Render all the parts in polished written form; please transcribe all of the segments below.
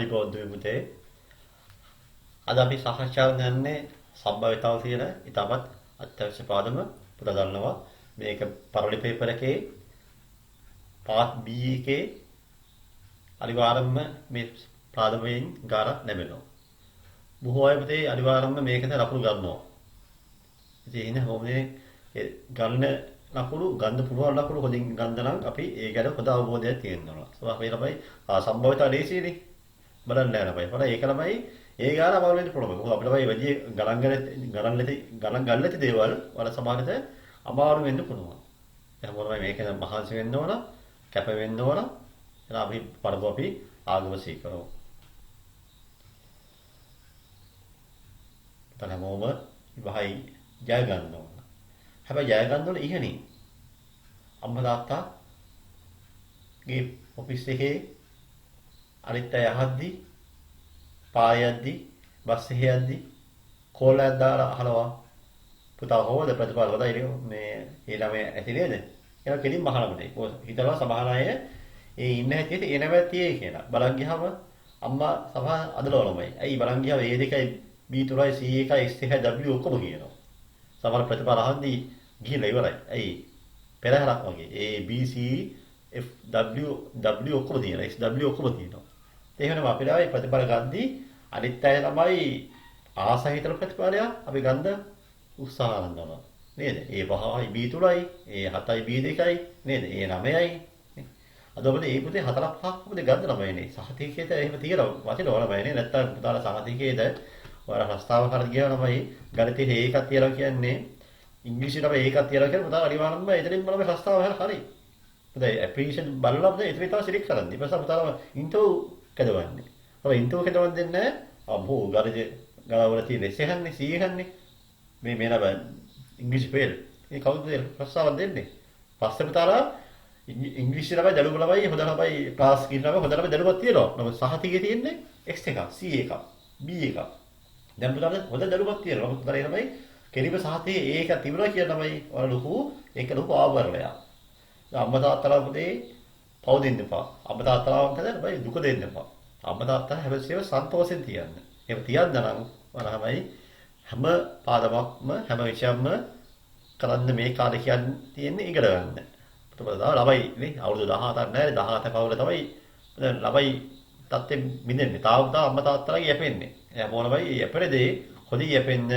හොඳයි පොද්දුවේ පුතේ. අද අපි සාකච්ඡා කරන්නේ සම්භාවිතාව කියන ඉතාමත් අත්‍යවශ්‍ය පාඩම පුතා දන්නවා. මේක පරලි පේපර් එකේ පාර්ට් B එකේ අනිවාර්යයෙන්ම මේ පාඩමෙන් ගාන ලැබෙනවා. බොහෝ අය පුතේ අනිවාර්යයෙන්ම මේකට ලකුණු ගන්නවා. ඉතින් හොමනේ ගන්න ලකුණු ගන්න පුළුවන් ලකුණු හොඳින් ගන්න නම් අපි ඒ ගැන හොඳ අවබෝධයක් තියෙන්න ඕන. අපි ළමයි සම්භාවිතාව දේශීනේ බලන්න යන ළමයි. පොඩ ඒක ළමයි ඒ ගාන අවබෝධ වෙන්න පුළුවන්. මොකද අපිට ළමයි වැඩි ගණන් ගන්න දේවල් වල සමානට අමාරු වෙන්න පුළුවන්. එහෙනම් මොනවයි මේක මහන්සි වෙන්න ඕන, කැප වෙන්න ඕන. එහෙනම් අපි පරපු අපි ආගම සීකරමු. තනමෝම විභායි ජය ගන්න ඕන. හැබැයි ජය ගන්න ඕන ඉහනින්. අම්මා තාත්තාගේ ඔෆිස් එකේ අනිත් අය අහද්දි පායද්දි බස් එකේ යද්දි කෝලයක් දාලා අහනවා පුතා හොවද ප්‍රතිඵල හොඳයි මේ ඒ ළමයා ඇති නේද? ඒක කෙලින්ම අහනවා පුතේ. හිතනවා සමහර අය ඒ ඉන්න හැටියට ඒ නැවතියේ කියලා. බලන් ගියාම අම්මා සමහර අදලවලමයි. ඇයි බලන් ගියාම A2යි B3යි C1යි S1යි W ඔක්කොම කියනවා. සමහර ප්‍රතිඵල අහද්දි ගිහිල්ලා ඉවරයි. ඇයි පෙරහැරක් වගේ A B C F W ඔක්කොම තියෙනවා. X W ඔක්කොම තියෙනවා. ඒ වෙනම අපිට ආයි ප්‍රතිඵල ගද්දී අනිත් අය තමයි ආසහිතල ප්‍රතිඵලය අපි ගන්න උත්සාහ කරනවා. නේද? A 5යි B 3යි, A 7යි B 2යි නේද? A 9යි. අද ඔබට ඒ පුතේ 4ක් 5ක් ඔබට ගන්න ළමයිනේ. සහතිකේත එහෙම තියෙනවා. වචන වල බයනේ. නැත්තම් පුතාලා සහතිකේත ඔයාලා රස්තාව කරලා ගියා ළමයි ගණිතේ ඒකක් තියලා කියන්නේ ඉංග්‍රීසියට අපි ඒකක් තියලා කියන්නේ පුතාලා අනිවාර්යෙන්ම එතනින් බලමු රස්තාව හරි. පුතේ ඇප්‍රීෂියේෂන් බලලා පුතේ එතන තමයි සිලෙක්ට් කරන්නේ. ඊපස්ස පුතාලා ඉන්ටෝ කැදවන්නේ. ඔය ඉන්ටෝ කැදවන්න දෙන්නේ අම්මෝ ගාවල තියෙන සෙහන්නේ සීහන්නේ මේ නබ ඉංග්‍රීසි පෙළ. මේ කවුද රස්තාව දෙන්නේ? පස්සේ පුතාලා ඉංග්‍රීසි ළමයි දඩුව ළමයි හොඳ ළමයි ක්ලාස් ගිහින් ළමයි හොඳ ළමයි දඩුවක් තියෙනවා. නමුත් සහතිකේ තියෙන්නේ X එකක්, C එකක්, B එකක්. දැන් පුතාලා හොඳ දඩුවක් තියෙනවා. නමුත් පුතාලා ළමයි කෙලිම සහතිකේ A එකක් තිබුණා කියන ළමයි වල ඒක ලොකු ආවරණයක්. අම්මා තාත්තලා පුතේ පව් දෙන්න එපා. අම්මා තාත්තලාම කද බයි දුක දෙන්න එපා. අම්මා තාත්තා හැමතිස්සෙම සන්තෝෂෙන් තියන්න. එහෙම තියන්න නම් වරහමයි හැම පාඩමක්ම හැම විෂයක්ම කරන්න මේ කාලේ තියෙන්නේ ඉගෙන ගන්න. පුතේ ළමයි නේ අවුරුදු 17ක් නැහැ 17 පවුල තමයි ළමයි තත්ත්වෙ මිදෙන්නේ. තාම අම්මා තාත්තලාගේ යැපෙන්නේ. එයා මොනවයි යැපෙන්නේ හොදි යැපෙන්න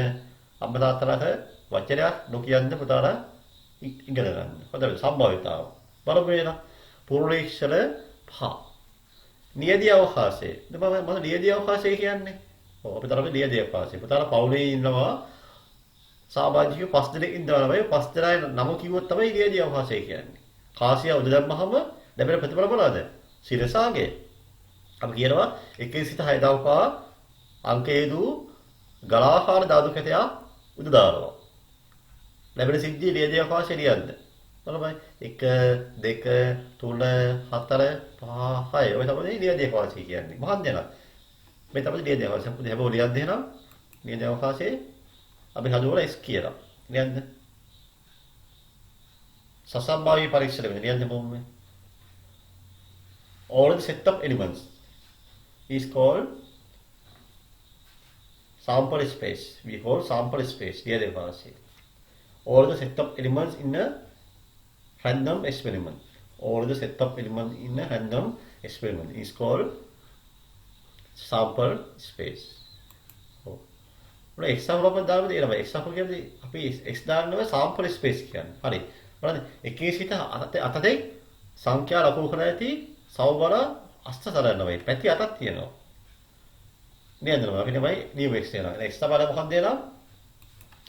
අම්මා තාත්තලාට වචනයක් නොකියන්න පුතාලා ඉගෙන ගන්න. හොඳයි සම්භාවිතාව. බලමු වෙන පුරුෂල පහ. නියදී අවකාශය. දැන් මම නියදී අවකාශය කියන්නේ. ඔව් අපි තරමේ නියදී අවකාශය. පුතාලා පවුලේ ඉන්නවා සාමාජික 5 දෙනෙක් ඉන්නවා නේද? 5 දෙනාගේ නම කිව්වොත් තමයි නියදී අවකාශය කියන්නේ. කාසිය උඩ දැම්මහම ලැබෙන ප්‍රතිඵල මොනවාද? සිරසාගේ. අපි කියනවා 1 සිට 6 දක්වා අංකයේදු ගලාකාර ධාතු කැටයක් උඩ දානවා. ලැබෙන සිද්ධිය නියදී අවකාශය ලියන්න. බලමු 1 2 3 4 5 6 ඔය තමයි නියදී අවකාශය කියන්නේ. මහත් දෙනා. මේ තමයි නියදී අවකාශය. හැමෝම ලියන්න දෙනවා. නියදී අවකාශයේ අපි හදුවල S කියලා. ලියන්න. සසම්භාවී පරීක්ෂණය ලියන්න මොම්මේ. All the set of elements is called sample space. We call sample space නියදී අවකාශය. All the set of elements in a random experiment. All the set of elements in a random experiment is called sample space. Oh. ඔය example අපෙන් දාන්න දෙනවා. example කියන්නේ අපි x දාන්නවා sample space කියන්නේ. හරි. බලන්න එකේ සිට අතේ සංඛ්‍යා ලකුණු කරලා ඇති සමබර අස්තසරණ වෙයි. පැති අතක් තියෙනවා. නියඳනවා. අපි තමයි නියම x දෙනවා. x තමයි මොකක්ද දෙනවා?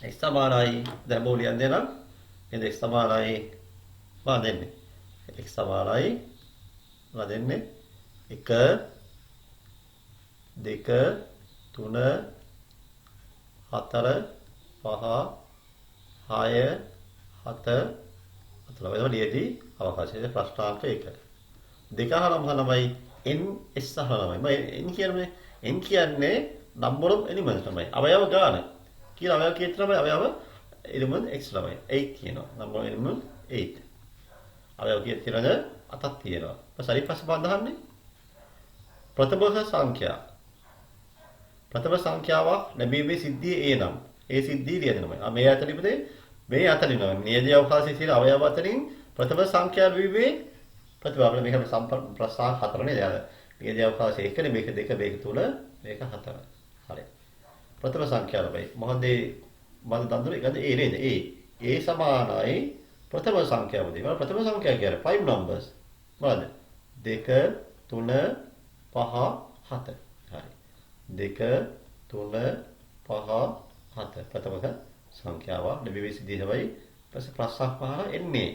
x සමානයි දැන් බෝලියන් දෙනවා. නේද x සමානයි මා දෙන්නේ. x සමානයි මා දෙන්නේ 1 2 3 4 5 6 7 අතලවල ලියදී අවකාශයේ ප්‍රශ්නාර්ථ 1. දෙක අහලම තමයි n s අහලමයි. මම n කියන්නේ n කියන්නේ number of elements තමයි. අවයව ගාන. කියලා අවයව කීයට තමයි අවයව element x තමයි. 8 කියනවා. number of element 8. අවයව කීයට කියනද අතක් තියෙනවා. ඊපස්සේ පස්සේ බඳහන්නේ ප්‍රථම සංඛ්‍යා. ප්‍රථම සංඛ්‍යාවක් ලැබීමේ සිද්ධිය ඒ නම්. ඒ සිද්ධිය ලියනවා. මේ අතරින්දී මේ අතරින්ම නියදී අවකාශයේ තියෙන අවයව අතරින් ප්‍රථම සංඛ්‍යා ලැබීමේ ප්‍රතිභාව මේක ප්‍රස්ථාන හතරනේ දාල. නියදී අවකාශයේ 1 මේක 2 මේක 3 මේක 4. හරි. ප්‍රථම සංඛ්‍යාව ලැබයි. මොකද මම දන්දුනේ ඒකද ඒ නේද? ඒ සමානයි ප්‍රථම සංඛ්‍යාවදී. මම ප්‍රථම සංඛ්‍යාව කියන්නේ 5 numbers. මොනවද? 2 3 5 7. හරි. 2 3 5 7 ප්‍රථම සංඛ්‍යාව ලැබෙවි සිද්ධිය තමයි ඊපස්සේ ප්‍රස්ථාන පහල එන්නේ.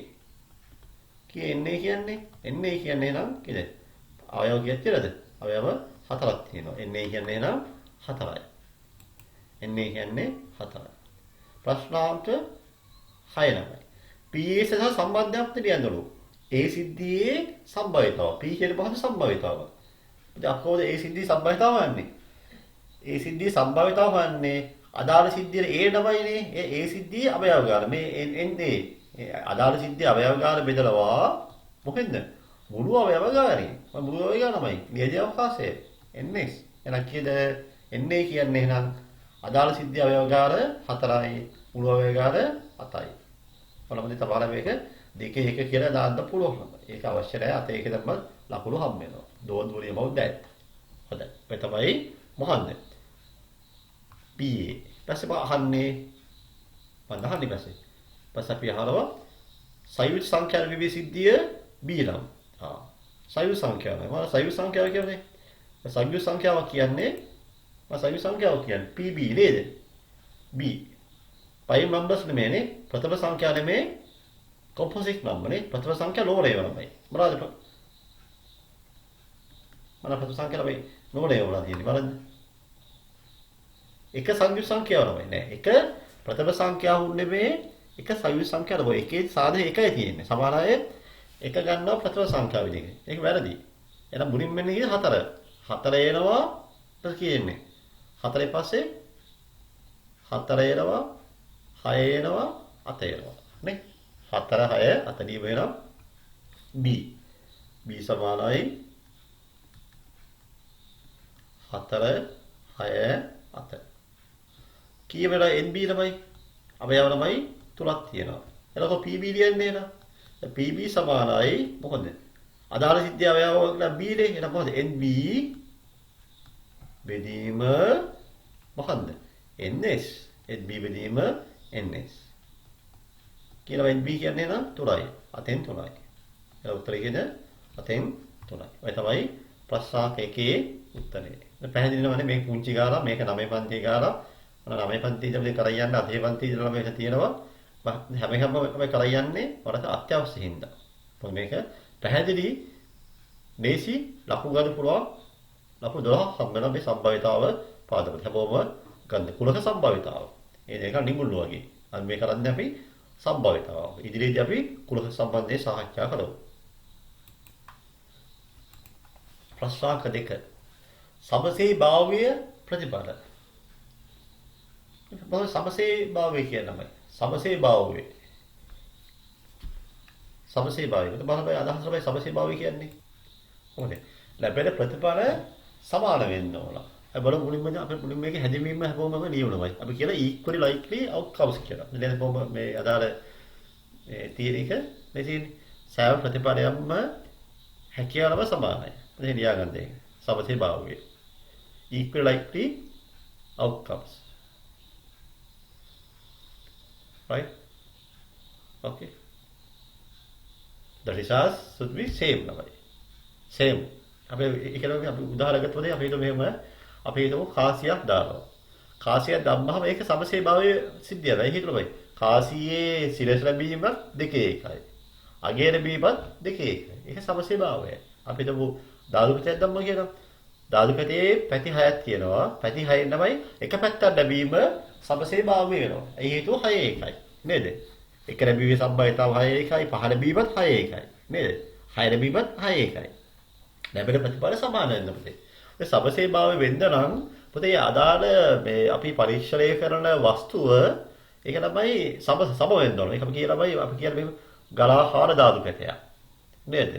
එන්නේ කියන්නේ නම් කිද? අවයව කීයක් තියෙනවද? අවයව 4ක් තියෙනවා. එන්නේ කියන්නේ නම් 4යි. එන්නේ කියන්නේ 4යි. ප්‍රශ්නාන්ත 6 ළමයි. PS සහ සම්බන්ධයක් තියනලු. ඒ සිද්ධියේ සම්භාවිතාව. P කියන පහද සම්භාවිතාව. ඉතින් අකෝද ඒ සිද්ධියේ සම්භාවිතාව යන්නේ. ඒ සිද්ධියේ සම්භාවිතාව හොයන්නේ අදාළ සිද්ධියේ A නමයිනේ. ඒ සිද්ධියේ අවයව ගාන. මේ එන්නේ අදාළ සිද්ධියේ අවයව ගාන බෙදලවා මොකෙන්ද? මුළු අවයව ගානේ. මුළු අවයව ගානමයි. නියදී අවකාශය. ns. එහෙනම් කීයද? එන්නේ කියන්නේ එහෙනම් අදාළ සිද්ධිය අවයව ගාන 4යි. මුළු අවයව ගාන 7යි. බලමුද තවහල මේක දෙකේ එක කියලා දාන්න පුළුවන්. ඒක අවශ්‍ය නැහැ. අත ඒක දැම්ම ලකුණු හම්බ වෙනවා. දෝන් දුරිය මවුදයි. හොඳයි. ඒ තමයි මොකන්ද? P. ඊපස්සේ මම අහන්නේ ඊපස්සේ අපි අහනවා සයුත් සංඛ්‍යා විවි සිද්ධිය B නම්. සයුත් සංඛ්‍යාව. මම සයුත් සංඛ්‍යාව කියන්නේ සයුත් සංඛ්‍යාව කියන්නේ PB නේද? B. පයි නම්බර්ස් නෙමෙයිනේ. ප්‍රථම සංඛ්‍යා නෙමෙයි. කොම්පොසිට් නම්බර් නේ. ප්‍රථම සංඛ්‍යා ලෝරේ වෙනමයි. මොනවාද? ප්‍රථම සංඛ්‍යා නෙමෙයි. ලෝරේ වල තියෙන්නේ. බලන්න. එක සංයුත් සංඛ්‍යාව නෙමෙයි නෑ. එක ප්‍රථම සංඛ්‍යාව නෙමෙයි. එක සංයුත් සංඛ්‍යාව නෙමෙයි. එකේ සාධක එකයි තියෙන්නේ. සමහර අය එක ගන්නවා ප්‍රථම සංඛ්‍යාව විදිහට. ඒක වැරදි. එහෙනම් මුලින්ම එන්නේ 4. 4 එනවා කියන්නේ. 4 පස්සේ 4 එනවා 6 එනවා 8 එනවා නේ 4 6 8 දී වෙනවා B සමානයි 4 6 8 කීය වෙලා NB තමයි අවයව ළමයි තුනක් තියෙනවා එතකොට PB ලියන්නේ නේද PB සමානයි මොකද අදාළ සිද්ධිය අවයව B නේ එහෙනම් මොකද NB බෙදීම මොකන්ද NS NB බෙදීම NS කියලා NB කියන්නේ නම් 3යි අතෙන් 3යි ඒක උත්තරය කියන්නේ අතෙන් 3යි ඔය තමයි ප්‍රශ්නාක එකේ උත්තරේ පැහැදිලි නවනේ මේක පුංචි ගාලා මේක 9 පන්ති ගාලා මොන 9 පන්ති ඉඳලා කරා යන්න 8 පන්ති ඉඳලා මේක තියෙනවා හැම එකම අපි කරා යන්නේ වරක අත්‍යවශ්‍ය හින්දා මොකද මේක පැහැදිලි මේසි ලකුණු ගන්න පුළුවන් ලකුණු 12ක් හම්බෙනවා මේ සම්භාවිතාව පාදක හැමෝම ගන්න කුලක සම්භාවිතාව ඒ දෙක නිමුල්ලු වගේ අන්න මේ කරන්නේ අපි සම්භාවිතාව ඉදිරියේදී අපි කුලක සම්බන්ධයෙන් සාකච්ඡා කරමු ප්‍රශ්නාක දෙක සමසේ භාවය ප්‍රතිපල මොකද සමසේ භාවය කියනමයි සමසේ භාවය බලන්න අදහස් තමයි සමසේ භාවය කියන්නේ මොකද ලැබෙන ප්‍රතිඵල සමාන වෙන්න ඕන. අපි බලමු මුලින්ම අපි මුලින්ම මේක හැදීමම හැමෝම නියමනමයි. අපි කියලා equally likely outcomes කියලා. ඉතින් කොහොම මේ අදාළ මේ තියරි එක මේ තියෙන්නේ සෑම ප්‍රතිඵලයක්ම හැකියාවම සමානයි. ඉතින් ලියා ගන්න දෙන්න. සමසේ භාවය. equally likely outcomes. Right? Okay. The results should be same නමයි. same. අපි ඒකලම අපි උදාහරණ ගත්තොත් අපි හිතමු මෙහෙම අපි හිතමු කාසියක් දානවා. කාසියක් දැම්මම ඒක සමසේ භාවයේ සිද්ධියයි. ඒක හිතනවා. කාසියේ සිරස් ලැබීම දෙකේ එකයි. අගේ ලැබීමත් දෙකේ එකයි. ඒක සමසේ භාවයයි. අපි හිතමු ධාතු පැත්තක් දැම්ම කියනවා. ධාතු පැත්තේ පැති 6ක් තියෙනවා. පැති 6න් තමයි එක පැත්තක් ලැබීම සමසේ භාවය වෙනවා. ඒ හේතුව 6 එකයි. නේද? එක ලැබීමේ සම්භාවිතාව 6 එකයි. පහ ලැබීමත් 6 එකයි. නේද? 6 ලැබීමත් 6 එකයි. ලැබෙන ප්‍රතිඵල සමාන වෙන්න පුතේ. ඒ සමසේ භාවය වෙන්න නම් පුතේ අදාළ මේ අපි පරීක්ෂණය කරන වස්තුව ඒක තමයි සම වෙන්න ඕන. ඒක අපි කියන්නේ මේ ගලාහාර ධාතු පැටයක්. නේද?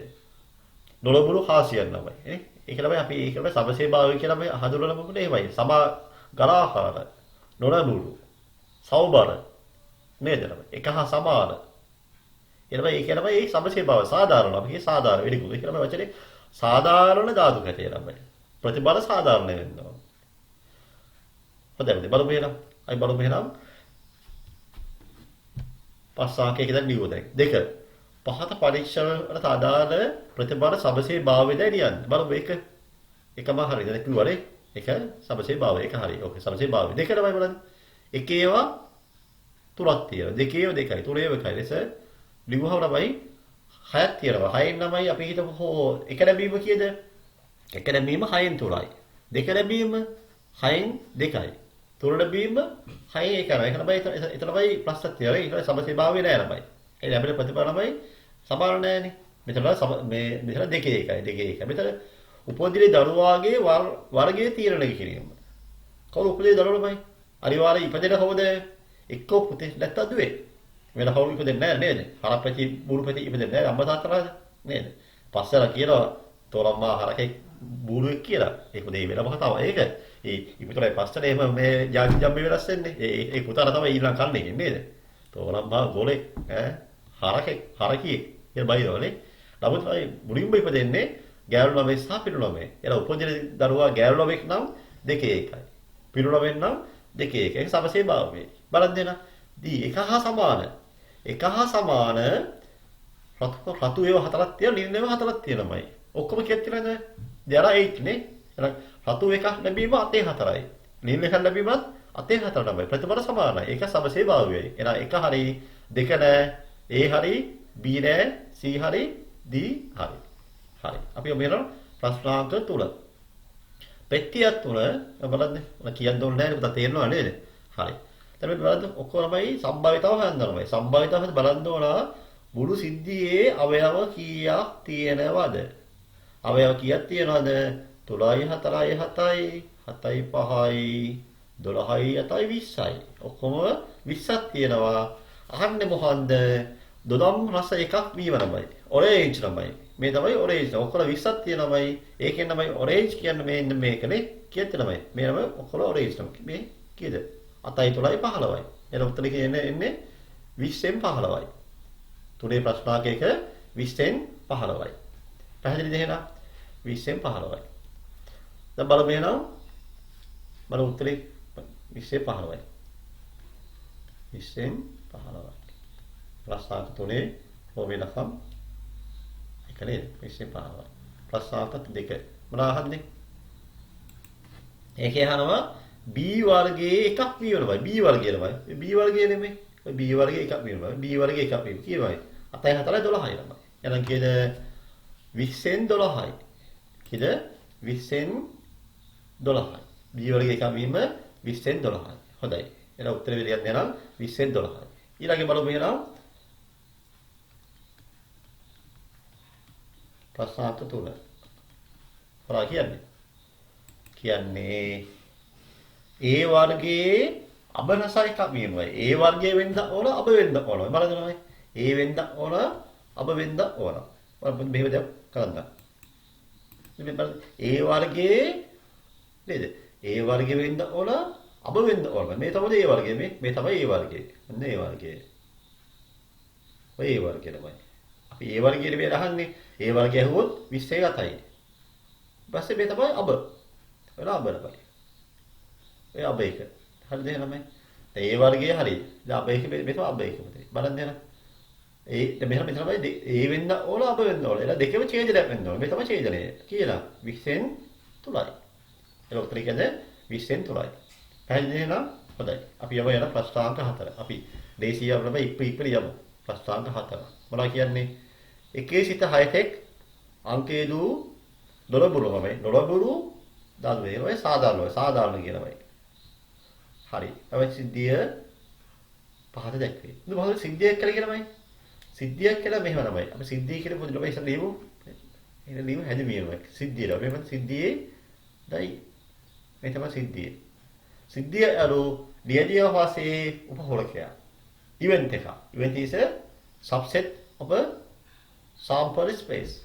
නොලබුණු කාසියක් නමයි. ඒක තමයි අපි ඒක තමයි සමසේ භාවය කියලා අපි හඳුනන මොකද එහෙමයි. සමා ගලාහාර නොනබුරු සෞබර නේද? එක හා සමාන. එනවා ඒ කියන්නේ මේ සමසේ භාව සාධාරණ අපි සාධාරණ වෙලිකුද කියලා මේ වචනේ සාධාරණ ධාතු කැටේ තමයි. ප්‍රතිබල සාධාරණ වෙනවා. හොඳයි බලමු එහෙනම්. අයි බලමු එහෙනම්. පස්සාකේ කියලා ලියුව දැන්. දෙක. පහත පරීක්ෂණවලට අදාළ ප්‍රතිබල සමසේ භාවයද නියන්නේ. බලමු ඒක. එකම හරියද කිව්වනේ. එක සමසේ භාවය එක හරිය. ඕකේ සමසේ භාවය. දෙක තමයි බලන්න. එකේවා තුනක් තියෙනවා. දෙකේව දෙකයි. තුනේව එකයි. ලෙස ලියුවහම තමයි හයක් තියෙනවා. හයෙන් තමයි අපි හිතමු හෝ එක ලැබීම කීයද? එක ලැබීම 6න් 3යි. දෙක ලැබීම 6න් 2යි. තුන ලැබීම 6න් 1යි. ඒක තමයි එතන තමයි ප්‍රශ්නක් තියෙනවා. ඒක සමසේ භාවය නෑ ළමයි. ඒ ලැබෙන ප්‍රතිඵල ළමයි සමාන නෑනේ. මෙතන මෙතන දෙකේ එකයි. දෙකේ එකයි. මෙතන උපදින දරුවාගේ වර්ගයේ තීරණය කිරීම. කවුරු උපදින දරුවා ළමයි? අනිවාර්යයෙන් ඉපදෙන කවුද? එක්කෝ පුතේ නැත්තම් දුවේ. වෙන කවුරු ඉපදෙන්නේ නැහැ නේද? හරපැටි බුරුපැටි ඉපදෙන්නේ නැහැ අම්මා තාත්තලාද නේද? පස්සෙලා කියනවා තෝරම්මා හරකේ බුරුවෙක් කියලා. ඒක දෙයි වෙනම කතාවක්. ඒක ඒ ඉපදුනේ පස්සට එහෙම මේ ජාති ජම්බේ වෙනස් වෙන්නේ. ඒ පුතාලා තමයි ඊළඟ කන්නේ නේද? තෝරම්මා ගෝලේ හරකේ හරකියේ කියලා බයිනවනේ. නමුත් අය මුලින්ම ඉපදෙන්නේ ගෑනු ළමයි සහ පිළු ළමයි. එලා උපදින දරුවා ගෑනු ළමෙක් නම් දෙකේ එකයි. පිළු ළමෙක් නම් දෙකේ එකයි. ඒක සමසේ භාවය. බලන්න දෙන්න. දී එක හා සමාන. එක හා සමාන රතු ඒවා හතරක් තියෙනවා නිල් ඒවා හතරක් තියෙනමයි. ඔක්කොම කීයක් තියෙනවද? there are 8 නේ. එහෙනම් රතු එකක් ලැබීම අතේ 4යි. නිල් එකක් ලැබීමත් අතේ 4 තමයි. ප්‍රතිපල සමානයි. ඒක සමසේ භාවයයි. එහෙනම් එක හරි දෙක නෑ. A හරි B නෑ. C හරි D හරි. හරි. අපි මෙන්න ප්‍රශ්නාංක 3. පෙට්ටියක් තුන බලන්න. මම කියන්න ඕනේ නෑ නේද? තේරෙනව නේද? හරි. දැන් බලන්න ඔක්කොමයි සම්භාවිතාව හොයන්නමයි. සම්භාවිතාව බලන්න ඕන මුළු සිද්ධියේ අවයව කීයක් තියෙනවද? අවයව කීයක් තියෙනවද? 3යි 4යි 7යි 7යි 5යි 12යි 7යි 20යි. ඔක්කොම 20ක් තියෙනවා. අහන්නේ මොකන්ද? දොඩම් රස එකක් වීමනමයි. ඔරේන්ජ් තමයි. මේ තමයි ඔරේන්ජ්. ඔක්කොම 20ක් තියෙනමයි. ඒකෙන් තමයි ඔරේන්ජ් කියන්නේ මෙන්න මේකනේ. කීයක් තියෙනවද? මේ නම ඔක්කොම ඔරේන්ජ් තමයි. මේ කීයද? 7යි 12යි 15යි. එන උත්තර එන්නේ 20න් 15යි. තුනේ ප්‍රශ්නාංකයක 20න් 15යි. පැහැදිලිද එහෙනම්? 20න් 15යි. දැන් බලමු එහෙනම්. බලමු උත්තරේ 20න් 15යි. 20න් 15යි. ප්‍රශ්නාංක තුනේ හෝ වෙනකම් එක නේද? 20න් 15යි. ප්‍රශ්නාංක දෙක. මොනවා අහන්නේ? ඒකේ අහනවා B වර්ගයේ එකක් B වෙනවයි. B වර්ගය ළමයි. B වර්ගය නෙමෙයි. B වර්ගයේ එකක් B වෙනවයි. B වර්ගයේ එකක් B කියනවායි. 7යි 4යි 12යි ළමයි. එහෙනම් කීයද? 20න් 12යි. කීයද? 20න් 12යි. B වර්ගයේ එකක් වීම 20න් 12යි. හොඳයි. එහෙනම් උත්තරේ දෙයක් නේනම් 20න් 12යි. ඊළඟට බලමු එහෙනම් ප්‍රශ්නාර්ථ 3. හොරා කියන්නේ A වර්ගයේ අබ රස එකක් වීමයි. A වර්ගයේ වෙන්න ඕන අබ වෙන්න ඕන. බලන්න A වෙන්න ඕන අබ වෙන්න ඕන. බලන්න මෙහෙම දෙයක් කරන්න. මේ බලන්න A වර්ගයේ නේද? A වර්ගයේ වෙන්න ඕන අබ වෙන්න ඕන. මේ තමයි A වර්ගය. මේ තමයි A වර්ගය. අන්න A වර්ගය. ඔය A වර්ගය තමයි. අපි A වර්ගයේ මේ අහන්නේ. A වර්ගය ඇහුවොත් 20 ගතයි. ඊපස්සේ මේ තමයි අබ. වෙන අබ තමයි. ඒ අබ එක. හරිද එහෙනම් මේ? දැන් ඒ වර්ගයේ හරි. දැන් අබ එක මෙතන අබ එක මෙතන. බලන්න එහෙනම්. ඒ මෙහෙම තමයි ඒ වෙන්න ඕන අබ වෙන්න ඕන. එලා දෙකම චේන්ජ් එකක් වෙන්න ඕන. මේ තමයි ඡේදනය කියලා. 20න් 3යි. ඒක උත්තර කියන්නේ 20න් 3යි. පැහැදිලි එහෙනම් හොඳයි. අපි යමු යන ප්‍රශ්නාංක 4. අපි දේශීය අපලම ඉක්පිලි යමු. ප්‍රශ්නාංක 4. මොනවා කියන්නේ? 1 සිට 6 තෙක් අංකයේ දූ දොළබුරුමයි. දොළබුරු දාන වේරෝයි සාධාරණ කියලාමයි. හරි. අවශ්‍ය සිද්ධිය පහත දැක්වේ. ಇದು මොකද සිද්ධියක් කියලා කියලාමයි. සිද්ධියක් කියලා මෙහෙම තමයි. අපි සිද්ධිය කියලා පොඩි ළමයි ඉස්සර ලියමු. එහෙනම් ලියමු හැදීමයි. සිද්ධිය ලා. මේ සිද්ධියේ දයි මේ තමයි සිද්ධිය. සිද්ධිය අරු ලියදිය වාසේ උපහොරකයා. event එක. event is a subset of a sample space.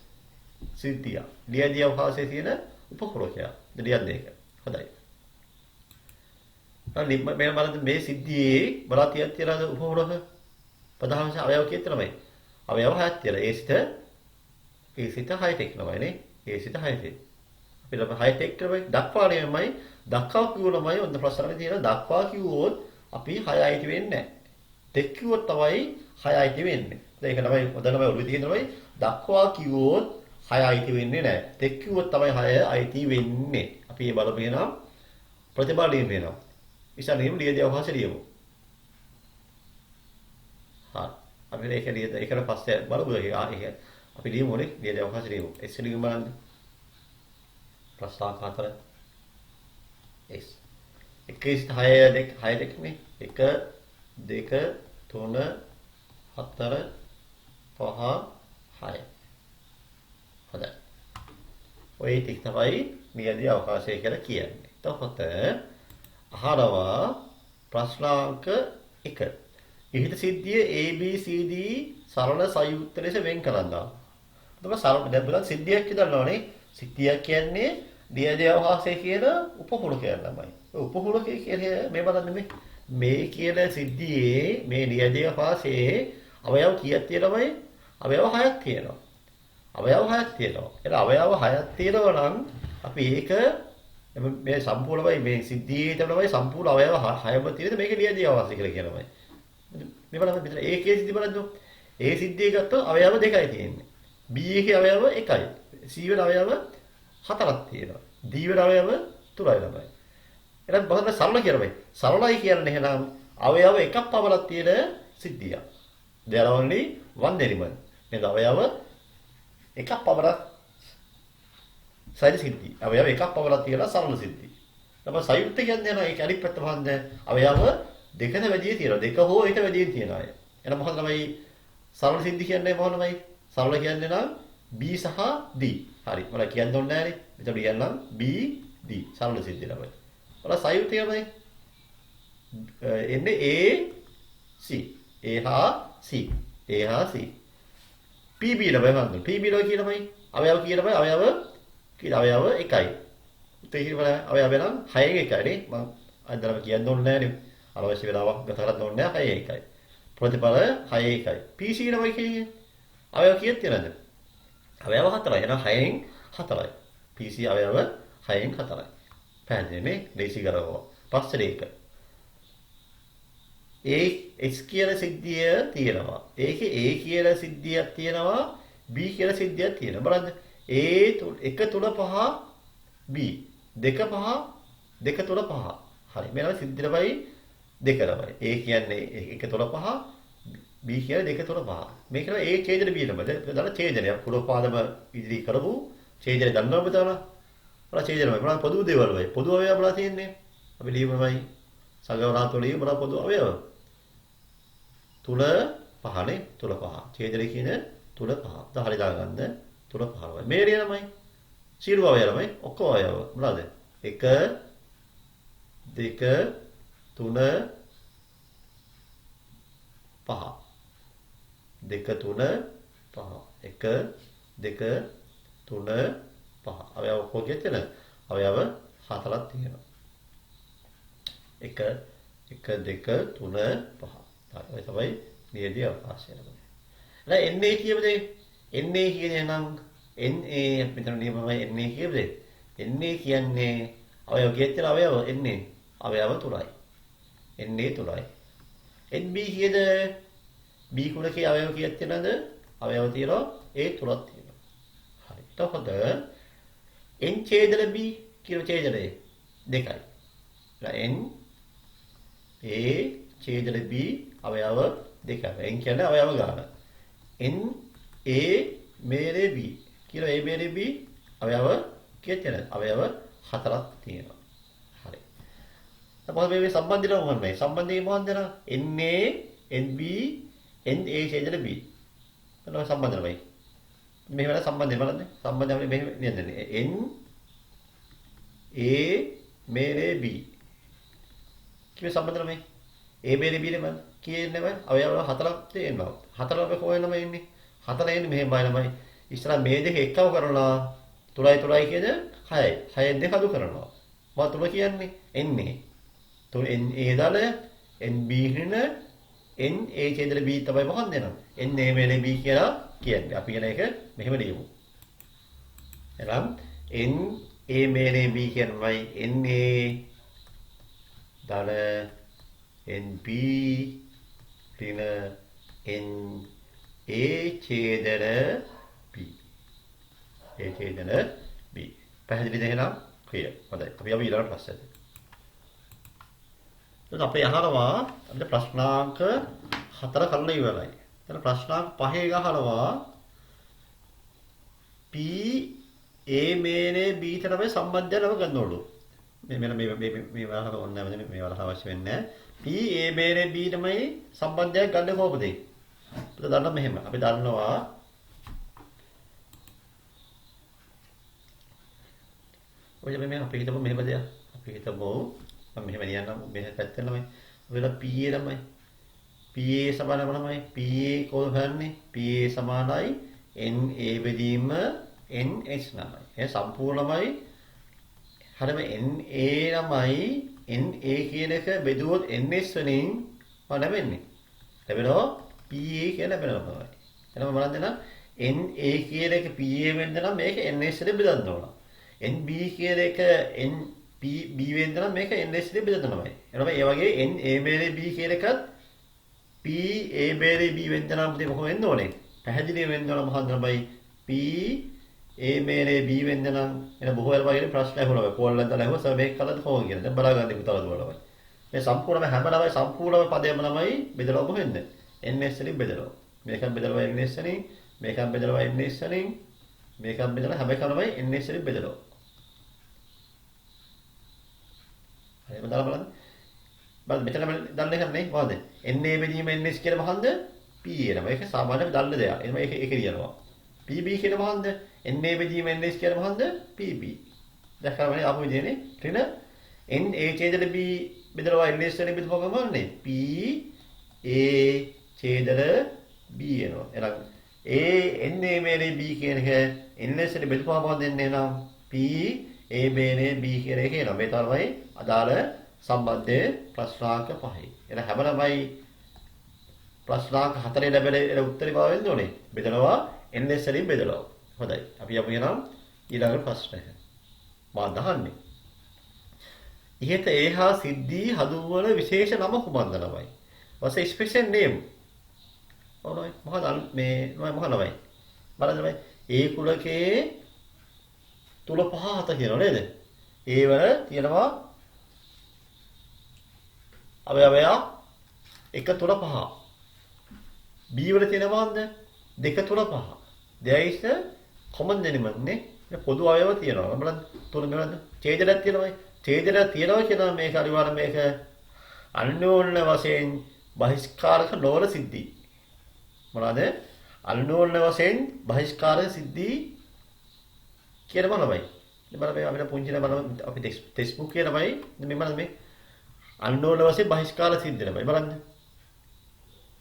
සිද්ධිය. ලියදී අවකාශයේ තියෙන උපකුලකය. ලියන් දෙක. හොඳයි. අනිත් මේ බලන්න මේ සිද්ධියේ බලතියක් තියලාද උපකුලක ප්‍රධානම අවයව කීයක් තමයි? අවයව 6ක් තියලා. ඒ සිත 6ට එක්නවයිනේ. ඒ සිත 6ට. අපි ළම 6ට එක්කමයි දක්වාණයමයි දක්වා කිව්වොමයි ඔන්න ප්‍රශ්නේ තියෙන දක්වා කිව්වොත් අපි 6 අයිති වෙන්නේ නැහැ. දෙක කිව්වොත් තමයි 6 අයිති වෙන්නේ. ඒක තමයි ඔතනමයි ඔළුවේ තියෙන තමයි දක්වා කිව්වොත් 6 අයිති වෙන්නේ නැහැ. දෙක කිව්වොත් තමයි 6 අයිති වෙන්නේ. අපි මේ බලපේනම් ප්‍රතිබල ලියන්න වෙනවා. ඉස්සරහින් ලියදී අවකාශය ලියමු. හා අපි ඒකට පස්සේ බලමු ඒක අපි ලියමු නේ ලියදී අවකාශය ලියමු. එස්සලින් බලන්න. ප්‍රස්තාව 4 x 1 6 නේ 1 2 3 4 5 6 හොඳයි. ඔය ටික තමයි නියදී අවකාශය කියලා කියන්නේ. එතකොට අහනවා ප්‍රශ්නාංක 1. ඉහිත සිද්ධිය A B C D සරල සංයුක්ත ලෙස වෙන් කරනවා. එතකොට සරල දැන් බලන්න සිද්ධියක් කියනවානේ. සිද්ධියක් කියන්නේ නියදී අවකාශය කියන උපකුලකයක් ළමයි. උපකුලකයේ කියන්නේ මේ බලන්න මේ කියන සිද්ධියේ මේ නියදී අවකාශයේ අවයව කීයක් තියෙනවද? අවයව 6ක් තියෙනවා. අවයව 6ක් තියෙනවා. ඒක අවයව 6ක් තියෙනවා නම් අපි ඒක මේ සම්පූර්ණයි මේ සිද්ධියේ තමයි සම්පූර්ණ අවයව 6ම තියෙන මේක නියදී අවකාශය කියලා කියනවා. මේ බලන්න මෙතන ඒකේ සිද්ධිය බලන්න. ඒ සිද්ධිය ගත්තොත් අවයව දෙකයි තියෙන්නේ. B එකේ අවයව 1යි. C වල අවයව 4ක් තියෙනවා. D වල අවයව 3යි ළමයි. එහෙනම් බහන්න සරල කියනවා. සරලයි කියන්නේ එහෙනම් අවයව එකක් පමණක් තියෙන සිද්ධියක්. there are only one element. මේ අවයව එකක් පමණක් සෛල සිද්ධි. අවයව එකක් පමණක් තියෙන සරල සිද්ධි. තමයි සංයුක්ත කියන්නේ නේද? ඒක අනිත් පැත්ත බලන්න අවයව දෙකද වැඩි තියෙනවා. දෙක හෝ ඊට වැඩි තියෙන අය. එහෙනම් මොකද තමයි සරල සිද්ධි කියන්නේ මොනවයි? සරල කියන්නේ නම් B සහ D. හරි. මම කියන්න ඕනේ නැහැ නේ. එතකොට කියන්නම් B D සරල සිද්ධිය ළමයි. වල සංයුක්තය තමයි එන්නේ A C. A හා C. A හා C. PB ළමයි හඳුන්. PB ළමයි කියනමයි අවයව කියනමයි අවයව එකයි. උත්තේ කියන අවයව නම් 6න් එකයි නේ. මම අදටම කියන්න ඕනේ නැහැ නේ. අවශ්‍ය වෙලාවක් ගත කරන්න ඕනේ නැහැ 6න් එකයි. ප්‍රතිඵල 6න් එකයි. PC ළමයි කියන්නේ අවයව කීයක් තියෙනවද? අවයව 4යි. එහෙනම් 6න් 4යි. PC අවයව 6න් 4යි. පැහැදිලිනේ? දේශී කරගන්න. පස්සේ ඒක. X කියන සිද්ධිය තියෙනවා. ඒකේ A කියන සිද්ධියක් තියෙනවා. B කියන සිද්ධියක් තියෙනවා. බලන්න. A 1 3 5 B 2 5 2 3 5. හරි. මේවා සිද්ධිය තමයි 2 ළමයි. A කියන්නේ 1 3 5 B කියන්නේ 2 3 5. මේක තමයි A ඡේදන B ළමයි. දාලා ඡේදනයක් පුරෝපාදම ඉදිරි කරපු ඡේදනය දන්නවද පුතාලා? බලන්න ඡේදනය බලන්න පොදු දේවල් වයි. පොදු අවයව බලලා තියෙන්නේ. අපි ලියමුමයි. සංගවනාතෝලිය බලන්න පොදු අවයව. තුල පහනේ තුල පහ. ඡේදනය කියන තුල පහ. හරි දාගන්න තුල පහ වයි. මේ රියමයි. සියලු අවයව ළමයි ඔක්කොම අවයව. මොනවාද? 1 2 3 5 2 3 5 1 2 3 5 අවයව කොහොමද තියෙන? අවයව 4ක් තියෙනවා. 1 1 2 3 5. හරි තමයි නියදී අවකාශය ළමයි. එහෙනම් NA කියමුද? NA කියන්නේ නම් NA මෙතන නියමයි NA කියමුද? NA කියන්නේ අවයව කීයක් තියෙන අවයව NA අවයව 3යි. NA 3යි. NB කියද B කුණකේ අවයව කීයක් තියෙනවද? අවයව තියෙනවා A 3ක් තියෙනවා. හරි. එතකොට N ඡේදන B කියන ඡේදනය දෙකයි. N A ඡේදන B අවයව දෙකයි. N කියන්නේ අවයව ගාන. N A මේරේ B කියන A මේරේ B අවයව කීයක් තියෙනවද? අවයව 4ක් තියෙනවා. හරි. අපහම මේ සම්බන්ධය මොකක්ද? සම්බන්ධය මොකක්ද? NA NB NA ඡේදන B. මොනවා සම්බන්ධයයි? මෙහෙම වල සම්බන්ධය බලන්න. සම්බන්ධය මෙහෙම නියන්නේ. N A මේරේ B. කිව්ව සම්බන්ධය මේ A මේරේ B නේ මම කියන්නේ අවයව 4ක් තියෙනවා. 4ක් කොහෙනම ඉන්නේ? 4 එන්නේ මෙහෙම බලනමයි. ඉස්සරහ මේ දෙක එක්කව කරනවා. තුලයි කියන 6යි. 6ෙන් දෙක අඩු කරනවා. මොකද තුල කියන්නේ එන්නේ. තුල ඒ දාල NB හින N A ඡේදල B තමයි මොකක්ද දෙනවා. N A මේලේ B කියලා කියන්නේ. අපි කියන එක මෙහෙම ලියමු. එහෙනම් N A මේලේ B කියනමයි N A දාල N B හින N A ඡේදල B. A ඡේදල B. පැහැදිලිද එහෙනම්? ක්ලියර්. හොඳයි. අපි යමු ඊළඟ ප්‍රශ්නෙට. එතකොට අපි අහනවා අපිට ප්‍රශ්නාංක 4 කරලා ඉවරයි. එතන ප්‍රශ්නාංක 5 ගහනවා P A මේනේ B ට තමයි සම්බන්ධය නම ගන්නවලු. මේ වලහම ඕනේ නැහැ මේ වලහ අවශ්‍ය වෙන්නේ නැහැ. P A මේනේ B තමයි සම්බන්ධයක් ගන්න කොහොමද? අපිට දන්නවා මෙහෙම. අපි දන්නවා ඔය මේ අපි හිතමු මෙහෙම දෙයක්. අපි හිතමු මම මෙහෙම ලියන්නම් මෙහෙම පැත්තෙන් තමයි. ඔයලා PA තමයි. PA සමාන මොනමයි? PA කොහොමද හොයන්නේ? PA සමානයි NA බෙදීම NH නමයි. ඒ සම්පූර්ණමයි. හරියම NA නමයි NA කියන එක බෙදුවොත් NH වලින් මොන වෙන්නේ? ලැබෙනවා PA කියලා ලැබෙනවා. එහෙනම් බලන්න නම් NA කියන එක PA වෙන්න නම් මේක NH වලින් බෙදන්න ඕන. NB කියන එක NB වෙන්න නම් මේක NH වලින් බෙදන්න ඕනේ. එහෙනම් ඒ වගේ NA බෙරේ B කියන එකත් PA බෙරේ B වෙන්න නම් දෙක කොහොම වෙන්න ඕනේ? පැහැදිලි වෙන්න ඕන මොකක්ද තමයි PA බෙරේ B වෙන්න නම් එන බොහෝ වෙලාවට වගේ ප්‍රශ්න අහනවා. කෝල්ලෙන් දාලා අහුවා සර් මේක කළාද කොහොමද කියලා. දැන් බලාගන්න ඉතින් තවද බලන්න. මේ සම්පූර්ණම හැම ළමයි සම්පූර්ණම පදයම ළමයි බෙදලා කොහෙන්ද? NS වලින් බෙදලා. මේකත් බෙදලා NS වලින්, මේකත් බෙදලා NS වලින්, මේකත් බෙදලා හැම එකම ළමයි NS වලින් බෙදලා. හරිම දාලා බලන්න. බලන්න මෙතන දන්න එක නේ මොකද? NA බෙදීම NS කියන මොකන්ද? PA නම. ඒක සාමාන්‍යයෙන් දන්න දෙයක්. එහෙනම් ඒක ලියනවා. PB කියන මොකන්ද? NA බෙදීම NS කියන මොකන්ද? PB. දැක්කම නේ ආපු විදිහනේ. ත්‍රින NA ඡේදල B බෙදලා NS වලින් බෙදපුවම මොකක්ද? PA ඡේදල B එනවා. එහෙනම් NA මේනේ B කියන එක NS වලින් බෙදපුවම මොකක්ද එන්නේ නම් PA මේනේ B කියන එක එනවා. මේ තමයි අදාළ සම්බන්ධයේ ප්‍රශ්නාංක 5යි. එහෙනම් හැම ළමයි ප්‍රශ්නාංක 4 ලැබෙන උත්තරේ බව වෙන්න ඕනේ. බෙදනවා NS වලින් බෙදලා. හොඳයි. අපි යමු එනම් ඊළඟ ප්‍රශ්නය. මා දහන්නේ. ඉහත ඒහා සිද්ධී හඳුන්වන විශේෂ නම කුමක්ද ළමයි? what's a special name? ඔනෝයි මොකද මේ මොකද ළමයි? බලන්න ළමයි. ඒ කුලකේ තුල පහ හත කියනවා නේද? ඒ වල තියෙනවා අවයවය 1 3 5. B වල තියෙනවද? 2 3 5. there is a common element නේ. පොදු අවයව තියෙනවා. බලන්න තුන මොනවද? ඡේදයක් තියෙනවා. ඡේදයක් තියෙනවා කියනවා මේක අනිවාර්යයෙන් මේක අන්‍යෝන්‍ය වශයෙන් බහිස්කාරක නොවන සිද්ධි. මොනවාද? අන්‍යෝන්‍ය වශයෙන් බහිස්කාරක සිද්ධි කියනවා ළමයි. බලන්න මේ අපිට පුංචි නම අපි ටෙක්ස්ට් බුක් එකේ තමයි මේ අන්‍යෝන්‍ය වශයෙන් බහිස්කාර සිද්ධි ළමයි. බලන්න.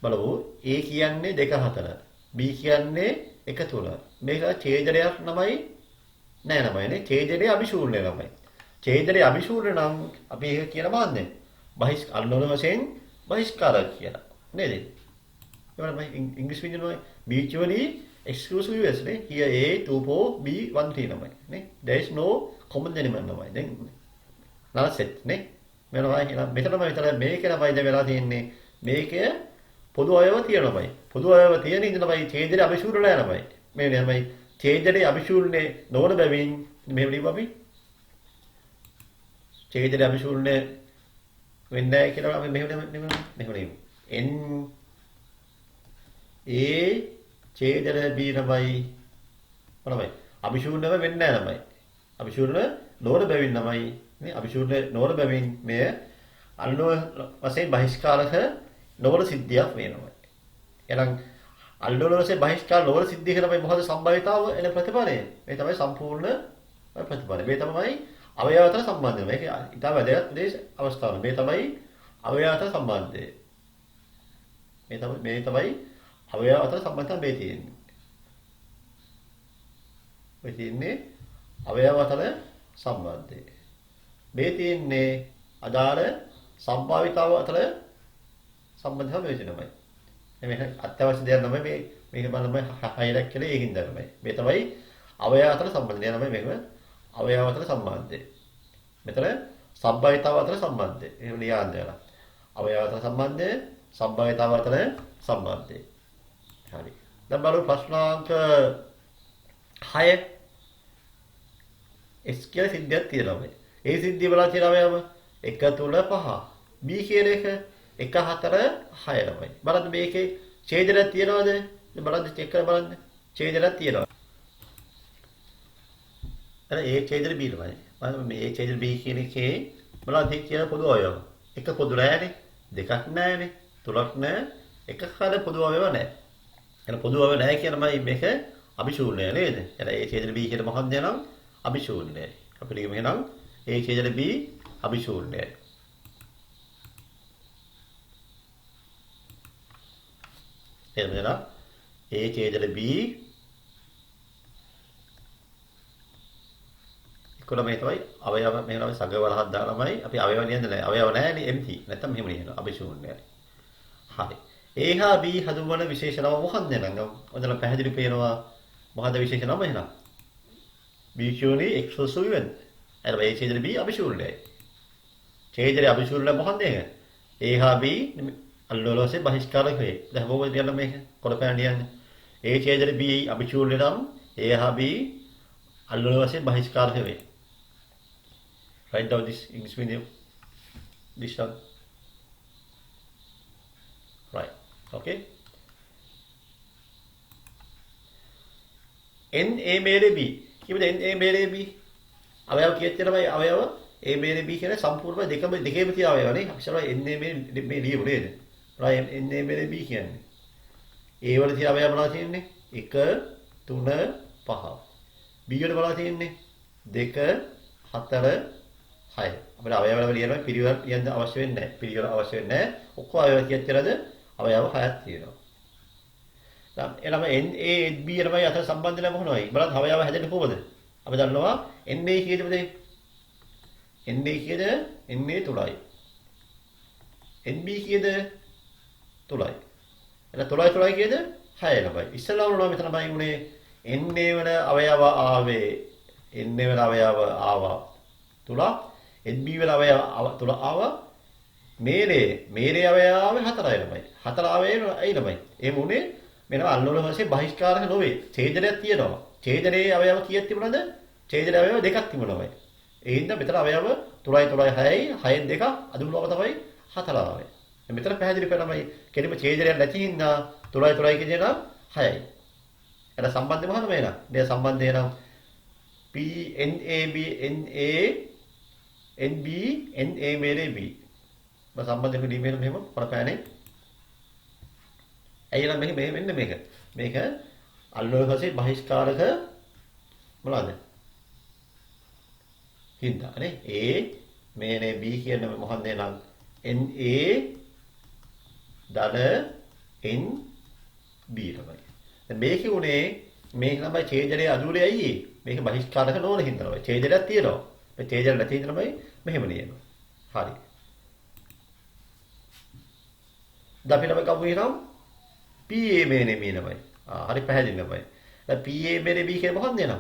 බලමු A කියන්නේ 2 4. B කියන්නේ 1 3. මේක ඡේදයක් නමයි නෑ නමයිනේ. ඡේදයේ අභිශූන්‍ය නමයි. ඡේදයේ අභිශූන්‍ය නම් අපි ඒක කියන මාන්නේ. අන්‍යෝන්‍ය වශයෙන් බහිස්කාරක කියලා. නේද? ඒවලම ඉංග්‍රීසි විදිහේ mutually exclusive US නේ. here A 2 4 B 1 3 නමයි. නේ? there is no common element නමයි. දැන් නල සෙට් නේ. මෙලවයි කියලා මෙතනම විතර මේක නමයි දැන් වෙලා තියෙන්නේ. මේකේ පොදු අයව තියෙනමයි. පොදු අයව තියෙන ඉඳනමයි ඡේදයේ අභිශූන්‍ය නමයි. මේ නමයි ඡේදයේ අභිශූන්‍ය නොවන බැවින් මෙහෙම ලියමු අපි. ඡේදයේ අභිශූන්‍ය වෙන්නේ නැහැ කියලා අපි මෙහෙම ලියමු. N A ඡේදයේ B නමයි මොනවයි? අභිශූන්‍යව වෙන්නේ නැහැ නමයි. අභිශූන්‍ය නොවන බැවින් නමයි. මේ අභිශූන්‍ය නොවන බැවින් මේ අන්‍යෝන්‍ය වශයෙන් බහිස්කාරක නොවන සිද්ධියක් වෙනවා. එහෙනම් අන්‍යෝන්‍ය වශයෙන් බහිස්කාර නොවන සිද්ධිය කියලා මේ මොකද සම්භාවිතාව එන ප්‍රතිඵලය. මේ තමයි සම්පූර්ණ ප්‍රතිඵලය. මේ තමයි අවයව අතර සම්බන්ධය. මේක ඊට වැදගත් දේශ අවස්ථාව. මේ තමයි අවයව අතර සම්බන්ධය. මේ තමයි අවයව අතර සම්බන්ධතාවය මේ තියෙන්නේ. ඔය තියෙන්නේ අවයව අතර සම්බන්ධය. මේ තියෙන්නේ අදාළ සම්භාවිතාව අතර සම්බන්ධතාව මෙතනමයි. මේක අත්‍යවශ්‍ය දෙයක් තමයි මේක බලන්න හයිලයිට් කළේ ඒකින් තමයි. මේ තමයි අවයව අතර සම්බන්ධය තමයි මේක අවයව අතර සම්බන්ධය. මෙතන සම්භාවිතාව අතර සම්බන්ධය. එහෙම ලියන්න යනවා. අවයව අතර සම්බන්ධය, සම්භාවිතාව අතර සම්බන්ධය. හරි. දැන් බලමු ප්‍රශ්නාංක 6 S කියලා සිද්ධියක් තියෙනවා මේ. ඒ සිද්ධිය බලලා තියෙනවා අවයව 1 3 5. B කියන එක 1 4 6 ළමයි. බලන්න මේකේ ඡේදයක් තියනවද? බලන්න චෙක් කරලා බලන්න. ඡේදයක් තියෙනවා. අර ඒ ඡේදෙ B ළමයි. බලන්න මේ ඡේදෙ B කියන එකේ බලන්න කියන පොදු අවයව. එක පොදු නෑනේ. දෙකක් නෑනේ. තුනක් නෑ. එකක් හද පොදු අවයව නෑ. එන පොදු අවයව නෑ කියනමයි මේක අභිශූන්‍ය නේද? එන ඒ ඡේදෙ B කියන මොකක්ද නම් අභිශූන්‍යයි. අපිට කියමු එහෙනම් ඒ ඡේදෙ B අභිශූන්‍යයි. එහෙනම් ඒ ඡේදෙ B කොළම තමයි අවයව මෙහෙම සග වලහක් දාලාමයි අපි අවයව නියඳ නැහැ. අවයව නැහැනේ empty. නැත්තම් මෙහෙම නියනවා. අභිශූන්‍යයි. හරි. A හා B හඳුන්වන විශේෂ නම මොකක්ද නංග? ඔතන පැහැදිලි පේනවා මොකද්ද විශේෂ නම එහෙනම්? B කියන්නේ exclusive event. අර මේ ඡේදෙ B අභිශූන්‍යයි. ඡේදෙ අභිශූන්‍ය මොකක්ද ඒක? A හා B අල්ලෝලෝසේ බහිෂ්කාරක වේ. දැන් මොකද කියන්න මේක? කොළපෑන් ලියන්නේ. ඒ ඡේදෙ B අභිශූන්‍ය නම් A හා B අල්ලෝලෝසේ බහිෂ්කාරක වේ. Write down this English medium. This one. Right. Okay. N A मेरे B. කිව්වද N A मेरे B? අවයව කීයක් තියෙනවද? අවයව A मेरे B කියන සම්පූර්ණ දෙකේම තියෙන අවයව නේ. අපි සරල N A මේ ලියමු නේද? right N A मेरे B කියන්නේ. A වල තියෙන අවයව මොනවද තියෙන්නේ? 1 3 5. B වල මොනවද තියෙන්නේ? 2 4 6. අපිට අවයව වල ලියනවා පිරිවර ලියන්න අවශ්‍ය වෙන්නේ නැහැ. පිරිවර අවශ්‍ය වෙන්නේ නැහැ. ඔක්කොම අවයව කීයක් තියෙනවද? අවයව 6ක් තියෙනවා. දැන් එළම NA B එළමයි අතර සම්බන්ධ නැහැ මොනවයි? බලන්න අවයව හැදෙන්නේ කොහොමද? අපි දන්නවා NA කීයද මේ? NA කීයද? NA 3යි. NB කීයද? 3යි. එහෙනම් 3යි කීයද? 6 ළමයි. ඉස්සෙල්ලාම උනවා මෙතන බයි උනේ NA වල අවයව ආවේ NA වල අවයව ආවා 3 NB වල අවයව 3 ආවා මේරේ අවයව 4යි ළමයි. 4 අවයව ඇයි ළමයි? එහෙම උනේ මෙන්න අල්ලෝල වශයෙන් බහිෂ්කාරක නොවේ. ඡේදනයක් තියෙනවා. ඡේදනයේ අවයව කීයක් තිබුණාද? ඡේදනයේ අවයව දෙකක් තිබුණාමයි. ඒ හින්දා මෙතන අවයව 3යි 6යි 6න් දෙක අදුලුවම තමයි 4 ආවේ. මෙතන පැහැදිලි කරනමයි කෙලිම ඡේදනයක් නැති හින්දා 3යි කියන එක 6යි. එතන සම්බන්ධය මොකක්ද මේ නම්? මේ සම්බන්ධය නම් PNAB NA NB NA मेरे B. බස් සම්බන්ධය ලියන්න මෙහෙම කරපෑනේ. ඇයිලා මේක මෙන්න මේක. මේක අල්ලෝල පස්සේ බහිෂ්කාරක මොනවාද? හින්දා නේ. A මේනේ B කියන මොකක්ද නම් NA ධන NB තමයි. දැන් මේක උනේ මේක තමයි ඡේදනයේ අදුරේ අයියේ. මේක බහිෂ්කාරක නොවන හින්දා තමයි. ඡේදනයක් තියෙනවා. මේ ඡේදනය නැති හින්දා තමයි මෙහෙම ලියනවා. හරි. දැන් අපි ළමයි කවුරු කියනවා? PA මේනේ මේ ළමයි. හරි පැහැදිලි ළමයි. දැන් PA මේනේ B කියන්නේ මොකක්ද නේද?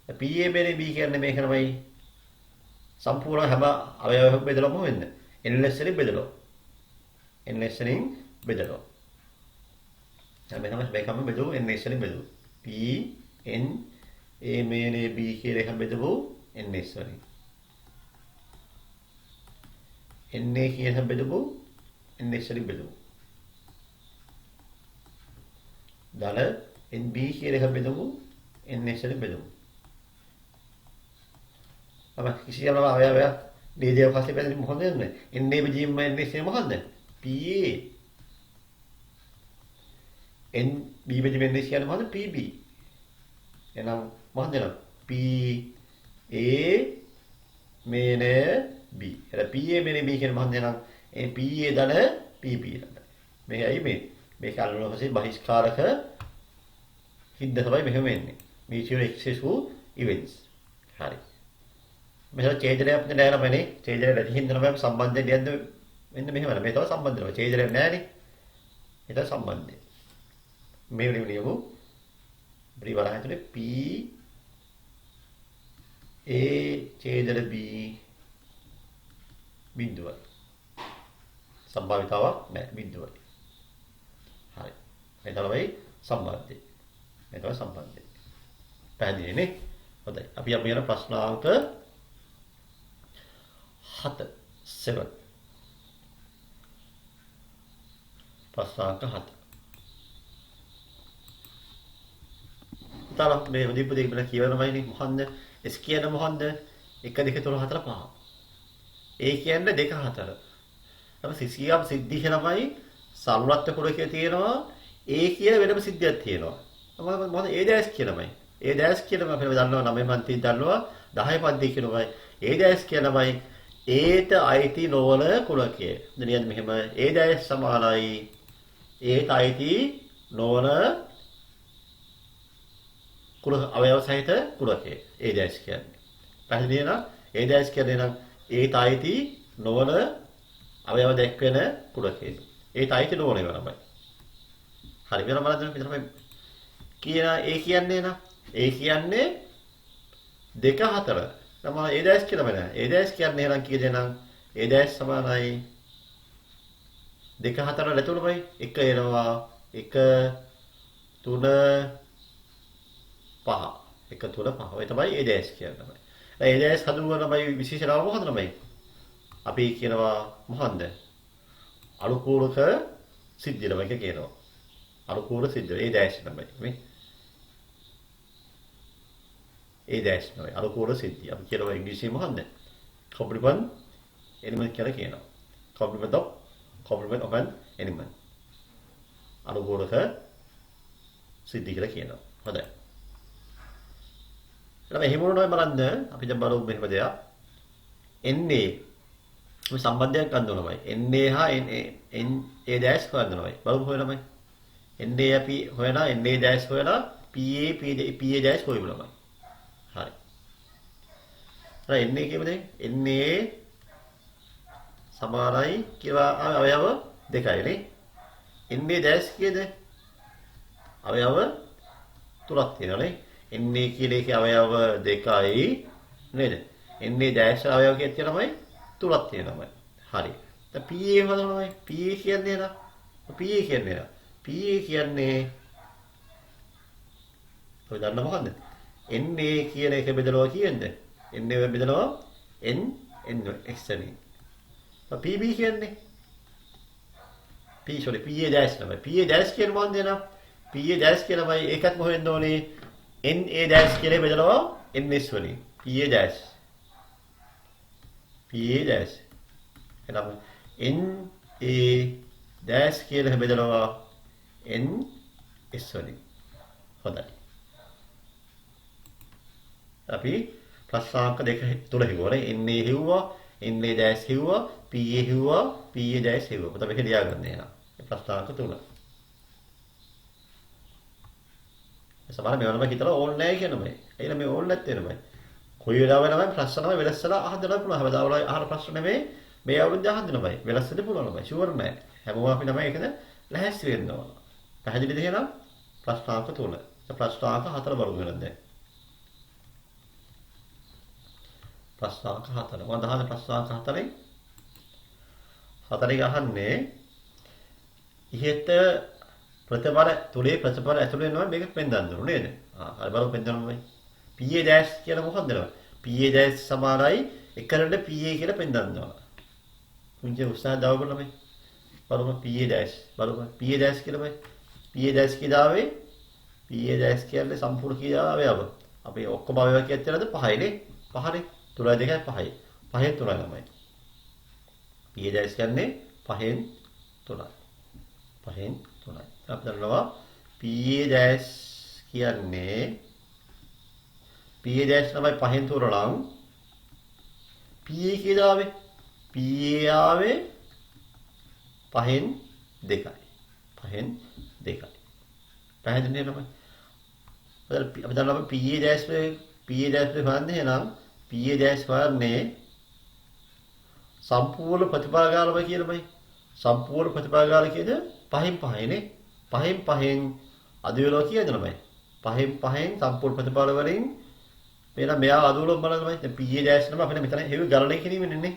PA මේනේ B කියන්නේ මේක ළමයි සම්පූර්ණ හැම අවයවයක්ම බෙදලා මොකෙන්ද? NLS වලින් බෙදලා. NLS වලින් බෙදලා. දැන් මේකම බෙදුව NLS වලින් බෙදුව. P N A මේනේ B කියලා එක බෙදවෝ NLS වලින්. NA කියන බෙදවෝ NLS වලින් බෙදවෝ. ධන NB කියන එක බෙදමු NS වලින් බෙදමු. අපිට කිසියම් අවයවයක් දීදේ පස්සේ බෙදෙන්නේ මොකද වෙන්නේ? NA බෙදීම NS මොකද්ද? PA. NB බෙදීම NS කියන්නේ මොකද්ද? PB. එහෙනම් මොකද්ද නේද? PA මේනේ B. එහෙනම් PA මේනේ B කියන්නේ මොකද්ද නේද? ඒ PA ධන PB. මේකයි මේ. මේක අල්ලන පස්සේ බහිෂ්කාරක හින්දා තමයි මෙහෙම වෙන්නේ. mutually exclusive events. හරි. මෙතන ඡේදනයක් නෑ නමනේ. ඡේදනය නැති හින්දා නම් සම්බන්ධය නියඳ මෙන්න මෙහෙම නේද? මේ තමයි සම්බන්ධය. ඡේදනයක් නෑනේ. ඒක සම්බන්ධය. මේ ලියමු. බ්‍රිවරහ ඇතුලේ P A ඡේදන B බිඳුවයි. සම්භාවිතාවක් නෑ බිඳුවයි. හරි. මේ තමයි සම්බන්ධය. මේ තමයි සම්බන්ධය. පැහැදිලි නේ? හොඳයි. අපි යමු යන ප්‍රශ්නාංක 7 7 ප්‍රශ්නාංක 7 තාම මේ උදීපදී කියලා කියවනමයිනේ මොකන්ද S කියන මොකන්ද 1 2 3 4 5 A කියන්නේ 2 4 අපි සිසියම් සිද්ධි කියලාමයි සම්රත්ත කුලකයේ තියෙනවා A කියන වෙනම සිද්ධියක් තියෙනවා මොකද A දැස් කියලාමයි A දැස් කියලාම අපි දන්නවා 9 පන්ති දන්නවා 10 පන්ති කියනවායි A දැස් කියලාමයි ඒට අයිති නොවන කුලකය. දැන් මෙහෙම A දැස් සමානයි ඒට අයිති නොවන කුල අවයව සහිත කුලකය. A දැස් කියන්නේ. පැහැදිලි නේද? A දැස් කියන්නේ නම් ඒට අයිති නොවන අවයව දැක්වෙන කුලකය. ඒට අයිති නොවන ඒවා තමයි. හරි වෙන බලන්න මෙතන කියන A කියන්නේ නා A කියන්නේ 2 4 තමයි A දැස් කියලා වෙන. A දැස් කියන්නේ නම් කීයද නම් A දැස් සමානයි 2 4 ලැබුණා බයි 1 එනවා 1 3 5 1 3 5 ඔය තමයි A දැස් කියන්නේ. දැන් A දැස් හඳුන්වන බයි විශේෂ නාම මොකක්ද තමයි? අපි කියනවා මොකන්ද? අනුකූලක සිද්ධිය නම එක කියනවා. අනුකූල සිද්ධිය A දැස් තමයි මේ A dash නෝයි අනුකූල සිද්ධිය. අපි කියනවා ඉංග්‍රීසියෙන් මොකන්ද? complement element කියලා කියනවා. complement of an element. අනුකූලක සිද්ධිය කියලා කියනවා. හොඳයි. ඊළඟ එහෙම වුණොත් බලන්න අපි දැන් බලමු මෙහෙම දෙයක්. NA මේ සම්බන්ධයක් ගන්න ඕනමයි. NA හා A dash හොයන්න ඕනමයි. බලමු හොයනමයි. NA අපි හොයනවා NA dash හොයනවා PA dash හොයමුලමයි. හරි. හරි NA කියමුද? NA සමානයි කියලා අවයව දෙකයි නේ. NA දැස් කීයද? අවයව තුනක් තියෙනවානේ. NA කියන එකේ අවයව දෙකයි නේද? NA දැස් අවයව කීයක් තියෙනවයි? තුනක් තියෙනවයි. හරි. දැන් PA හොදනවයි. PA කියන්නේ නා. PA කියන්නේ ඔය දන්න මොකද්ද? NA කියන එක බෙදනවා කියනද? NA බෙදනවා N X නේ. PB කියන්නේ PA dash තමයි. PA dash කියන මොකක්ද නේද? PA dash කියලාමයි ඒකත් මොහෙන්ද ඕනේ? NA dash කියලා බෙදනවා NS වලින්. PA dash එනම් NA dash කියලා බෙදනවා NS වලින්. හොඳයි. අපි ප්‍රශ්නාංක දෙක තුන හිවුවනේ NA හිවුවා NA dash හිවුවා PA හිවුවා PA dash හිවුවා. මත මේක ලියාගන්න එනවා. මේ ප්‍රශ්නාංක තුන. සමහර මේවලම හිතලා ඕල් නැහැ කියනමයි. එයිල මේ ඕල් නැත්තේ නමයි. කොයි වෙලාවෙ නම් ප්‍රශ්න නම් වෙලස්සලා අහන්න පුළුවන්. හැමදාම අහන ප්‍රශ්න නෙමෙයි මේ අවුරුද්ද අහන්න නමයි. වෙලස් වෙන්න පුළුවන් නමයි. ෂුවර් නැහැ. හැමෝම අපි නමයි එකද ලැහැස්ති වෙන්න ඕන. පැහැදිලිද එහෙනම්? ප්‍රශ්නාංක තුන. ප්‍රශ්නාංක හතර බලමු දැන්. ප්‍රශ්නාංක 4. මොකද අහන්නේ ප්‍රශ්නාංක 4ෙන්? 4 ගහන්නේ ඉහෙත ප්‍රතිපල තුලේ ප්‍රතිපල ඇතුලේ වෙනවා මේක පෙන්වන්න ඕනේ නේද? හරි බලමු පෙන්වන්නමයි. PA dash කියලා මොකක්ද නේද? PA dash සමානයි එකකට PA කියලා පෙන්වන්න ඕන. මුංජේ උත්සාහ දාව බලමු. බලමු PA dash. බලමු PA dash කියලා බයි. PA dash කියාවේ PA dash කියන්නේ සම්පූර්ණ කියාවේ යව. අපි ඔක්කොම අවයව කියත් යනද 5යි නේ? 5නේ. 3 2 5යි. 5න් 3 ළමයි. PA dash කියන්නේ 5න් 3යි. 5න් 3යි. අපි දන්නවා PA dash කියන්නේ PA dash තමයි 5න් 3 නම් PA කියලාවේ PA ආවේ 5න් 2යි. 5න් 2යි. පැහැදිලි නේද? අපි දන්නවා PA දැස් හොයන්නේ නම් PA දැස් හොයන්නේ සම්පූර්ණ ප්‍රතිපදාගාලම කියලාමයි. සම්පූර්ණ ප්‍රතිපදාගාල කියන්නේ පහෙන් පහනේ. පහෙන් පහෙන් අද වෙනවා කියනවාමයි. පහෙන් පහෙන් සම්පූර්ණ ප්‍රතිපදාගාල වලින් මෙයා අදවලම බලනවායි. දැන් PA දැස් නම් අපිට මෙතන හේවි ගණනය කිරීමනේ නේ.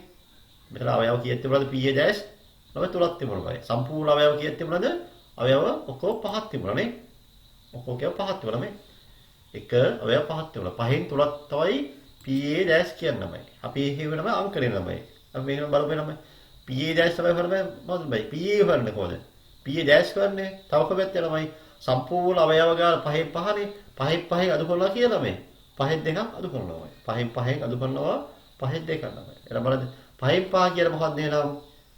මෙතන අවයව කීයක් තිබුණාද PA දැස්? නම තුනක් තිබුණාමයි. සම්පූර්ණ අවයව කීයක් තිබුණාද? අවයව ඔක්කොම පහක් තිබුණා නේ. ඔක්කොම පහක් තිබුණා මේ. එක අවයව පහක් තිබුණා. පහෙන් තුනක් තමයි PA දැස් කියන්නමයි. අපි හේවි නම අංක දෙනමයි. අපි මේක බලපේ නම PA දැස් තමයි කරන්නේ මොකද බයි PA කරන්නේ කොහොමද? PA දැස් කරන්නේ තව කොහෙත් යනමයි. සම්පූර්ණ අවයව ගාන පහෙන් පහනේ. පහෙන් පහෙන් අඩු කරනවා කියලා මේ. පහෙන් දෙකක් අඩු කරනවා. පහෙන් පහෙන් අඩු කරනවා. පහෙන් දෙකක් කරනවා. එතන බලන්න පහෙන් පහ කියන මොකක්ද එනම්?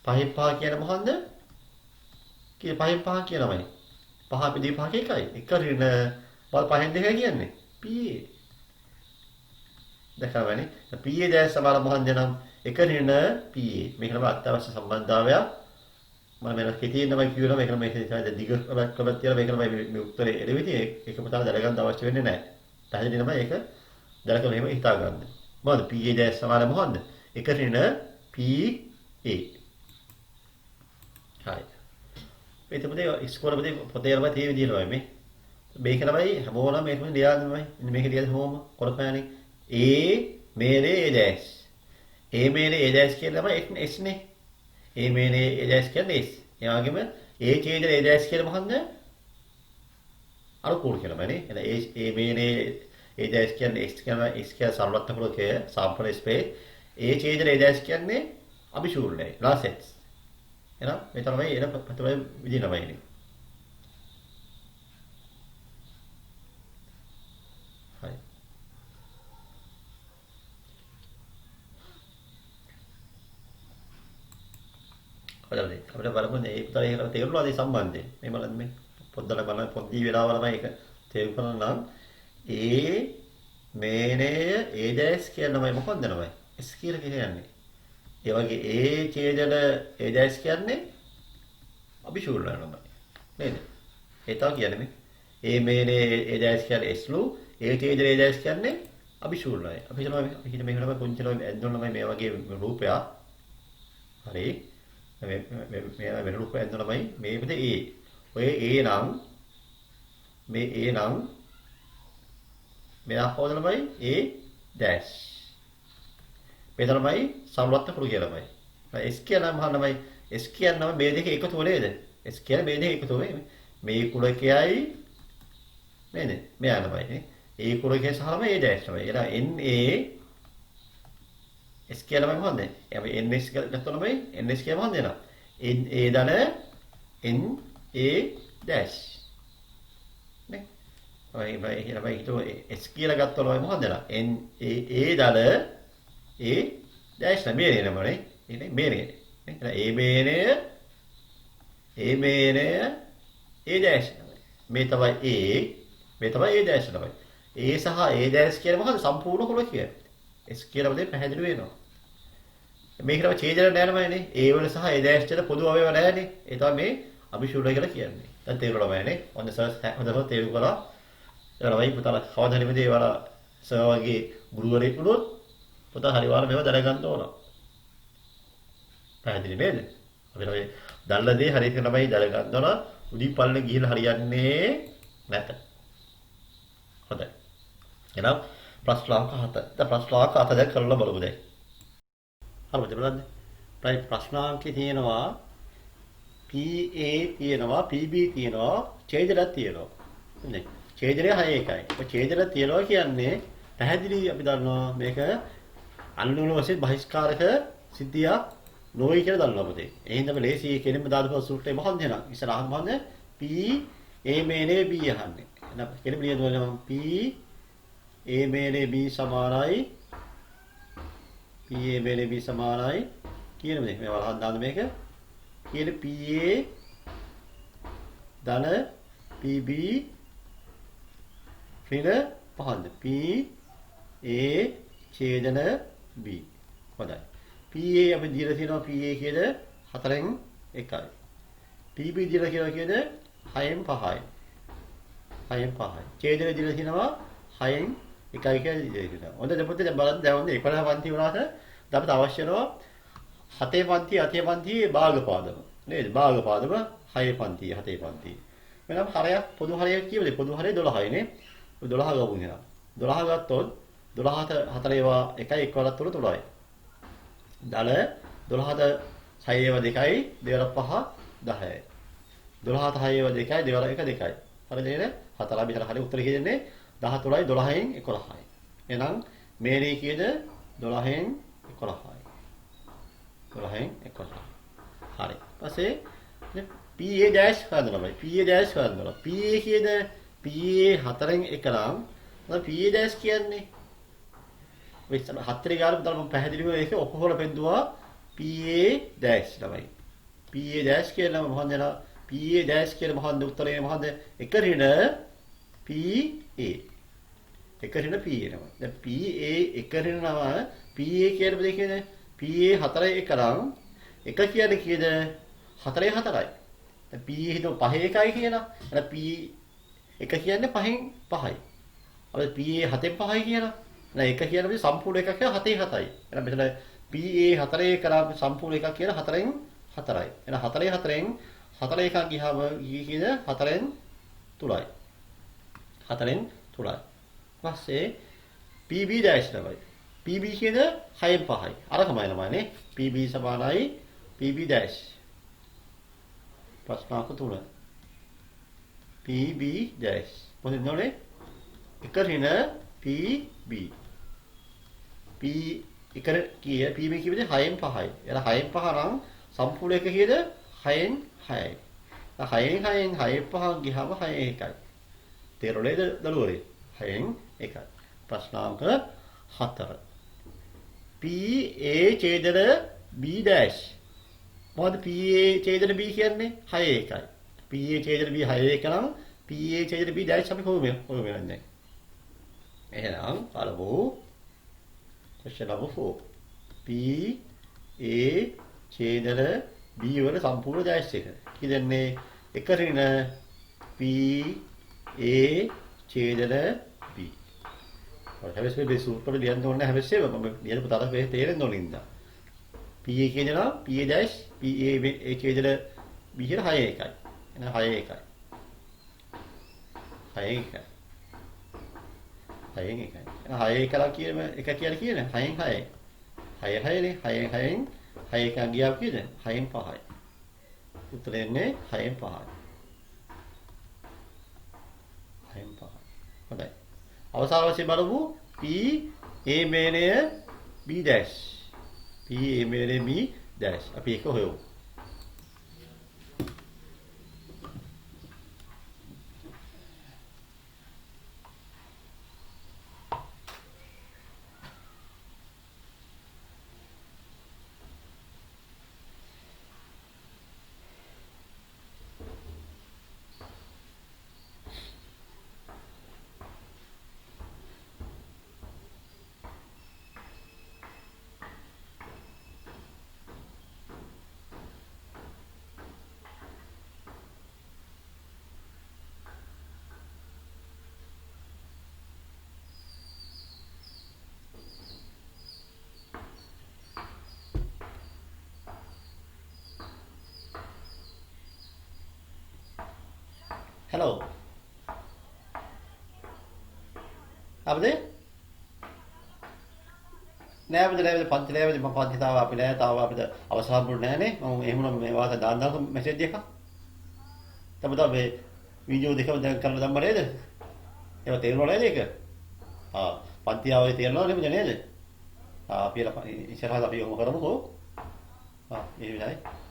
පහෙන් පහ කියන මොකක්ද? පහෙන් පහ කියනමයි. පහ පිටි පහක එකයි. එක ඍණ බල පහෙන් දෙකයි කියන්නේ. PA. දැකවනේ. PA දැස් සමාන මොකක්ද එනම්? එක ඍණ PA. මේක තමයි අත්‍යවශ්‍ය සම්බන්ධතාවය. මම මෙන්න හිතේ තමයි කියනවා මේක මේක දිග කමත් කියලා මේක මේ උත්තරේ එළෙවිදී ඒක පුතාලා දැනගන්න අවශ්‍ය වෙන්නේ නැහැ. පැහැදිලි නම ඒක දැනගන්න එහෙම හිතා ගන්න. මොකද PA දැස් සමාන මොකද්ද? එක ඍණ PA. හරි. මේ තමයි ඉස්කෝලේ පොතේ යනවා තේ විදිහටමයි මේ. මේක තමයි හැමෝම මේක ලියාගන්නමයි. මේක ලියලා හැමෝම කරපෑනේ. A मेरे A දැස්. A मेरे A දැස් කියන්නේ තමයි S නේ. A मेरे A දැස් කියන්නේ S. ඒ වගේම A ඡේදන A දැස් කියන්නේ මොකන්ද? අනුකූල කියලාමනේ. එහෙනම් A मेरे A දැස් කියන්නේ S කියන සම්වර්තකලකයේ සාම්පල ස්පේස්. A ඡේදන A දැස් කියන්නේ අභිශූන්‍යයි. ලාසෙට්ස්. එහෙනම් මේ තමයි එන ප්‍රතිපල විදිහ තමයි ඉන්නේ. හරි. හොඳයි. අපිට බලමු මේ පුතේ තේරුණාද මේ සම්බන්ධය? මේ බලන්න මේ පොත්වල බලන පොත්දී වෙලාවල තමයි ඒක තේරුම් ගන්න නම් මේනේ A දැස් කියනමයි මොකක්ද නමයි? S කියලා කියන්නේ. ඒ වගේ A ඡේදන A දැස් කියන්නේ අභිශූන්‍ය නමයි. නේද? ඒ තව කියන්නේ මේ A මේනේ A දැස් කියන්නේ S ලු A ඡේදන A දැස් කියන්නේ අභිශූන්‍යයි. අපි හිතනවා මේක තමයි පුංචි ළමයි ඇද්දුනමයි මේ වගේ රූපයක්. හරි. මේ වෙන රූපයක් ඇද්දුනමයි මේ විදිහේ A. ඔය A නම් මේ A නම් මෙයා හොදනමයි A දැස්. මේ තමයි සම්වර්ත කුරු කියලාමයි. S කියනම මහන්නමයි S කියනම මේ දෙක එකතු නේද? S කියන මේ දෙක එකතු වෙන්නේ. මේ කුලකයයි නේද? මෙයා තමයි නේ. ඒ කුලකයේ සහම A දැස් තමයි. එහෙනම් NA S කියලාම මොකද්ද? අපි NS ගත්තොත් NS කියම මොකද්ද එනවා? NA දන NA දැස්. නේ? ඔය හිතෝ S කියලා ගත්තොත් මොකද්ද එනවා? NA දන A දැස් මේනේ නමනේ. ඉතින් මේනේ. නේ? A මේනේ A මේනේ A දැස්. මේ තමයි A මේ තමයි A දැස් තමයි. A සහ A දැස් කියන මොකද්ද? සම්පූර්ණ කුලකය. S කියලා දෙය පැහැදිලි වෙනවා. මේකම ඡේදන නෑ නමයිනේ. A වල සහ A දැස් වල පොදු අවයව නෑනේ. ඒ තමයි මේ අභිශූන්‍ය කියලා කියන්නේ. දැන් තේරුණා නෑනේ. ඔන්න සර් හොඳට තේරුම් කරලා ඒවලයි පුතාලා කවදාද මේ වල සර් වගේ ගුරුවරයෙක් වුණොත් පුතා හරි වාර මේව දැනගන්න ඕන. පැහැදිලි නේද? අපිට ඔය දැල්ල දේ හරියට ළමයි දැනගන්න ඕන. උඩින් පල්ලෙන් ගිහිල්ලා හරියන්නේ නැත. හොඳයි. එහෙනම් ප්‍රශ්න අංක 7. දැන් ප්‍රශ්න අංක 7 දැන් කරලා බලමු දැන්. හරිද බලන්න. ප්‍රශ්නාංකේ තියෙනවා PA තියෙනවා PB තියෙනවා ඡේදයක් තියෙනවා. නේ. ඡේදය 6 එකයි. ඔය ඡේදය තියෙනවා කියන්නේ පැහැදිලි අපි දන්නවා මේක අනුලෝම වශයෙන් බහිස්කාරක සිද්ධියක් නොවේ කියලා දන්නවා පුතේ. ඒ හින්දාම ලේසි කෙනෙක්ම දාලා සූත්‍රේ මොකක්ද එනවා? ඉස්සරහම මොකද්ද? P A මේනේ B අහන්නේ. එහෙනම් කෙනෙක් ලියනවා P A මේනේ B සමානයි P A මේනේ B සමානයි කියන මේ වලහන් දාන්න මේක කියන PA ධන PB ඍණ පහද PA ඡේදන B හොඳයි PA අපි දීලා තියෙනවා PA කියන 4න් 1යි PB දීලා කියලා කියන 6න් 5යි 6න් 5යි. ඡේදය දීලා තිනවා 6න් 1යි කියලා දීලා තිනවා. හොඳ දෙපොතේ දැන් බලන්න දැන් හොඳ 11 පන්ති වුණාට අපිට අවශ්‍ය වෙනවා 7 පන්ති 8 පන්තියේ භාග පාදම. නේද? භාග පාදම 6 පන්තිය 7 පන්තිය. වෙනම හරයක් පොදු හරයක් කියවලේ පොදු හරය 12යි නේ. 12 ගමු එහෙනම්. 12 ගත්තොත් 12 4 ඒවා 1යි 1 වලත් 3යි. දල 12 6 ඒවා 2යි 2 5 10යි. 12 6 ඒවා 2යි 2 1 2යි. හරිද නේද? 4 බිහර හරිය උත්තර කියන්නේ 13යි 12න් 11යි. එහෙනම් මේරේ කීයද? 12න් 11යි. 12න් 11යි. හරි. ඊපස්සේ PA dash හදනවා. PA dash හදනවා. PA කීයද? PA 4න් 1 නම් PA dash කියන්නේ විස්තර හතරේ ගාන පුතාලා මම පැහැදිලිව ඒක ඔක්කොම පෙන්දුවා PA dash තමයි. PA dash කියලා මොකක්ද නේද? PA dash කියලා මොකක්ද උත්තරේ මොකක්ද? එක ඍණ PA. එක ඍණ PA නම. දැන් PA එක ඍණ නම PA කියන දෙය කියන්නේ PA 4 එක නම් එක කියන්නේ කීයද? 4 4යි. දැන් PA හිතමු 5 1යි කියලා. එහෙනම් P එක කියන්නේ 5න් 5යි. අපිට PA 7න් 5යි කියලා. නෑ එක කියන්නේ සම්පූර්ණ එකක් කියලා 7යි 7යි. එහෙනම් මෙතන PA 4 කරා සම්පූර්ණ එකක් කියලා 4න් 4යි. එහෙනම් 4 4න් 4 එකක් ගියාම කීයද? 4න් 3යි. 4න් 3යි. ඊපස්සේ PB dash තමයි. PB කියන 6න් 5යි. අරකමයි ළමයිනේ. PB සමානයි PB dash. ප්‍රශ්නාක 3. PB dash. මොකද නෝනේ? එක ඍණ PB. P එක කීය PB කිව්වද 6න් 5යි. එහෙනම් 6න් 5 නම් සම්පූර්ණ එක කීයද? 6න් 6යි. 6න් 6න් 6 5 ගියාම 6 1යි. තේරුණේද දළුවනේ? 6න් 1යි. ප්‍රශ්නාංක 4. PA ඡේදන B dash. මොකද PA ඡේදන B කියන්නේ 6 1යි. PA ඡේදන B 6 1 නම් PA ඡේදන B dash අපි කොහොමද? එහෙනම් බලමු. question number 4. PA ඡේදන B වල සම්පූර්ණ dash එක. කියන්නේ එක ඍණ PA ඡේදන B. හැබැයි මේ සූත්‍ර වල ලියන්න ඕනේ හැබැයි මම ලියන පුතාට මේ තේරෙන්න ඕනේ ඉඳා. PA කියනවා PA dash PA ඡේදන B කියන 6 1යි. එහෙනම් 6 1යි. 6 1යි. 6න් 1යි. එහෙනම් 6 1ලා කියන එක කියලා කියන්නේ 6න් 6යි. 6 6නේ 6න් 6න් 6 එකක් ගියා කීයද? 6න් 5යි. උත්තරේ එන්නේ 6න් 5යි. 6න් 5යි. හොඳයි. අවසාන වශයෙන් බලමු P A මේනය B dash. P A මේනය B dash. අපි ඒක හොයමු. Hello. අපද නෑ පන්ති නෑ මම පන්ති තාම අපි නෑ තාම අපිට අවසන් වුණ නෑනේ මම එහෙම මේ වාට දාන්න මෙසේජ් එකක් තමයි මේ වීඩියෝ දෙකම දැන් කරලා දැම්ම නේද ඒක තේරුණා නේද ඒක පන්ති ආවේ තේරෙනවද නේද අපි ඉස්සරහට අපි යොමු කරමුකෝ මේ විදිහයි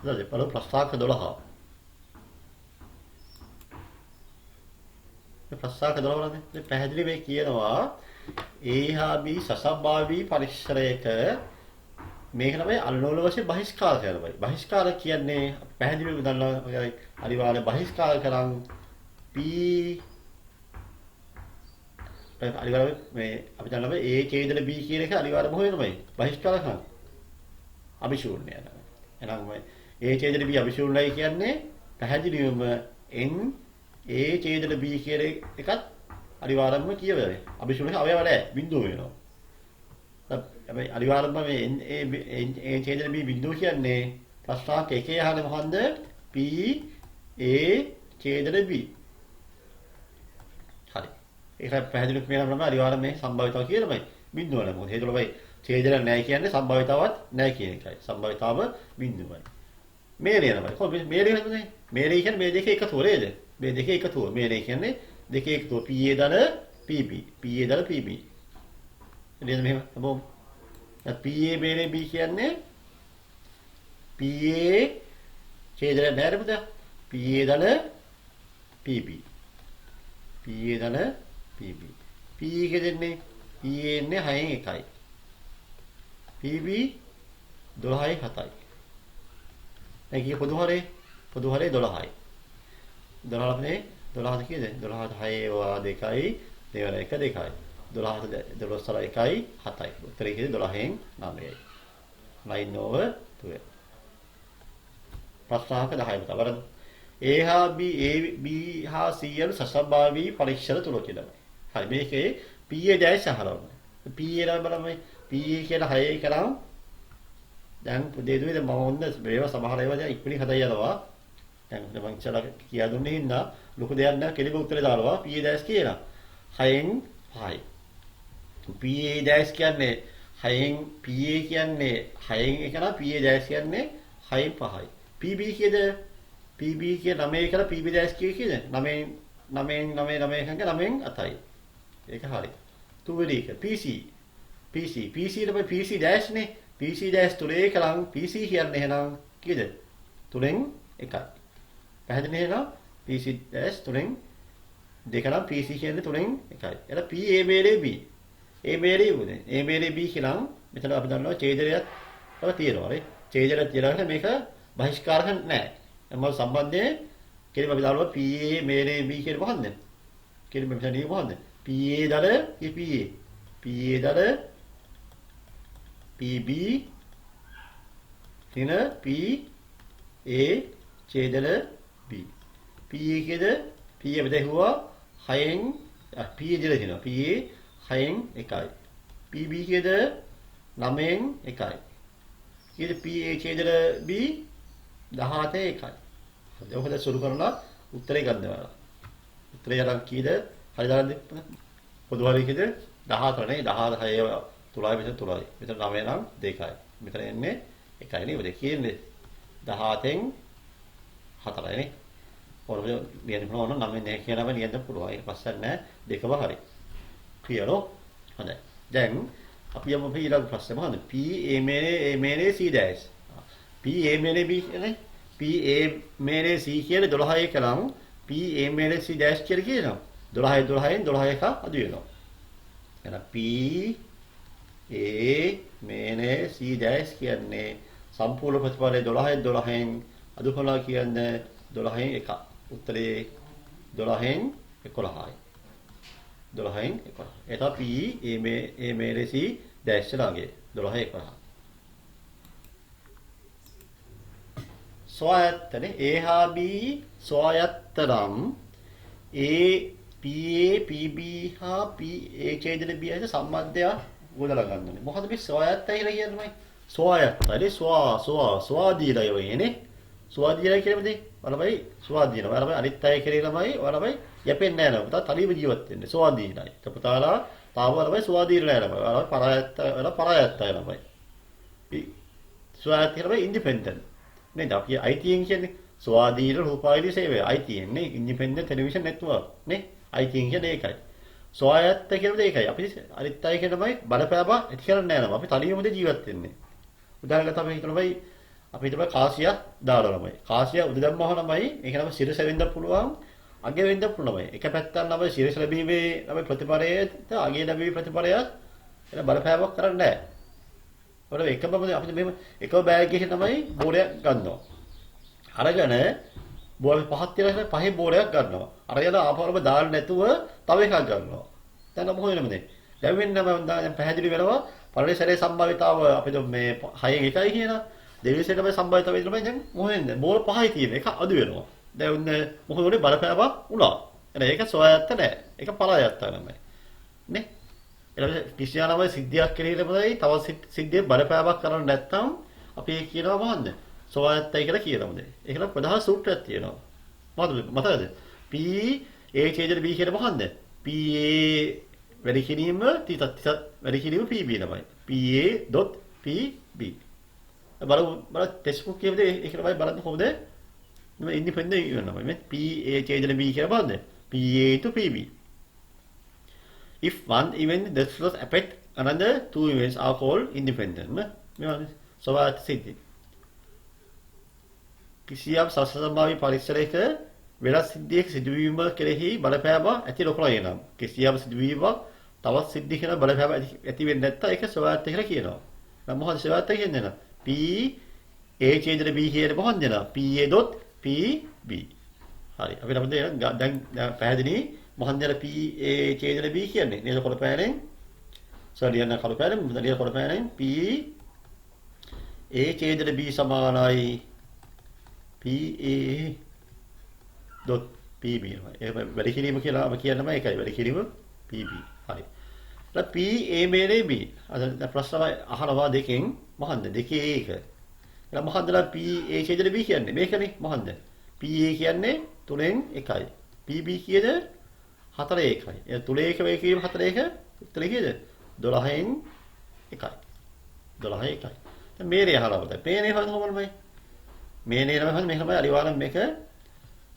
හරිද? බලමු ප්‍රස්ථාරක 12. මේ ප්‍රස්ථාරක 12 වලනේ මේ පැහැදිලි මේ කියනවා A හා B සසබ්භාවී පරිශ්‍රයක මේක තමයි අනුලෝම වශයෙන් බහිස්කාර කරනවා. බහිස්කාර කියන්නේ පැහැදිලිව දන්නවා අනිවාර්ය බහිස්කාර කරන් P අනිවාර්ය මේ අපි දන්නවා A ඡේදන B කියන එක අනිවාර්යම හොයනමයි. බහිස්කාර කරන අභිශූන්‍ය යනවා. එහෙනම් A ඡේදන B අභිශූන්‍යයි කියන්නේ පැහැදිලිවම N A ඡේදන B කියන එකත් අනිවාර්යයෙන්ම කියවෙන්නේ. අභිශූන්‍යක අවයව නැහැ. බිඳුව වෙනවා. හැබැයි අනිවාර්යයෙන්ම මේ ඡේදන B බිඳුව කියන්නේ ප්‍රස්ථාරක එකේ යහනේ මොකන්ද? P A ඡේදන B. හරි. ඒක පැහැදිලිව කියනවා නම් අනිවාර්යයෙන් මේ සම්භාවිතාව කියලාමයි. බිඳුව නෑ. මොකද හේතුවලමයි ඡේදන නැහැ කියන්නේ සම්භාවිතාවක් නැහැ කියන එකයි. සම්භාවිතාව බිඳුවයි. මේලේ යනවා. කොහොමද මේලේ කියන්නේ? මේලේ කියන්නේ මේ දෙකේ එකතුව නේද? මේ දෙකේ එකතුව. මේලේ කියන්නේ දෙකේ එකතුව PA දල PB. PA දල PB. නේද මෙහෙම? බොම්. PA මේලේ B කියන්නේ PA ඡේදන නැහැ නේද? PA දල PB. PA දල PB. PA කියන්නේ PA ඉන්නේ 6න් 1යි. PB 12යි 7යි. දැන් කීය පොදු හරේ 12යි. 12 අපේ 12ද කීයද? 12ට 6 වා 2යි, දෙවන 1 2යි. 12ට 12 1යි 7යි. උත්තරේ කීයද? 12න් 9යි. 9 over 12. ප්‍රස්ථාරක 10යි තමයි. A හා B හා C යන සසභාවී පරීක්ෂණ තුන කියලා. හරි මේකේ PA දැස් අහරවන්න. PA නම් බලමු PA කියලා 6 කරාම දැන් පුදේ දුවේ දැන් මම ඔන්න මේවා සමහර ඒවා දැන් ඉක්මනින් හදා යනවා. දැන් මම ඉස්සලා කියා දුන්නේ හින්දා ලොකු දෙයක් නෑ කෙලිම උත්තරේ දානවා PA දැස් කියලා. 6න් 5යි. PA දැස් කියන්නේ 6න් PA කියන්නේ 6න් එක නම් PA දැස් කියන්නේ 6න් 5යි. PB කීයද? PB කිය 9 කියලා PB දැස් කීයද? 9න් 9 එකක 9න් 8යි. ඒක හරි. තුවෙනි එක PC ඊට පස්සේ PC දැස් නේ. PC දැස් තුනේ කලං PC කියන්නේ එහෙනම් කීයද? තුනෙන් එකයි. පැහැදිලි නේද? PC දැස් තුනෙන් දෙක නම් PC කියන්නේ තුනෙන් එකයි. එතන P A මේලේ B. A මේලේ උනේ. A මේලේ B කියලා මෙතන අපි දන්නවා ඡේදනයක් තව තියෙනවා නේ. ඡේදනයක් තියලා මේක බහිෂ්කාරක නැහැ. එම සම්බන්ධයේ කෙලිම අපි දානවා PA මේලේ B කියන මොකද්ද? කෙලිම මෙතන නිය මොකද්ද? PA දර PA දර PB තින PA ඡේදන B. PA කියද? PA බෙදුවා 6න් PA දිලා තියෙනවා. PA 6න් 1යි. PB කියද? 9න් 1යි. කීයද PA ඡේදන B 17න් 1යි. හරි. ඔකද සුළු කරලා උත්තරේ ගන්නවා. උත්තරේ අරන් කීයද? හරි දාන්න පොදු හරි කීයද? 14 නේ 16 තුලයි මෙතන තුලයි. මෙතන 9 නම් 2යි. මෙතන එන්නේ 1යි නේ. ඔය දෙක කියන්නේ 17න් 4යි නේ. ඕනම ලියන්න පුළුවන් නම් 9න් 1 කියලාම ලියන්න පුළුවන්. ඒක පස්සෙන් නෑ දෙකම හරි. ක්ලියරෝ? හොඳයි. දැන් අපි යමු ඊළඟ ප්‍රශ්නේ මොකද්ද? P A මේනේ C dash. P A මේනේ B කියන්නේ P A මේනේ C කියන්නේ 12 කලම් P A මේනේ C dash කියලා කියනවා. 12න් 12 එක අඩු වෙනවා. එහෙනම් P A මේනේ C dash කියන්නේ සම්පූර්ණ ප්‍රතිපලය 12න් අඩු කළා කියන්නේ 12න් 1. උත්තරේ 12න් 11යි. 12න් 11. ඒක P A මේනේ C dash ලාගේ 12න් 11. ස්වායත්තනේ A හා B ස්වායත්ත නම් A PA PB හා PA ඡේදන B අතර සම්බන්ධය ගොඩනගා ගන්න ඕනේ. මොකද මේ ස්වායත්තයි කියලා කියන්නේ? ස්වායත්තයි ස්වාදීනය වෙන්නේ. ස්වාදීනය කියන්නේ වලමයි ස්වාදීන. වලමයි අනිත් අය කෙරේලමයි වලමයි යැපෙන්නේ නැහැ නේද? පුතා තනියම ජීවත් වෙන්නේ. ස්වාදීනයි. පුතාලා තාම වලමයි ස්වාදීන නැහැ නේද? වලමයි පරායත්තයි ළමයි. ස්වායත්ත කියන්නේ ඉන්ඩිපෙන්ඩන්ට්. නේද? අපි ITN කියන්නේ ස්වාධීන රූපවාහිනී සේවය ITN නේ ඉන්ඩිපෙන්ඩන්ට් ටෙලිවිෂන් නෙට්වර්ක් නේ ITN කියන්නේ ඒකයි. ස්වායත්ත කියන්නේ ඒකයි. අපි අනිත් අය කියනමයි බලපෑම ඇති කරන්නේ නැහැ නම. අපි තනියමද ජීවත් වෙන්නේ. උදාහරණයක් තමයි හිතනමයි අපි හිතමු කාසිය දාලා ළමයි. කාසිය උඩ දැම්මම ළමයි ඒක නම් සිරස වෙන්න පුළුවන්. අගය වෙන්න පුළුවන්. එක පැත්තක් ළමයි සිරස ලැබීමේ ළමයි ප්‍රතිපරයට අගය ලැබීමේ ප්‍රතිපරයත් එන බලපෑමක් කරන්නේ නැහැ. ඒකම අපිට මෙහෙම එකම බෑග් එකේ තමයි බෝරයක් ගන්නවා. අරගෙන බෝර පහක් තියලා පහේ බෝරයක් ගන්නවා. අරගෙන ආපහුම දාන්න නැතුව තව එකක් ගන්නවා. දැන් මොකද වෙන්නේ? දැන් වෙන්නම දැන් පැහැදිලි වෙනවා පළවෙනි සැරේ සම්භාවිතාව අපිට මේ 6න් 1යි කියන දෙවෙනි සැරේ තමයි සම්භාවිතාව ඉදලා දැන් මොකෙන්ද? බෝර 5යි තියෙන එක අඩු වෙනවා. දැන් මොකද උනේ බලපෑමක් උනා. එහෙනම් ඒක සොයාගත්ත නැහැ. ඒක පලායත්ත තමයි. නේ? ඊළඟ කිසියම් සිද්ධියක් කෙරෙහිමයි තව සිද්ධියේ බලපෑමක් කරන්නේ නැත්නම් අපි කියනවා මොකද්ද? සොයාගත්තයි කියලා කියනවාද? ඒක නම් ප්‍රධාන සූත්‍රයක් තියෙනවා. මතකද? P A ඡේදන B කියන මොකද්ද? P A වැඩි කිරීම තිත වැඩි කිරීම PB තමයි. PA.PB. බලමු ටෙක්ස්ට් බුක් එකේ ඒක තමයි බලන්න කොහොමද? මේ ඉන්ඩිපෙන්ඩන්ට් වෙනවා. මේ PA ඡේදන B කියලා බලන්න. PA to PB. If one event does affect another two events are called independent. මේ සවාත් සිද්ධි. කිසියම් සසසම්භාවී පරිසරයක වෙනස් සිද්ධියක සිදුවීම කෙරෙහි බලපෑම ඇති නොකරයි නම් කිසියම් සිදුවීමක් තවත් සිද්ධි කියන බලපෑම ඇති වෙන්නේ නැත්නම් ඒක සවාත් කියලා කියනවා. නම් මොකද සවාත් කියන්නේ නේද? P A ඡේදන B කියන්නේ මොකක්ද නේද? PA.PB. හරි. අපිට අපිට දැන් පැහැදිලි මොකක්ද නේද P A ඡේදන B කියන්නේ? නේද කොළපෑනෙන් සරියන කොළපෑනෙන් නේද කොළපෑනෙන් P A ඡේදන B සමානයි PA.PB නම. ඒක වැඩි කිරීම කියලා අපි කියන්නේ තමයි ඒකයි වැඩි කිරීම PB. හරි. ඊට PA මේනේ B. අද ප්‍රශ්න අහනවා දෙකෙන් මොකන්ද? දෙකේ ඒක. ඊට මොකන්දලා PA ඡේදන B කියන්නේ? මේකනේ මොකන්ද? PA කියන්නේ 3න් 1යි. PB කියන්නේ 4ේ 1යි. ඒ 3 1 වේ කිරීම 4 1 උත්තරේ කීයද? 12න් 1යි. 12න් 1යි. දැන් මේනේ අහනවා. මේනේ හොයන්න කොහොමද? මේනේ නම් මේක තමයි අනිවාර්යෙන් මේක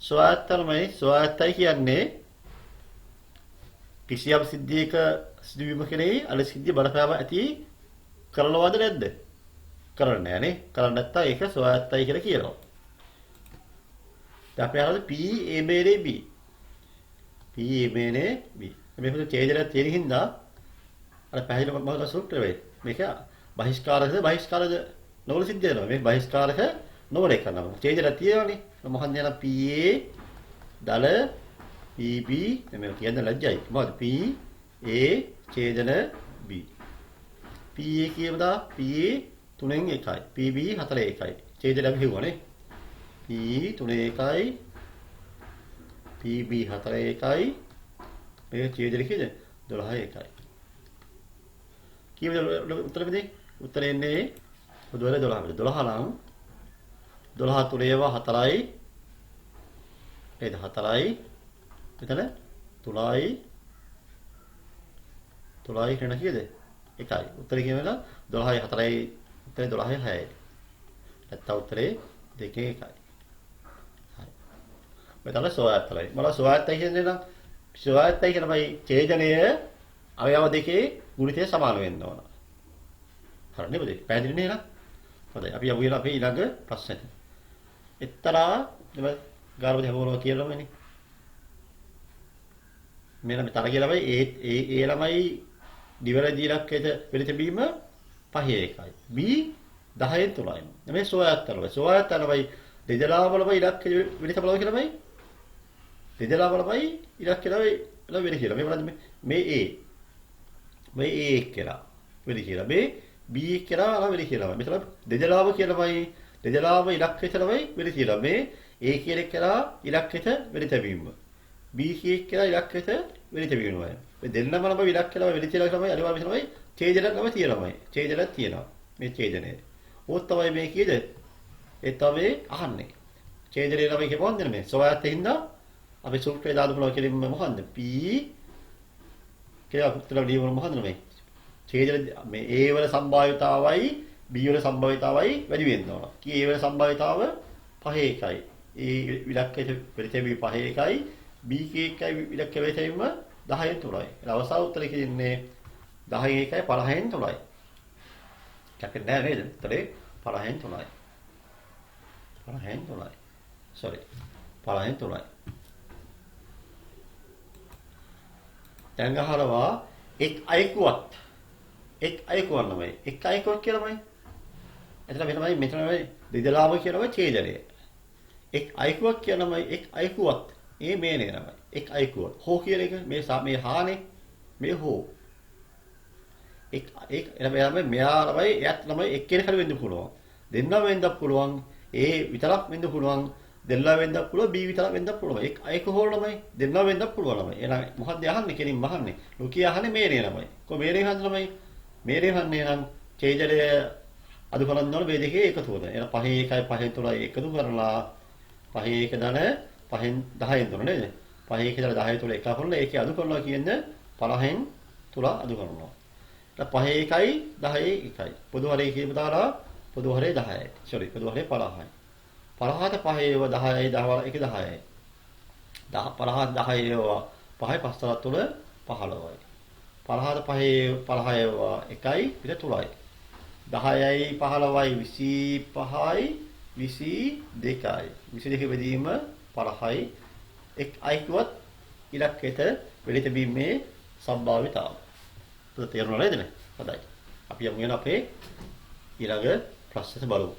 සෝයාත්තමයි සෝයාත්තයි කියන්නේ කිසියම් සිද්ධියක සිදුවීම කෙරෙහි අර සිද්ධිය බලපෑම ඇති කරනවද නැද්ද? කරන්නේ නැහැ නේ. කරන්නේ නැත්නම් ඒක සෝයාත්තයි කියලා කියනවා. දැන් අපි අහනවා P A මේනේ B. P A මේනේ B. මේක ඡේදයක් තියෙන හින්දා අර පැහැදිලිව මම සූත්‍ර වෙයි. මේක බහිස්කාරකද නොවන සිද්ධිය නෙවෙයි. මේක බහිස්කාරක නොවන එක නම. ඡේදයක් තියෙනවනේ. මොකක්ද යන PA දල PB මේ කියන්න ලැජ්ජයි. මොකද P A ඡේදන B. PA කියමදා PA 3න් 1යි. PB 4ේ 1යි. ඡේදය අපි හිවුවනේ. P 3ේ 1යි. PB 4ේ 1යි. මේ ඡේදය කීයද? 12ේ 1යි. කීයද උත්තරෙදී? උත්තරේ එන්නේ පොදුවල 12. 12 නම් 12 3ඒවා 4යි. නේද 4යි. මෙතන 3යි කියන කීයද? 1යි. උත්තරේ කියනවා 12යි 4යි උත්තරේ 12යි 6යි. නැත්නම් උත්තරේ 2යි 1යි. හරි. මෙතන සෝයාත්තයි. මම සෝයාත්තයි කියන්නේ නම් සෝයාත්තයි කියනමයි ඡේදනය අවයව දෙකේ ගුණිතය සමාන වෙන්න ඕන. හරි නේද? පැහැදිලි නේද? හොඳයි. අපි යමු අපි ඊළඟ ප්‍රශ්නෙට. එක්තරා ගාර්භ දෙවරෝ කියලාමනේ. මෙන්න මෙතන කියලා ළමයි ඒ ළමයි නිවැරදි ඉලක්කයට වෙලිත බීම 5 1යි. B 10න් 3යි. මේ සෝයාත්තලයි. සෝයාත්තලයි දෙදලාවලම ඉලක්කය වෙලිත බලව කියලා ළමයි. දෙදලාවලමයි ඉලක්කය වෙලි කියලා. මේ බලන්න මේ A. මේ A කියලා වෙලි කියලා. මේ B කියලා වෙලි කියලා. මෙතන දෙදලාව කියලාමයි දෙදලාව ඉලක්කයට ළමයි වෙලි කියලා. මේ A කියන එක කියලා ඉලක්කයට වෙලිත බීම. B කියලා ඉලක්කයට වෙලිත බීමයි. මේ දෙන්නම නම් ඉලක්කයට වෙලිත කියලා තමයි අනිවාර්යයෙන්ම තමයි ඡේදයක් නම් තියෙනවායි. ඡේදයක් තියෙනවා. මේ ඡේදනය. ඕත් තමයි මේ කීයද? ඒ තමයි අහන්නේ. ඡේදනය නම් මේකේ මොකක්ද මේ? සෝයාත්තේ හින්දා අපි සූත්‍රය දාන්න පුළුවන් කියන්නේ මොකක්ද? P කියලා උත්තර ලියවල මොකක්ද මේ? ඡේදන මේ A වල සම්භාවිතාවයි B වල සම්භාවිතාවයි වැඩි වෙන්න ඕන. කී A වල සම්භාවිතාව 5 1යි. ඒ ඉලක්කයට වෙලිත බීම 5 1යි. B එකයි ඉලක්ක වේතෙම 10න් 3යි. අවසාන උත්තරේ කියන්නේ 10න් 1යි 50න් 3යි. කැපෙන්නේ නැහැ නේද? උත්තරේ 50න් 3යි. 50න් 3යි. sorry. 50න් 3යි. දැන් අහනවා එක් අයෙකුවත් එක් අයෙකුවක් නෙමෙයි. එක් අයෙකුවක් කියලාමයි. එතන මෙතන දෙදලාම කියනවා ඡේදනය. එක් අයෙකුවක් කියනමයි එක් අයෙකුවත්. මේ නේනමයි. එක් අයෙකුවක්. හෝ කියන එක මේ හානේ මේ හෝ. එක් එනම මෙයා ළමයි එයත් ළමයි එක්කෙනෙක් හරි වෙන්න පුළුවන්. දෙන්නම වෙන්නත් පුළුවන්. ඒ විතරක් වෙන්න පුළුවන්. දෙන්නා වෙන්නත් පුළුවන්. බී විතරක් වෙන්නත් පුළුවන්. එක් අයෙක හෝ ළමයි දෙන්නා වෙන්නත් පුළුවන් ළමයි. එහෙනම් මොකක්ද අහන්නේ කෙලින්ම අහන්නේ. ලෝකිය අහන්නේ මේ නේනමයි. කො මේ නේන ළමයි. මේ නේන්නේ නම් ඡේදනය අදු කරන්න ඕන මේ දෙකේ එකතුවද. එහෙනම් 5 1යි 5 3යි එකතු කරලා 5 1 දන 5න් 10න් තුන නේද? 5 1 දන 10 තුන එක කරලා ඒකේ අදු කරනවා කියන්නේ 50න් තුන අදු කරනවා. ඊට 5 1යි 10යි 1යි. පොදු හරේ කියමු දාලා පොදු හරේ 10යි. sorry පොදු හරේ 50යි. 50ට 5 ඒව 10යි 10 වල 1 10යි. 50 10 ඒව 5යි 5 3 15යි. 50ට 5 50 ඒව 1යි ඊට 3යි. 10යි 15යි 25යි 22යි 22 බෙදීම 50යි එක් අයෙකුවත් ඉලක්කයට වෙලි තැබීමේ සම්භාවිතාව. ඒක තේරුණා නේද? හොඳයි. අපි යමු වෙන අපේ ඊළඟ ප්‍රශ්නට බලමු.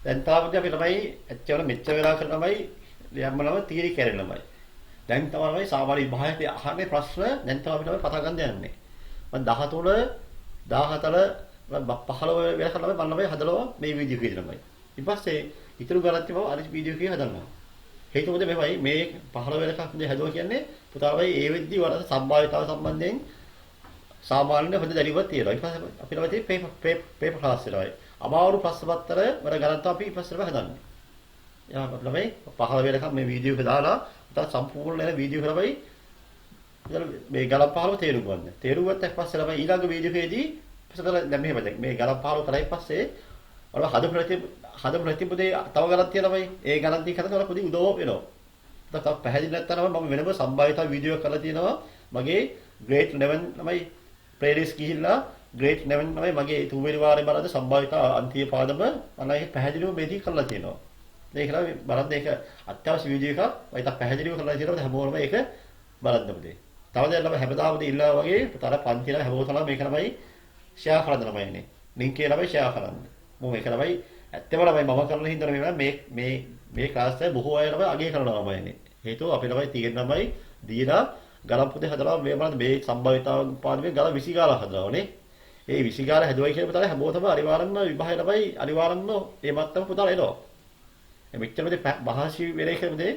දැන් තාමත් අපි ළමයි ඇත්තවල මෙච්චර වෙලා කරන ළමයි යම්මලම තීරි කැරෙන ළමයි. දැන් තමයි සාමාන්‍ය විභාගයේ අහන්නේ ප්‍රශ්න දැන් තමයි අපි ළමයි පටන් ගන්න යන්නේ. මම 13 14 15 වෙනකන් ළමයි මම ළමයි හදනවා මේ වීඩියෝ එකේ ළමයි. ඊට පස්සේ ඊටු ගණන්ති මම අනිත් වීඩියෝ එකේ හදනවා. හේතුව මොකද මෙවයි මේ 15 වෙනකන් මේ හදුවා කියන්නේ පුතාලයි ඒ වෙද්දි වලට සම්භාවිතාව සම්බන්ධයෙන් සාමාන්‍ය හොඳ දැනුමක් තියෙනවා. ඊට පස්සේ අපි ළමයි පේපර් ක්ලාස් එකයි. අමාරු ප්‍රශ්න පත්‍ර වල ගණන්ත අපි ඉස්සරහ හදන්නේ. යා අපි ළමයි 15 වෙනකන් මේ වීඩියෝ එක දාලා පුතා සම්පූර්ණ වෙන වීඩියෝ එක ළමයි මේ ගලම් පහලව තේරුම් ගන්න. තේරුම් ගත්තට පස්සේ ළමයි ඊළඟ වීඩියෝ එකේදී පසුතල දැන් මෙහෙම දැන් මේ ගලම් පහලව කරලා පස්සේ වල හදපු ප්‍රතිපදේ තව ගණන් තියෙනවා ළමයි. ඒ ගණන් ටික කරලා පොඩි උදව් වෙනවා. තව පැහැදිලි නැත්නම් මම වෙනම සම්භාවිතාව වීඩියෝ එකක් කරලා තියෙනවා. මගේ grade 11 ළමයි ප්ලේලිස්ට් ගිහිල්ලා grade 11 ළමයි මගේ තුන්වෙනි වාරේ බලද්දි සම්භාවිතාව අන්තිම පාඩම මම ඒක පැහැදිලිව මේදී කරලා තියෙනවා. ඒක ළමයි බලන්න ඒක අත්‍යවශ්‍ය වීඩියෝ එකක්. මම ඒක පැහැදිලිව කරලා තියෙනවා. හැමෝම ඒක බලන්න පුතේ. තව දැන් ළමයි හැමදාම ඉල්ලනවා වගේ පුතාලා පන්තිල හැමෝම තමයි මේක ළමයි ෂෙයා කරන්න ළමයි ඉන්නේ. ලින්ක් එක ළමයි ෂෙයා කරන්න. මම ඒක ළමයි ඇත්තම ළමයි මම කරන හින්දා මේ ක්ලාස් එකේ බොහෝ අය ළමයි අගය කරනවා ළමයි ඉන්නේ. හේතුව අපි ළමයි තියෙන ළමයි දීලා ගලම් පුතේ හදලා මේ බලන්න මේ සම්භාවිතාව පාඩමේ ගල 20 ගාලා හදනවානේ. ඒ 20 ගාලා හැදුවයි කියන පුතාලා හැමෝම තමයි අනිවාර්යයෙන්ම විභාගය ළමයි අනිවාර්යයෙන්ම මේ මත්තම පුතාලා එනවා. මෙච්චරද මහසි වෙලේ කරමුදේ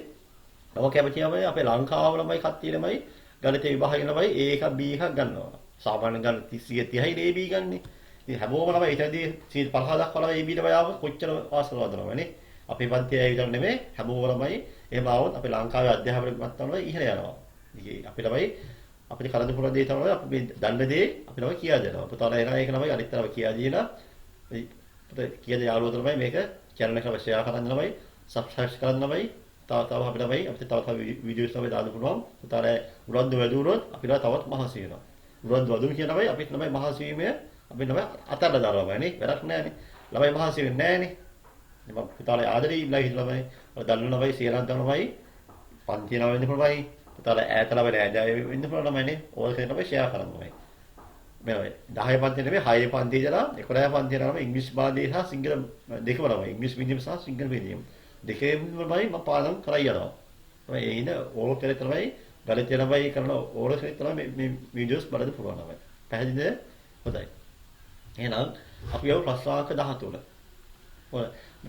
මම කැමතිවම අපේ ලංකාව ළමයි කට්ටිය ළමයි ගණිත විභාගය ළමයි A එකක් B එකක් ගන්නවා. සාමාන්‍ය ගන්න 30 30යි AB ගන්නෙ. ඉතින් හැමෝම ළමයි ඊටදී 50 දක්වා ළමයි AB ළමයි ආව කොච්චර පාස් කරනවද නේ. අපේ පන්තියේ විතර නෙමෙයි හැමෝම ළමයි එහෙම આવොත් අපේ ලංකාවේ අධ්‍යාපන මට්ටම වල ඉහළ යනවා. ඉතින් අපි ළමයි අපිට කරන්න පුළුවන් දේ තමයි අපි මේ දන්න දේ අපි ළමයි කියා දෙනවා. පුතාලා එනවා ඒක ළමයි අනිත් ළමයි කියා දීලා පුතේ කීයද යාළුවෝ ළමයි මේක channel එකට share කරන්න ළමයි subscribe කරන්න ළමයි තව අපි ළමයි අපිට තව වීඩියෝස් තමයි දාන්න පුළුවන්. පුතාලා උනන්දු වැඩි වුණොත් අපිට තවත් මහසි වෙනවා. උනන්දු අඩු කියන ළමයි අපිට ළමයි මහසි වීමේ අපි ළමයි අතල්ලා දානවා නේ. වැඩක් නැහැ නේ. ළමයි මහසි වෙන්නේ නැහැ නේ. මම පුතාලා ආදරේ ඉන්නයි ළමයි දන්න ළමයි සියලන්ත ළමයි පන්ති ළමයි වෙන්න පුළුවන්යි. පුතාලා ඈත ළමයි නෑදෑයෝ වෙන්න පුළුවන් ළමයිනේ. ඕල් කෙනෙක් ළමයි share කරනවා. මේ 10 පන්ති නෙමෙයි 6 පන්ති ඉඳලා 11 පන්ති යනකම් ඉංග්‍රීසි මාධ්‍යය සහ සිංහල දෙකම ළමයි. ඉංග්‍රීසි මීඩියම් සහ සිංහල මීඩියම්. දෙකේම ළමයි මම පාඩම් කරයි යනවා. මම ඒ ඉඳ ඕල් කෙනෙක් ළමයි ගණිත ළමයි කරන ඕල් කෙනෙක් ළමයි මේ වීඩියෝස් බලන්න පුළුවන් ළමයි. පැහැදිලිද? හොඳයි. එහෙනම් අපි යමු ප්‍රශ්න අංක 13. ඔය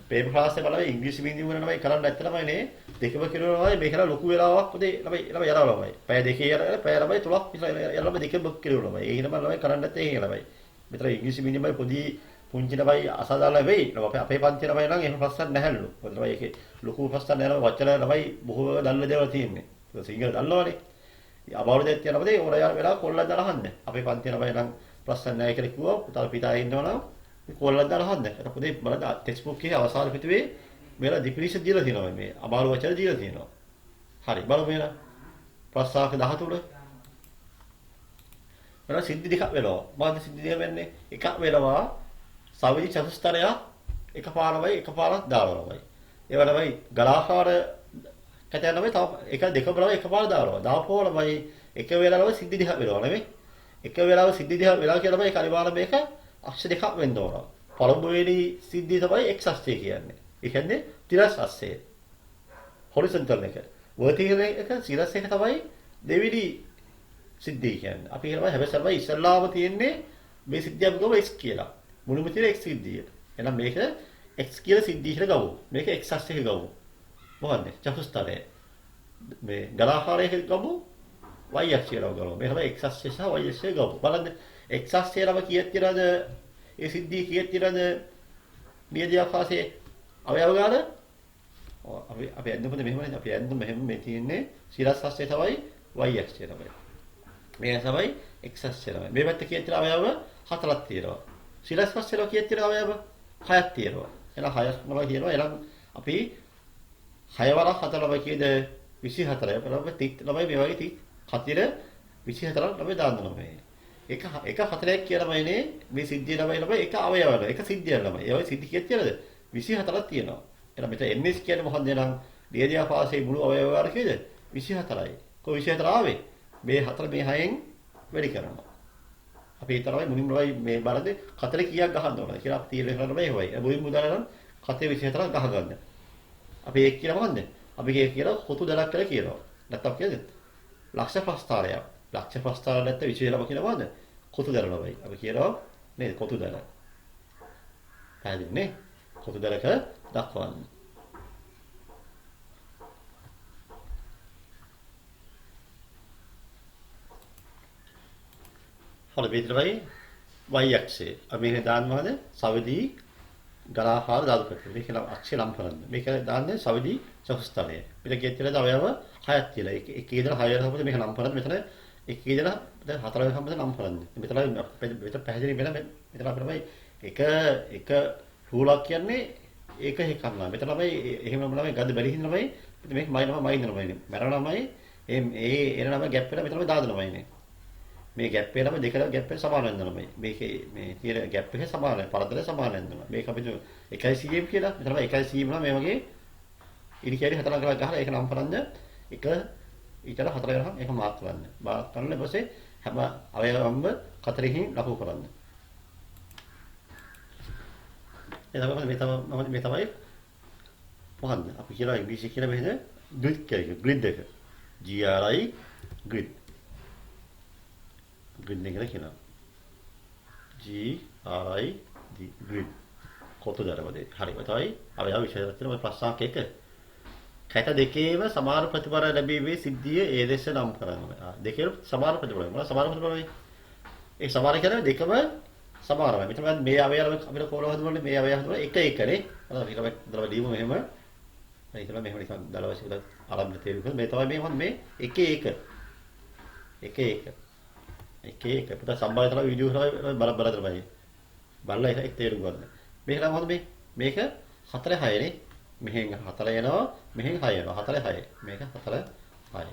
පේපර් ක්ලාස් එක බලලා ඉංග්‍රීසි මීඩියම් වල ළමයි කරන්න නැත්නම් ළමයි නේ දෙකම කිරුණා මේක ලොකු වෙලාවක් පොතේ ළමයි යනවා ළමයි. පැය දෙකේ යනවා පැය ළමයි 3ක් විතර ළමයි දෙකම කිරුණා ළමයි. ඒ හිතම ළමයි කරන්න නැත්තේ ඒ ළමයි. මෙතන ඉංග්‍රීසි මීඩියම් වල පොඩි පුංචි ළමයි අසාදාලා වෙයි. අපේ පන්ති ළමයි නම් එහෙම ප්‍රශ්න නැහැලු. මොකද ළමයි ඒකේ ලොකු ප්‍රශ්න නැහැ වචන ළමයි බොහෝ දන්න දේවල් තියෙන්නේ. ඒක සිංහල දන්නවනේ. අමාරු දෙයක් තියෙනවා නේද? ඕන වෙලාව කොල්ලන් දාලා අහන්න. අපේ පන්ති ළමයි නම් ප්‍රශ්න නැහැ කියලා කිව්වා. පුතා පිටායේ ඉන්නවනම් කොල්ලන් දාලා අහන්න. ඒක පොතේ බලන්න ටෙක්ස්ට් බුක් එකේ අවසාන පිටුවේ මේලා ඩිෆිනිෂන් දීලා තියෙනවා මේ. අමාරු වචන දීලා තියෙනවා. හරි බලමු මේලා. ප්‍රශ්නාංක 13. මම සිද්ධි දෙකක් වෙනවා. මොකද සිද්ධි දෙක වෙන්නේ? එකක් වෙනවා සවිදි චතුස්තරය එකපාරක් දානවා. ඒවට තමයි ගලාකාර කැටයන් තමයි තව එක දෙක බලව එකපාර දානවා. දාපුවම තමයි එක වෙලාවක සිද්ධි දිහා වෙනවා නෙමෙයි. එක වෙලාවක සිද්ධි දිහා වෙලා කියලා තමයි කලිමාර මේක අක්ෂ දෙකක් වෙන්න ඕන. පළමුවෙනි සිද්ධිය තමයි x අක්ෂය කියන්නේ. ඒ කියන්නේ තිරස් අක්ෂය. හොරිසොන්ටල් එක. වර්ටිකල් එක සිරස් එක තමයි දෙවිලි සිද්ධිය කියන්නේ. අපි කියනවා හැබැයි ඉස්සල්ලාම තියෙන්නේ මේ සිද්ධිය අපි ගමු x කියලා. මුලින්ම තියෙන x සිද්ධිය. එහෙනම් මේක x කියලා සිද්ධිය කියලා ගමු. මේක x අක්ෂයක ගමු. මොකද්ද? චතුස්තරය. මේ ගලාකාරයක ගමු y අක්ෂයට ගමු. මේ තමයි x අක්ෂය සහ y අක්ෂය ගමු. බලන්න x අක්ෂයම කීයක් තියනද? ඒ සිද්ධිය කීයක් තියනද? නියදී ආකාශයේ අවයව ගන්න. අපි ඇඳුමද මෙහෙමනේ අපි ඇඳුම මෙහෙම මේ තියෙන්නේ සිරස් අක්ෂය තමයි y අක්ෂය තමයි. මේ තමයි x අක්ෂය තමයි. මේ පැත්තේ කීයක් තියෙන අවයව හතරක් තියෙනවා. සිරස් අක්ෂයට කීයක් තියෙන අවයව හයක් තියෙනවා. එහෙනම් හයක් තමයි තියෙනවා. එහෙනම් අපි 6 වරක් 4 ළමයි කියද 24යි. බලන්න 30 ළමයි මේ වගේ 30 24ක් ළමයි දාන්න ළමයි. එක 4ක් කියලා මයිනේ මේ සිද්ධිය ළමයි එක අවයවවල එක සිද්ධිය ළමයි. ඒ වගේ සිද්ධි කීයක් තියෙනවද? 24ක් තියෙනවා. එහෙනම් මෙතන ns කියන්නේ මොකක්ද එහෙනම්? ඩීඑන්ఏ පාසයේ මුළු අවයව වල කීයද? 24යි. කොහොම 24 ආවේ? මේ 4 මේ 6න් වැඩි කරනවා. අපි ඒ තරමයි මුලින්ම මේ බලද්දී 4 කීයක් ගහන්න ඕනද කියලා අපි තීරණය කරන්න බෑ ඒවයි. මුලින්ම උදාහරණ කතේ 24ක් ගහ ගන්න. අපි ඒක කියලා මොකන්ද? අපි ඒක කියලා කොතු දලක් කියලා කියනවා. නැත්තම් කියද? ලක්ෂ ප්‍රස්ථාරයක්. ලක්ෂ ප්‍රස්ථාර නැත්නම් විශේෂම කියනවා මොකද? කොතු දලනවයි. අපි කියනවා නේද කොතු දල. පැහැදිලිනේ? කොතු දලක දක්වන්න. හොල විතරයි y අක්ෂය. අපි මේ දාන්නවද? සවිදී ගලාකාර ධාතු කටක. මේක නම් අක්ෂය නම් කරන්න. මේක දාන්නේ සවිදි චතුස්තරය. මෙතන කීයක් තියෙනවද? අවයව 6ක් තියෙනවා. එක ඉඳලා 6 වෙනකොට මේක නම් කරන්නේ. මෙතන එක ඉඳලා දැන් 4 වෙනකම් නම් කරන්නේ. මෙතන පැහැදිලි වෙන මෙතන අපිට තමයි එක රූලක් කියන්නේ ඒක හේකන්නා. මෙතන තමයි එහෙම නම ගඳ බැරි හින්දා තමයි මේක මයින්නවා. මරණමයි ඒ එන නම ગેප් වෙලා මෙතනම දාදනමයිනේ. මේ ગેප් එකම දෙක ગેප් එක සමාන වෙනවා. මේකේ මේ තියෙන ગેප් එක සමානයි. පරතරය සමාන වෙනවා. මේක අපි 1 cm කියලා. මෙතන 1 cm නම් මේ වගේ ඉරි කැරි හතරක් ගහලා ඒක නම් කරන්න එක ඊටර හතර ගහම ඒක මාක් කරන්න. මාක් කරන ඊපස්සේ හැම අවයවම කතරකින් ලකුණු කරන්න. එතකොට මේ තමයි මොකද්ද? අපි කියලා ඉංග්‍රීසි කියලා මෙහෙද ග්‍රිඩ් කියලා. ග්‍රිඩ් එක. GRI grid. grid එක කියනවා. GRID grid. කොටු දරවදේ. හරිම තමයි. අවයව විශේෂයක් තියෙනවා ප්‍රශ්නාංක 1. කැට දෙකේම සමාන ප්‍රතිඵල ලැබීමේ සිද්ධිය ඒ දෙස නම් කරනවා. දෙකේම සමාන ප්‍රතිඵල. මොනවා සමාන ප්‍රතිඵල වෙයි? ඒ සමාන කියන්නේ දෙකම සමානයි. මෙතන මේ අවයව අපිට කොහොමද හදුවන්නේ? මේ අවයව හදුවලා එක එකනේ. අර ඊළඟ දරව දීමු මෙහෙම. මේ තමයි මෙහෙම නිකන් දලවශීල ආරම්භ තේරුම් මේ තමයි මේ එක එක පුත සම්බන්ධ කරලා වීඩියෝ කරලා බල තමයි. බලලා ඒක තේරුම් ගන්න. මේක නම් මොකද මේක 4 6 නේ. මෙහෙන් 4 එනවා මෙහෙන් 6 එනවා 4 6 මේක 4 6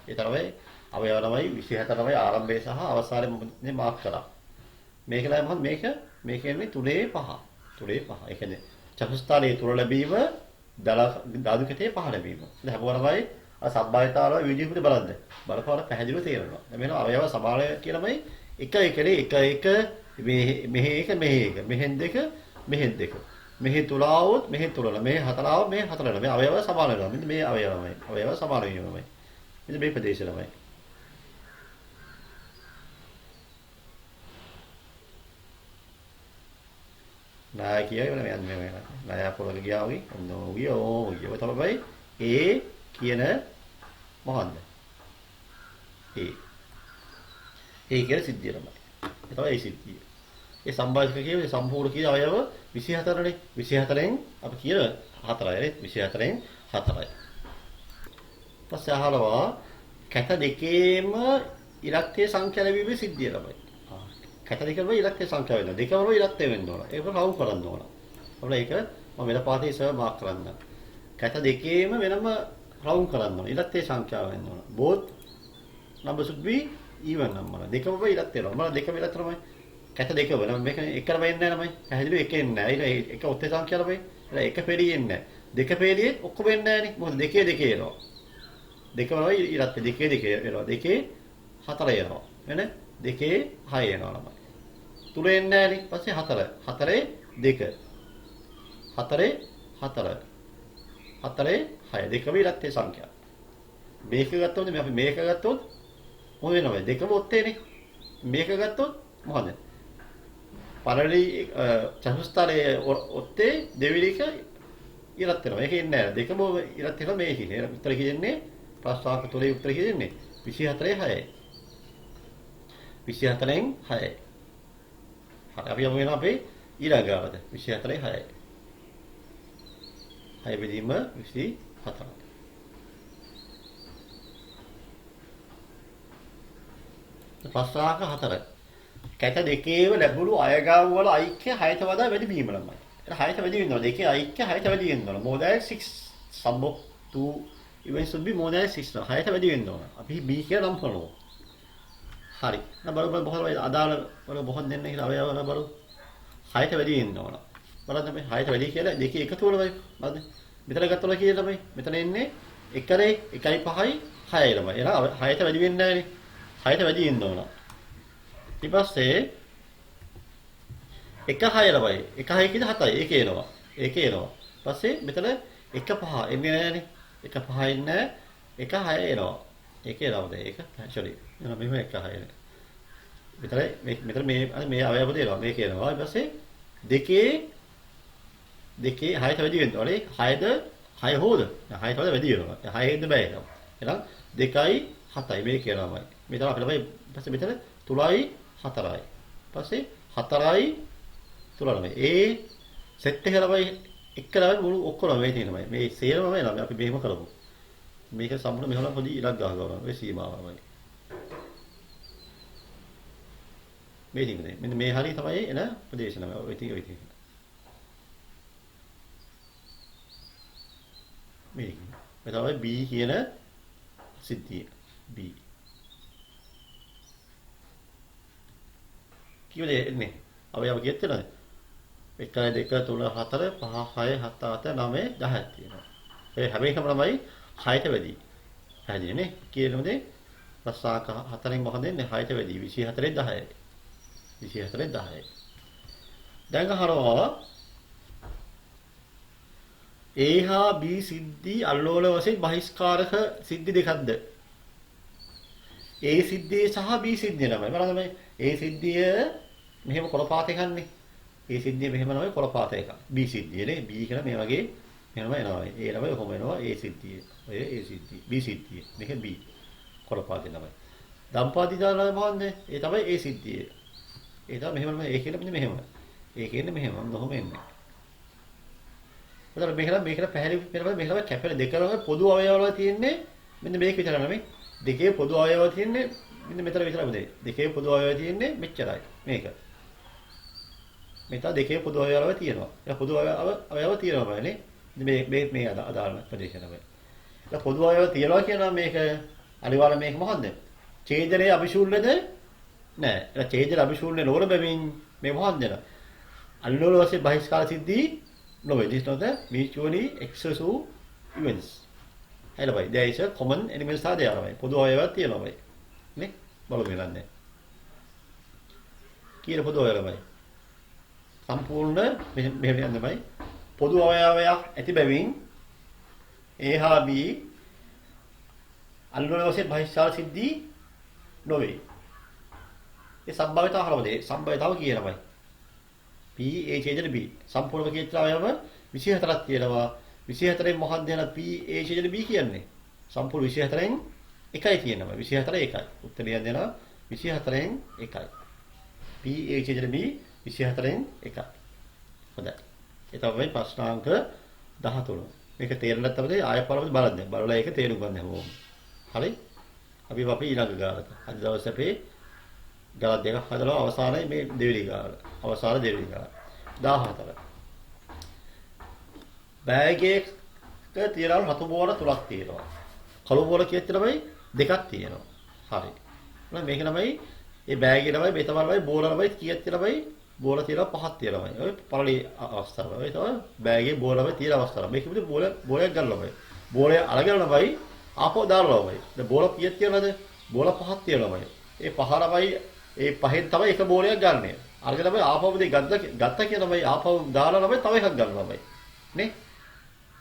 ඒ තමයි අවයව තමයි 24 තමයි ආරම්භය සහ අවසානයේ මාක් කරා මේක නෑ මොකද මේක කියන්නේ 3 5 ඒ කියන්නේ චතුස්ථානයේ තුල ලැබීම ධාතු කැටේ 5 ලැබීම දැන් හැමෝරමයි අර සබ්බායතාවල වීඩියෝ එකට බලන්න බලපාන පැහැදිලිව තේරෙනවා දැන් මේන අවයව සමානය කියලාමයි එක එක මෙහෙ එක මෙහෙන් දෙක මෙහෙන් දෙක මෙහි තුල આવොත් මෙහි තුලන මේ හතර આવොත් මේ හතරන මේ අවයව සමාන වෙනවා. මෙන්න මේ අවයව සමාන වෙනවාමයි. මෙන්න මේ ප්‍රදේශය ළමයි. නාය කියයි වල යන්නේ මේ නාය පොළක ගියා වගේ ඔන්න ගියෝ තමයි ඒ කියන මොකන්ද? ඒ කියන සිද්ධිය ළමයි. ඒ තමයි ඒ සිද්ධිය. ඒ සම්බාධක කියන්නේ සම්පූර්ණ කියන අවයව 24නේ 24න් අපි කියන 4යි නේ 24න් 4යි. පස්සේ අහනවා කැත දෙකේම ඉලක්කයේ සංඛ්‍යා ලැබීමේ සිද්ධිය ළමයි. කැත දෙකම ඉලක්කයේ සංඛ්‍යා වෙනවා. දෙකම ඉලක්කය වෙන්න ඕන. ඒක රවුම් කරන්න ඕන. අපල ඒක මම වෙන පාඩේ ඉස්සර මාක් කරන්න. කැත දෙකේම වෙනම රවුම් කරන්න ඕන. ඉලක්කයේ සංඛ්‍යාව වෙන්න ඕන. both numbers should be even number. දෙකම ඉලක්ක වෙනවා. මම දෙකම ඉලක්ක තමයි කැත දෙක වෙනවා. මේක එකම එන්නේ නැහැ ළමයි. පැහැදිලිව එක එන්නේ නැහැ. ඒක ඔත්තේ සංඛ්‍යා ළමයි. ඒක පෙරියෙ එන්නේ නැහැ. දෙක පෙරියෙත් ඔක්කොම එන්නේ නැහනේ. මොකද දෙකේ දෙකේ එනවා. දෙකම ළමයි ඊළත් දෙකේ දෙකේ එනවා. දෙකේ හතර එනවා. එනේ? දෙකේ හය එනවා ළමයි. තුන එන්නේ නැහනේ. පස්සේ හතර. හතරේ දෙක. හතරේ හතර. හතරේ හය. දෙකම ඊළත් සංඛ්‍යා. මේක ගත්තොත් අපි මේක ගත්තොත් මොන වෙනවද? දෙකම ඔත්තේනේ. මේක ගත්තොත් මොකද? පළවෙනි චතුස්තරයේ ඔත්තේ දෙවෙනි එක ඉරත් වෙනවා. ඒක ඉන්නේ නැහැ. දෙකම ඉරත් වෙනවා මේක ඉන්නේ. උත්තර කියන්නේ ප්‍රශ්නාංක 3 උත්තර කියන්නේ 24යි 6යි. 24න් 6යි. හරි අපි යමු වෙනවා අපේ ඊළඟට 24යි 6යි. 6 බෙදීම 24. ප්‍රශ්නාංක 4. කැත දෙකේම ලැබුණු අයගාම් වල ඓක්‍ය 6ට වඩා වැඩි වීම ළමයි. ඒක 6ට වැඩි වෙනවා. දෙකේ ඓක්‍ය 6ට වැඩි වෙනවා. more than 6 sum of two events should be more than 6 නවා. 6ට වැඩි වෙනවා. අපි B කියලා නම් කරනවා. හරි. දැන් බලමු බොහොම අදාළ වල බොහොම දෙන්න කියලා අවයව වල බලමු. 6ට වැඩි වෙනවා. බලන්න මේ 6ට වැඩි කියලා දෙකේ එකතු වෙනවා. බලන්න. මෙතන ගත්තොත් කියලා තමයි. මෙතන එන්නේ 1 1.5යි 6යි ළමයි. එහෙනම් 6ට වැඩි වෙන්නේ නැහැනේ. 6ට වැඩි වෙන්න ඕන. ඊට පස්සේ 1 6 ළමයි. 1 6 කිව්ද 7යි. ඒක එනවා. ඒක එනවා. පස්සේ මෙතන 1 5 එන්නේ නැහැනේ. 1 5 එන්නේ 1 6 එනවා. ඒක එනවාද? ඒක sorry. එනවා මෙහෙම 1 6 එන. මෙතන මේ අවයව දෙනවා. මේක එනවා. ඊට පස්සේ දෙකේ 6ට වැඩි වෙන්න ඕනේ. 6ද 6 හොද? 6ට වඩා වැඩි වෙනවා. 6 එන්න බෑ ඒක. එහෙනම් 2යි 7යි මේක එනවාමයි. මෙතන අපිට බයි ඊපස්සේ මෙතන 3යි 4යි. ඊපස්සේ 4යි 3යි. ඒ සෙට් එක ළමයි එක්කලා මුළු ඔක්කොම මේ තියෙනමයි. මේ සේරම එනවා. අපි මෙහෙම කරමු. මේක සම්පූර්ණ මෙහෙම පොඩි ඉලක්ක ගහගන්නවා. මේ සීමාවමයි. මේ තියෙන්නේ. මෙන්න මේ හරිය තමයි එන ප්‍රදේශනම. ඔය තියෙන්නේ. මේ තමයි B කියන සිද්ධිය. B කිව්වේ එන්නේ. අවයව කීයද නේද? 1 2 3 4 5 6 7 8 9 10ක් තියෙනවා. ඒ හැම එකම තමයි 6ට වැඩි. හරිද නේ? කියනොද ප්‍රසාක 4න් මොකද දෙන්නේ? 6ට වැඩි. 24න් 10යි. 24න් 10යි. දැන් අහනවා A හා B සිද්ධි අල්ලෝල වශයෙන් බහිස්කාරක සිද්ධි දෙකක්ද? A සිද්ධිය සහ B සිද්ධිය නමයි. බලන්න මේ A සිද්ධිය මෙහෙම කොළපාත එකක්නේ. A සිද්ධිය මෙහෙම නමයි කොළපාත එකක්. B සිද්ධියනේ. B කියලා මේ වගේ මෙහෙම එනවා. A නමයි කොහොම එනවා? A සිද්ධිය. ඔය A සිද්ධිය. B සිද්ධිය. මේක B. කොළපාත නමයි. දම්පාදි දාලා මොකන්ද? ඒ තමයි A සිද්ධිය. ඒ තමයි මෙහෙම නම A කියන්නේ මෙහෙම. A කියන්නේ මෙහෙම. මොහොම එන්නේ. එතකොට මේකට පැහැදිලි වෙනවා මේකට කැපෙන දෙකම පොදු අවයව වල තියෙන්නේ මෙන්න මේක විතර නෙමෙයි. දෙකේ පොදු අවයව තියෙන්නේ මෙන්න මෙතන විතරයි දෙන්නේ. දෙකේ පොදු අවයව තියෙන්නේ මෙච්චරයි. මේක. මෙතන දෙකේ පොදු අවයව තියෙනවා. ඒක පොදු අවයව තියෙනවා නේ. මේ අදාළ ප්‍රදේශ තමයි. ඒක පොදු අවයව තියනවා කියනවා මේක අනිවාර්ය මේක මොකද්ද? ඡේදනයේ අභිශූල්‍යද? නෑ. ඒක ඡේදන අභිශූල්‍ය නොවන බැවින් මේ මොකක්ද? අල්ලෝල වශයෙන් බහිස්කාර සිද්ධි no, it is not the mutually exclusive events. Hello, there is a common elements are there. පොදු අවයවයක් තියෙනවා බයි. නේ? බලමු බලන්න. කීර පොදු අවයවයි. සම්පූර්ණ මෙහෙම යන්න බයි. පොදු අවයවයක් ඇති බැවින් A හා B අල්ලෝල වශයෙන් බහිස්කාර සිද්ධි නොවේ. ඒ සම්භාවිතාව හරවද? සම්භාවිතාව කියනවායි. P A ඡේදන B සම්පූර්ණ කේත්‍ර අවයව 24ක් තියෙනවා 24න් මොකක්ද යන P A ඡේදන B කියන්නේ සම්පූර්ණ 24න් එකයි තියෙනවා 24 එකයි උත්තරය දෙනවා 24න් එකයි P A ඡේදන B 24න් එකයි හොඳයි ඒ තමයි ප්‍රශ්නාංක 13 මේක තේරෙන්න නැත්නම් ආයෙ බලලා ඒක තේරුම් ගන්න හැමෝම හරි අපි ඊළඟ ගානට අද දවසේ අපේ ගාන දෙකක් හදලා අවසානයේ මේ දෙවෙනි ගාන. අවසාන දෙවෙනි ගාන. 14. බෑගයක තියෙනවා රතු බෝල තුනක් තියෙනවා. කළු බෝල කීයක් තියෙනවයි? දෙකක් තියෙනවා. හරි. එහෙනම් මේක තමයි ඒ බෑගේ ළමයි මේ තමයි බෝල ළමයි කීයක් තියෙනවයි බෝල තියෙනවා පහක් තියෙනවයි. ඔය පළලි අවස්ථාව. ඔය තමයි බෑගේ බෝල ළමයි තියෙන අවස්ථාව. මේක විදිහට බෝලයක් ගන්න ළමයි. බෝලය අරගෙන ළමයි ආපහු දානවා ළමයි. දැන් බෝල කීයක් තියෙනවද? බෝල පහක් තියෙනවයි. ඒ පහ ළමයි ඒ පහෙන් තමයි එක බෝලයක් ගන්නෙ. අරගෙන ළමයි ආපහු දෙක ගත්තා කියන ළමයි ආපහු දාලා ළමයි තව එකක් ගන්න ළමයි. නේ?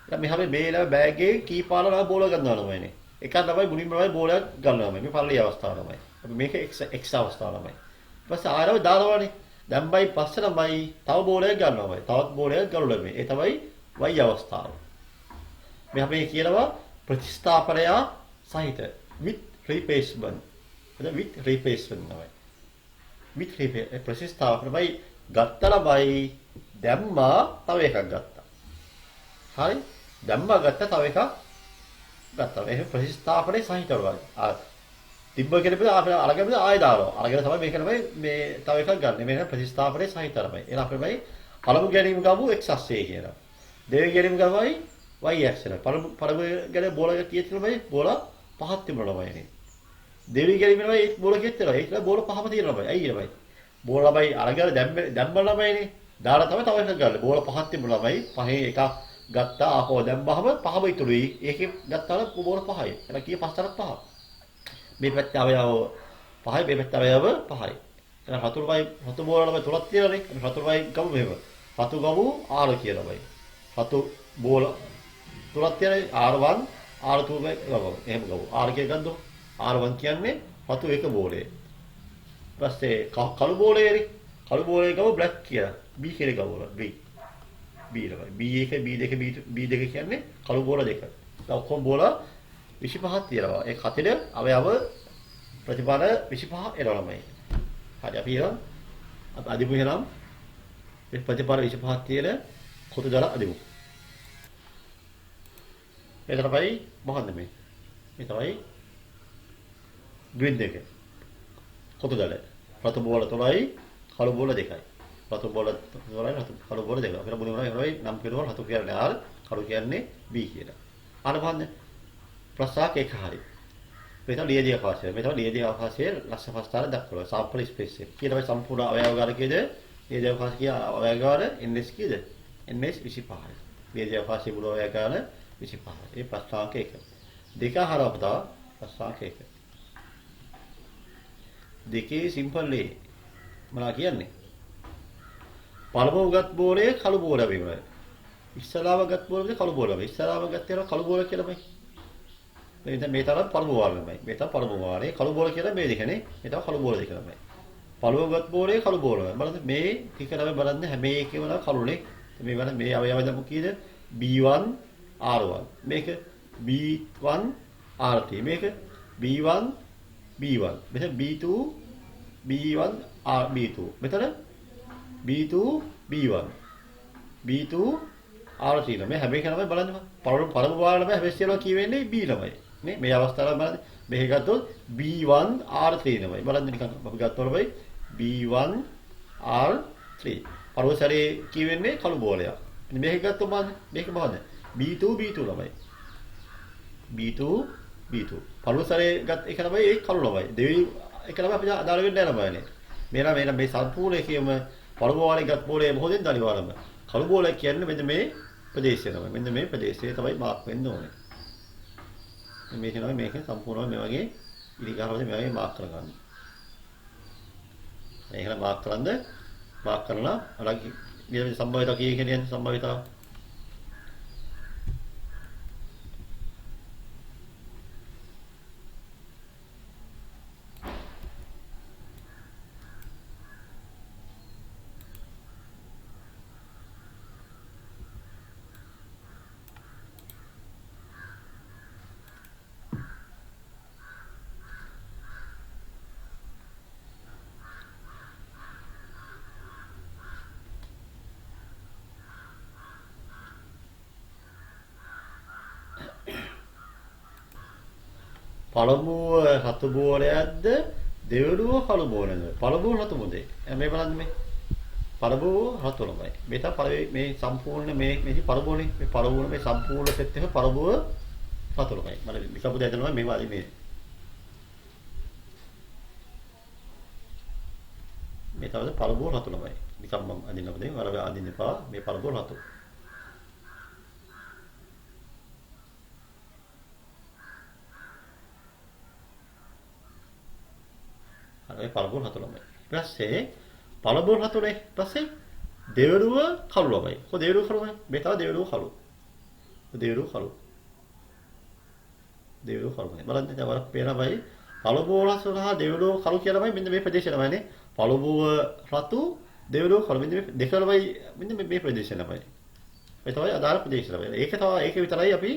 දැන් මෙහා මේ බෑගේ කීපාල ළමයි බෝල ගන්නවා ළමයිනේ. එකක් ළමයි මුලින්ම ළමයි බෝලයක් ගන්නවා ළමයි. මේ පළලි අවස්ථාව ළමයි. අපි මේක X අවස්ථාව ළමයි. ඊපස්සේ ආයෙම දානවානේ. දැන්මයි පස්සේ ළමයි තව බෝලයක් ගන්නවා ළමයි. තවත් බෝලයක් ගන්න ළමයි. ඒ තමයි Y අවස්ථාව. මේ අපි කියනවා ප්‍රතිස්ථාපනය සහිත with replacement. එතන with replacement තමයි. with replacement ප්‍රතිස්ථාපනයි ගත්තා ළමයි දැම්මා තව එකක් ගත්තා. හරි? දැම්මා ගත්තා තව එකක් ගත්තා. ඒක ප්‍රතිස්ථාපනයේ සහිත වල. තිබ්බ කෙනෙක් අරගෙන ආයෙ දානවා. අරගෙන තමයි මේක තමයි මේ තව එකක් ගන්න. මේක ප්‍රතිස්ථාපනයේ සහිත තමයි. එහෙනම් අපි මේ පළමු ගැනීම ගමු x අක්ෂයේ කියලා. දෙවෙනි ගැනීම ගමයි y අක්ෂය. පළමු ගැනීම බෝල කීයක් තියෙනවද? බෝල පහක් තිබුණාමයි. දෙවෙනි ගැනීම තමයි බෝල කීයක් තියෙනවද? ඒක බෝල පහම තියෙනවයි. ඇයි ළමයි? බෝල ළමයි අරගෙන දැම්ම ළමයිනේ. දාලා තමයි තව එකක් ගන්න. බෝල පහක් තිබුණාමයි. පහේ එකක් ගත්තා ආපහු දැම්මහම පහම ඉතුරුයි. ඒකෙන් ගත්තාම බෝල පහයි. එහෙනම් කීය පහතරක් පහ. මේ පැත්තේ අවයව 5යි මේ පැත්තේ අවයව 5යි. එහෙනම් රතු බෝල ළමයි තුනක් තියෙනනේ. අපි රතු ළමයි ගමු මෙහෙම. රතු ගමු R කියලා ළමයි. රතු බෝල තුනක් තියෙනනේ R1 R2 ගමු. එහෙම ගමු. R කිය ගන්නකො. R1 කියන්නේ රතු එක බෝලේ. ඊපස්සේ කළු බෝලේනේ. කළු බෝලේ ගමු බ්ලැක් කියලා. B කියලා ගමු. B. B ළමයි. B1 B2 B2 කියන්නේ කළු බෝල දෙක. දැන් ඔක්කොම බෝල 25ක් තියෙනවා. ඒ කතෙද අවයව ප්‍රතිඵල 25 එනවා ළමයි. හරි අපි එහෙනම් අදිමු එහෙනම් මේ ප්‍රතිඵල 25ක් තියෙන කොටු දාලා අදිමු. ඒක තමයි මොකද්ද මේ? මේ තමයි ග්‍රිඩ් එක. කොටු දාලා. රතු බෝල 3යි, කළු බෝල 2යි. රතු බෝල 3යි, කළු බෝල 2යි. අපිට මුලින්ම නම් කියනවා රතු කියන්නේ R, කළු කියන්නේ B කියලා. අර බලන්න ප්‍රසාක එක හරි. මෙතන ලියදී අවකාශය. මෙතන ලියදී අවකාශයේ ලක්ෂ පස්තර දක්වනවා. සම්පූර්ණ ස්පේස් එක. කීයද සම්පූර්ණ අවයව ගාන කීයද? ලියදී අවකාශය කිය අවයව ගාන ns කීයද? ns 25යි. ලියදී අවකාශයේ මුල අවයව ගාන 25යි. ඒ ප්‍රසාක එක. දෙක හරවපතා ප්‍රසාක එක. දෙකේ සිම්පල් ලේ. මොනවා කියන්නේ? පළමුව ගත් බෝලේ කළු බෝල වෙනවා. ඉස්සලාම ගත් බෝලේ කළු බෝල වෙනවා. ඉස්සලාම ගත්තේ කළු බෝල කියලාමයි. මේ තරම් පළමු වාරෙමයි. මේ තමයි පළමු වාරේ කළු බෝල කියලා මේ දෙකනේ. මේ තමයි කළු බෝල දෙක තමයි. පළමුවගත් බෝලේ කළු බෝල. බලන්න මේ ටික තමයි බලන්න හැම එකේම කළුනේ. මේ බලන්න මේ අවයව දමු කීයද? B1 R1. මේක B1 R2. මේක B1 B1. මෙතන B2 B1 R B2. මෙතන B2 B1. B2 R3 මේ හැම එකම බලන්න. පළමු වාරේ තමයි හැබැයි සියලුම කියවෙන්නේ B ළමයි. නේ මේ අවස්ථාව බලන්න මේක ගත්තොත් B1 R3 නෙමෙයි බලන්න නිකන් අපි ගත්තොත් B1 R3 පරවසරේ කියවෙන්නේ කළු බෝලයක්. ඉතින් මේක ගත්තොත් බලන්න මේක බලන්න B2 B2 ළමයි. B2 B2 පරවසරේ ගත් එක ළමයි ඒ කළු ළමයි. දෙවෙනි එක ළමයි අපි අදාළ වෙන්නේ නැහැ ළමයිනේ. මේලා මේ සම්පූර්ණ එකේම පළමු වාරේ ගත් බෝලේ මොහොතෙන් දලි වාරම කළු බෝලයක් කියන්නේ මෙන්න මේ ප්‍රදේශය තමයි. මෙන්න මේ ප්‍රදේශය තමයි මාක් වෙන්න ඕනේ. මේ තමයි මේක සම්පූර්ණයෙන් මේ වගේ ඉලිගාරවල මේ වගේ මාක් කරගන්න. මේක මාක් කරලා අලග ඊළඟ සම්භාවිතාව කියන්නේ සම්භාවිතාව පළමුව රතු බෝලයක්ද දෙවෙනුව කළු බෝලයක්ද පළමුව රතු මුදේ මේ බලන්න මේ පළමුව රතු ළමයි මේ තමයි මේ සම්පූර්ණ මේකේ පළමුවනේ මේ පළමුව මේ සම්පූර්ණ සෙට් එක පළමුව රතු ළමයි මම විකපු දෙයක් දෙනවා මේ වාදී මේ මේ තමයි පළබෝල් රතු ළමයි. නිකම් මම අදින්නම දෙන්න. වල අදින්න එපා. මේ පළබෝල් රතු. හරි පළබෝල් රතු ළමයි. ඊට පස්සේ පළබෝල් රතුනේ ඊපස්සේ දෙවරුව කළු ළමයි. කොහොද දෙවරුව කළු ළමයි? මේ තමයි දෙවරුව කළු. දෙවරුව කළු. දෙවරුව කළු. බලන්න දැන් වරක් පේනවයි පළබෝල් රතු සහ දෙවරුව කළු කියලාමයි මෙන්න මේ ප්‍රදේශය ළමයිනේ. පළබෝව රතු දෙවරුව කළු මෙන්න මේ දෙක ළමයි මෙන්න මේ ප්‍රදේශය ළමයි. ඒ තමයි අදාළ ප්‍රදේශය ළමයි. ඒක තමයි ඒක විතරයි අපි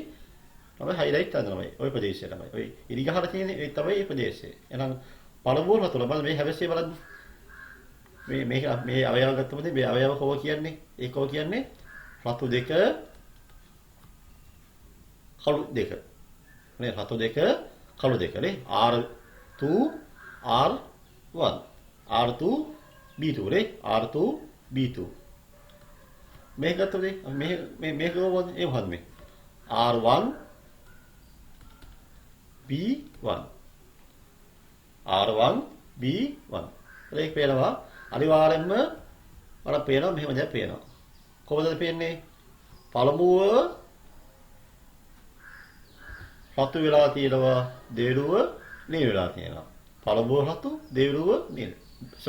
තමයි හයිලයිට් කරන්න ළමයි. ওই ප්‍රදේශය ළමයි. ওই ඉරිගහර තියෙන ඒ තමයි මේ ප්‍රදේශය. එහෙනම් පළබෝල් රතු ළමයි මේ හැවැස්සේ බලන්න. මේ අවයව ගත්තොත් මේ අවයව කෝ කියන්නේ? ඒ කෝ කියන්නේ රතු දෙක කළු දෙක. මේ රතු දෙක කළු දෙක නේ. R2 R1 R2 B2 නේ. R2 B2 මේක ගත්තොත් මේ කොහොමද ඒ මොකද්ද මේ R1 B1 R1 B1 ඒක පේනවා අනිවාර්යෙන්ම මට පේනවා මෙහෙම දැන් පේනවා කොහොමද පේන්නේ පළමුව රතු වෙලා තියෙනවා දෙවනුව නිල් වෙලා තියෙනවා පළමුව රතු දෙවනුව නිල්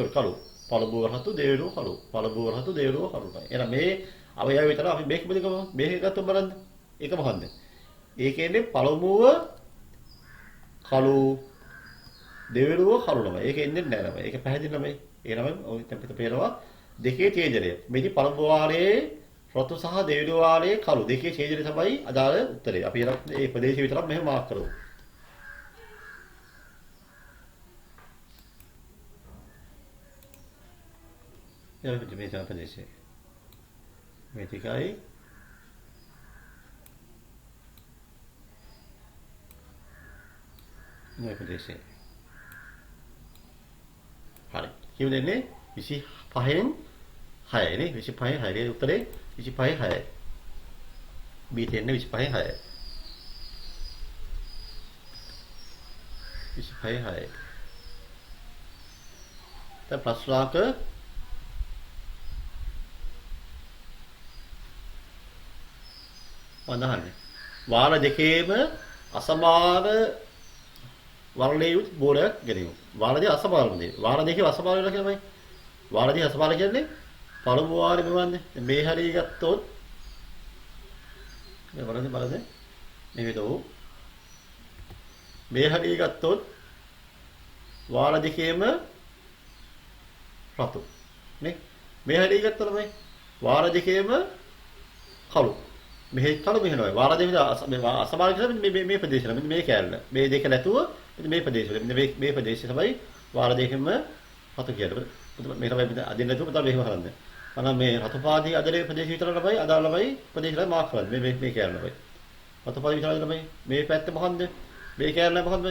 කළු පළමුව රතු දෙවනුව කළු පළමුව රතු දෙවනුව කළු එහෙනම් මේ අවයව විතර අපි මේක බෙදගමු මේක ගත්තොත් බලන්න ඒක මොකද්ද ඒ කියන්නේ පළමුව කළු දෙවනුව කළු ළමයි ඒක එන්නේ නැහැ ළමයි ඒක පැහැදිලි ළමයි ඒ ළමයි ඔය අපිට පේනවා දෙකේ ඡේදනය මේකේ පළමු වාරයේ රතු සහ දෙවනුව වාරයේ කළු දෙකේ ඡේදනය තමයි අදාළ උත්තරේ අපි මේ ප්‍රදේශය විතරක් මෙහෙම මාක් කරමු යාළුවෝ මේ තමයි ප්‍රදේශය මේ ටිකයි මේ ප්‍රදේශය හරි කියුදෙන්නේ 25න් 6 නේ 25න් 6 නේ උත්තරේ 25න් 6 B දෙන්නේ 25න් 6 25න් 6 දැන් ප්‍රශ්නාක වඳහන්නේ වාර දෙකේම අසමාන වර්ණයේ බෝලයක් ගෙනියමු. වාරදී අසමාන දෙය. වාර දෙකේ අසමාන වෙනවා කියලාමයි. වාරදී අසමාන කියන්නේ පළමු වාරේ මෙවන්නේ. මේ හරිය ගත්තොත් මේ බලන්න මේ විදිහට මේ හරිය ගත්තොත් වාර දෙකේම රතු. මේ හරිය ගත්තොත් මේ වාර දෙකේම කළු. මෙහෙ කළු මෙහෙනවා. වාර දෙකේ අසමාන කියලා මේ ප්‍රදේශය. මෙන්න මේ කැලල. මේ දෙක නැතුව මේ ප්‍රදේශවල මේ ප්‍රදේශය තමයි වාර දෙකෙන්ම රතු කියන්නේ. මේ තමයි අදින්න නැතුව තමයි මෙහෙම කරන්නේ. මනම් මේ රතුපාදී අදලේ ප්‍රදේශ විතර තමයි අදාළ තමයි ප්‍රදේශවල මාක් කරන්නේ. මේ කැලල තමයි. රතුපාදී විතර තමයි මේ පැත්ත මොකන්ද? මේ කැලල මොකන්ද?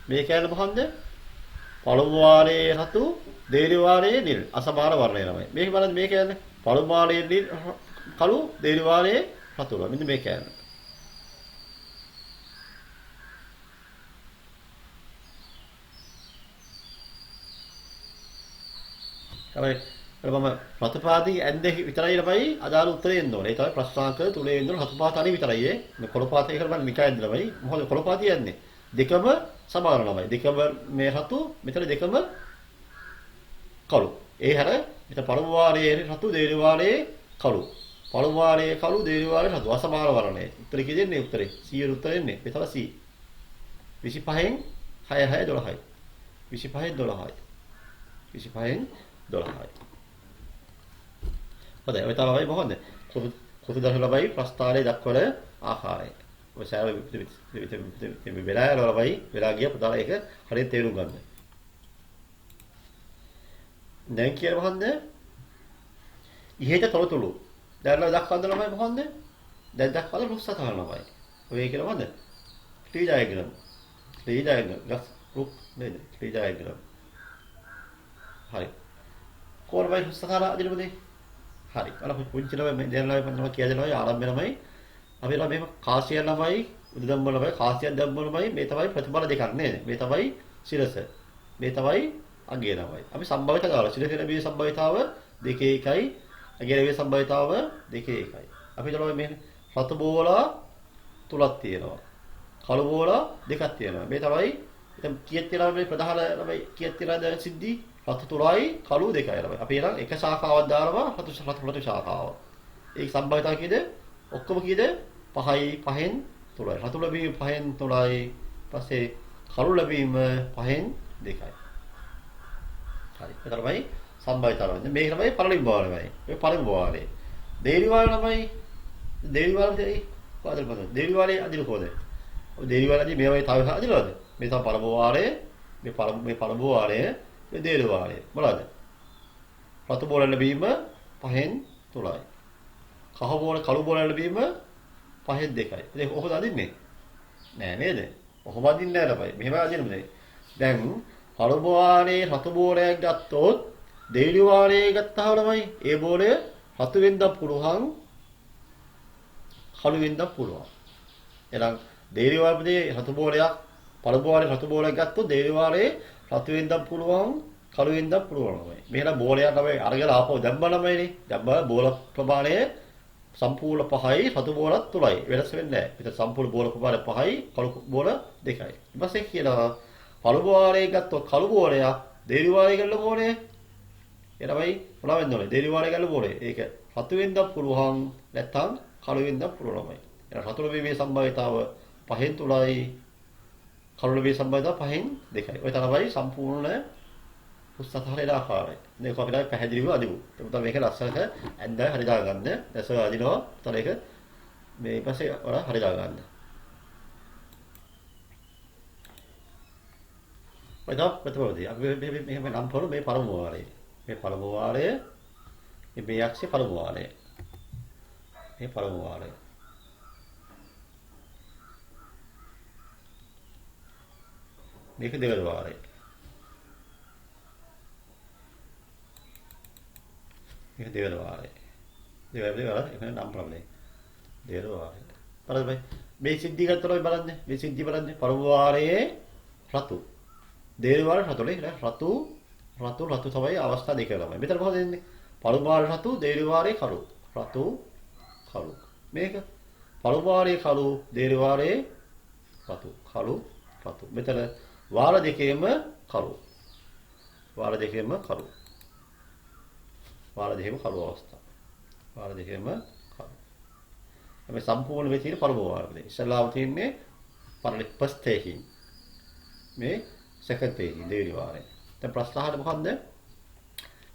මේ කැලල මොකන්ද? පළමු වාරයේ රතු, දෙවෙනි වාරයේ නිල්. අසමාන වර්ණය තමයි. මේක බලන්න මේ කැලල. පළමු වාරයේ නිල් කළු, දෙවෙනි වාරයේ රතු. මෙන්න මේ කැලල. තමයි මම රතුපාදී ඇන්දේ විතරයි ළමයි අදාළ උත්තරේ එන්න ඕනේ. ඒ තමයි ප්‍රශ්නාංක 3 එන්න ඕන රතුපාත අනේ විතරයි ඒ. මේ කොළපාතේ කියලා බලන්න නිකයි ඇන්ද ළමයි. මොකද කොළපාතිය යන්නේ. දෙකම සමාන ළමයි. දෙකම මේ රතු මෙතන දෙකම කළු. ඒ හැර මෙතන පළමු වාරයේ රතු දෙවෙනි වාරයේ කළු. පළමු වාරයේ කළු දෙවෙනි වාරයේ රතු අසමාන වර්ණය. උත්තරේ කියෙන්නේ උත්තරේ. C ේ උත්තරේ එන්නේ. මේ තමයි C. 25න් 6 6 12යි. 25න් 12යි. 25න් 12යි. හොඳයි ඔය තමයි මොකද? කොටු දශ ලබයි ප්‍රස්ථාරයේ දක්වන ආකාරය. ඔය සෑම වෙලාවල ලබයි වෙලා ගිය ප්‍රධාන එක හරියට තේරුම් ගන්න. දැන් කියන්නේ මොකන්ද? ඉහෙට තොරතුරු. දැන් දක්වන්න ළමයි මොකන්ද? දැන් දක්වන්න රුක් සතහන ළමයි. ඔය කියන මොකන්ද? tree diagram. tree diagram. රුක් නේද? tree diagram. හරි. කොහොමද රුක් සතහන අදිනවද? හරි. අර පුංචි ළමයි දැන් ළමයි මම කියලා දෙනවා ආරම්භ ළමයි. අපි ළමයි මේක කාසිය ළමයි උදදම්ම ළමයි කාසිය දම්ම ළමයි මේ තමයි ප්‍රතිඵල දෙකක් නේද? මේ තමයි සිරස. මේ තමයි අගේ ළමයි. අපි සම්භාවිත දාලා සිලිකරණයේ සම්භාවිතාව 2 1යි. අගේ වේ සම්භාවිතාව 2 1යි. අපි හිතනවා මේ රතු බෝලා තුලක් තියෙනවා. කළු බෝලා දෙකක් තියෙනවා. මේ තමයි දැන් කීයක් තියෙනවද මේ ප්‍රධාන ළමයි කීයක් තියෙනවද සිද්ධි? රතු තුලයි කළු දෙකයි ළමයි. අපි එනම් එක ශාඛාවක් දානවා රතු ශාඛාව. ඒ සම්භාවිතාව කීයද? ඔක්කොම කීයද? 5යි 5න් 3යි. රතු ලැබීම 5න් 3යි. පස්සේ කළු ලැබීම 5න් 2යි. හරි. ඒ තමයි සම්භාවිතාව. මේක තමයි පළවෙනි බෝලමයි. මේ පළවෙනි බෝලේ. දෙවෙනි බෝල තමයි දෙවෙනි බෝලේ කොහොමද බලන්න. දෙවෙනි බෝලේ අදින කොහොමද? ඔය දෙවෙනි බෝලේදී මේ වගේ තව අදිනවද? මේ තමයි පළමු බෝලේ. මේ පළමු බෝලේ මේ දෙවෙනි බෝලේ. මොනවද? රතු බෝල ලැබීම 5න් 3යි. කහ බෝල කළු බෝල ලැබීම 5න් 2යි. ඒක කොහොමද අදින්නේ? නෑ නේද? කොහොම අදින්නේ නෑ ළමයි. මෙහෙම අදින්නේ. දැන් කළු බෝලේ රතු බෝලයක් ගත්තොත් දෙවෙනි බෝලේ ගත්තාම ළමයි ඒ බෝලය රතු වෙන්නත් පුළුවන් කළු වෙන්නත් පුළුවන්. එහෙනම් දෙවෙනි බෝලේ රතු බෝලයක් පළමු බෝලේ රතු බෝලයක් ගත්තොත් දෙවෙනි බෝලේ රතු වෙන්නත් පුළුවන් කළු වෙන්නත් පුළුවන් ළමයි. මෙහෙනම් බෝලයක් ළමයි අරගෙන ආපහු දැම්ම ළමයිනේ. දැම්ම බෝල ප්‍රමාණය සම්පූර්ණ 5යි රතු බෝලත් 3යි. වෙනස් වෙන්නේ නැහැ. පිට සම්පූර්ණ බෝල ප්‍රමාණය 5යි කළු බෝල 2යි. ඊට පස්සේ කියනවා පළමු බෝලේ ගත්තොත් කළු බෝලයක් දෙවෙනි බෝලේ ගන්න බෝලේ එනමයි මොනවා වෙන්න ඕනේ? දෙවෙනි බෝලේ ගන්න බෝලේ. ඒක රතු වෙන්නත් පුළුවන් නැත්නම් කළු වෙන්නත් පුළුවන් ළමයි. එහෙනම් රතු ලැබීමේ සම්භාවිතාව 5න් 3යි කළු ලැබීමේ සම්භාවිතාව 5න් 2යි. ඔය තමයි සම්පූර්ණ පුස්තකාලේ ආකාරය. මේක අපිට පැහැදිලිව අදිමු. එතකොට මේක ලස්සනට ඇඳලා හරි දාගන්න. දැස අදිනවා. එතකොට ඒක මේ පස්සේ ඔයා හරි දාගන්න. ඔය තමයි ප්‍රතිපලදී. අපි මෙහෙම නම් කරමු මේ පළමු වාරයේ. මේ පළමු වාරය මේ යක්ෂේ පළමු වාරය. මේ පළමු වාරය. මේක දෙවෙනි වාරය. මේක දෙවෙනි වාරය. දෙවෙනි වාරය එහෙනම් නම් ප්‍රබලයි. දෙවෙනි වාරය. බලන්න මේ සිද්ධි ගත්තොත් බලන්න. මේ සිද්ධි බලන්න. පළමු වාරයේ රතු. දෙවෙනි වාරේ රතුනේ රතු තමයි අවස්ථා දෙක ළමයි. මෙතන කොහොමද එන්නේ? පළමු වාරේ රතු, දෙවෙනි වාරේ කළු. රතු, කළු. මේක පළමු වාරේ කළු, දෙවෙනි වාරේ රතු. කළු, රතු. මෙතන වාර දෙකේම කළු. වාර දෙකේම කළු. වාර දෙකේම කළු අවස්ථා. වාර දෙකේම කළු. මේ සම්පූර්ණ වෙ තියෙන පළමු වාරේ. ඉස්සල්ලාම තියෙන්නේ first taking. මේ second taking දෙවෙනි වාරේ. දැන් ප්‍රශ්න අහන්න මොකද්ද?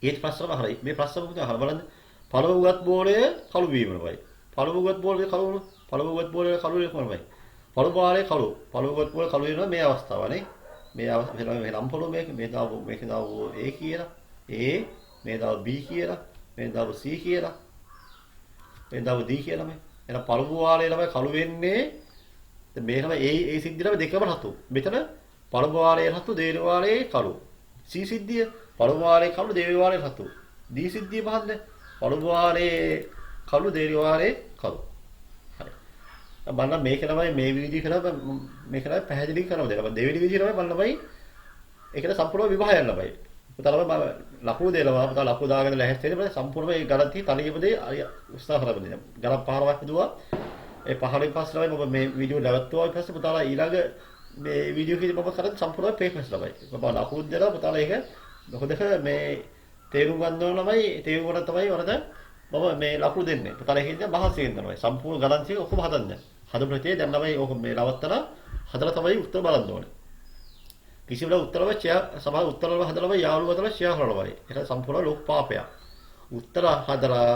ඊට ප්‍රශ්න අහලා මේ ප්‍රශ්න මොකද අහලා බලන්න. පළමු උගත් බෝලය කළු වීමයි. පළමු උගත් බෝලේ කළු පළමු උගත් බෝලේ කළු වීමයි. පළමු වාරේ කළු. පළමු උගත් බෝලේ කළු වෙනවා මේ අවස්ථාවනේ. මේ අවස්ථාවේ මේ නම් පොළොව මේක දාව A කියලා. A මේ දාව B කියලා. මේ දාව C කියලා. මේ දාව D කියලා මේ. එහෙනම් පළමු වාරේ ළමයි කළු වෙන්නේ දැන් මේ ළමයි ඒ සිද්ධියම දෙකම රතු. මෙතන පළමු වාරයේ රතු දෙවෙනි වාරයේ කළු. C සිද්ධිය පළමු වාරයේ කළු දෙවෙනි වාරයේ රතු. D සිද්ධිය මොකද්ද? පළමු වාරයේ කළු දෙවෙනි වාරයේ කළු. හරි. බලන්න මේක තමයි මේ විදිහ කරලා මේක තමයි පැහැදිලි කරනවා දෙන්න. දෙවෙනි විදිහ තමයි බලන්නමයි ඒකට සම්පූර්ණ විභාගයක් ලබයි. පුතාලා මම ලකුණු දෙනවා. පුතාලා ලකුණු දාගෙන ලැහැස්ති වෙන්න බෑ සම්පූර්ණ මේ ගණන්ති තනියමදී උත්සාහ කරගන්න. ගණන් 15ක් හදුවා. ඒ 15න් පස්සේ තමයි මම මේ වීඩියෝ නවත්තුවා. ඊට පස්සේ පුතාලා ඊළඟ මේ වීඩියෝ එකේ මම කරන්නේ සම්පූර්ණ පේපර්ස් ලබයි. මම ලකුණු දෙනවා පුතාලා ඒක හොඳට මේ තේරුම් ගන්න ඕන ළමයි තේරුම් ගන්න තමයි වරද මම මේ ලකුණු දෙන්නේ. පුතාලා කියන්නේ මහසි වෙනවා. සම්පූර්ණ ගණන් ටික ඔක්කොම හදන්න. හදපු ප්‍රතියේ දැන් ළමයි ඔක මේ නවත්තලා හදලා තමයි උත්තර බලන්න ඕනේ. කිසිම උත්තරව සමහර උත්තරවල හදලා යාළුවෝ අතර ෂෙයා කරනවා. ඒක සම්පූර්ණ ලොකු පාපයක්. උත්තර හදලා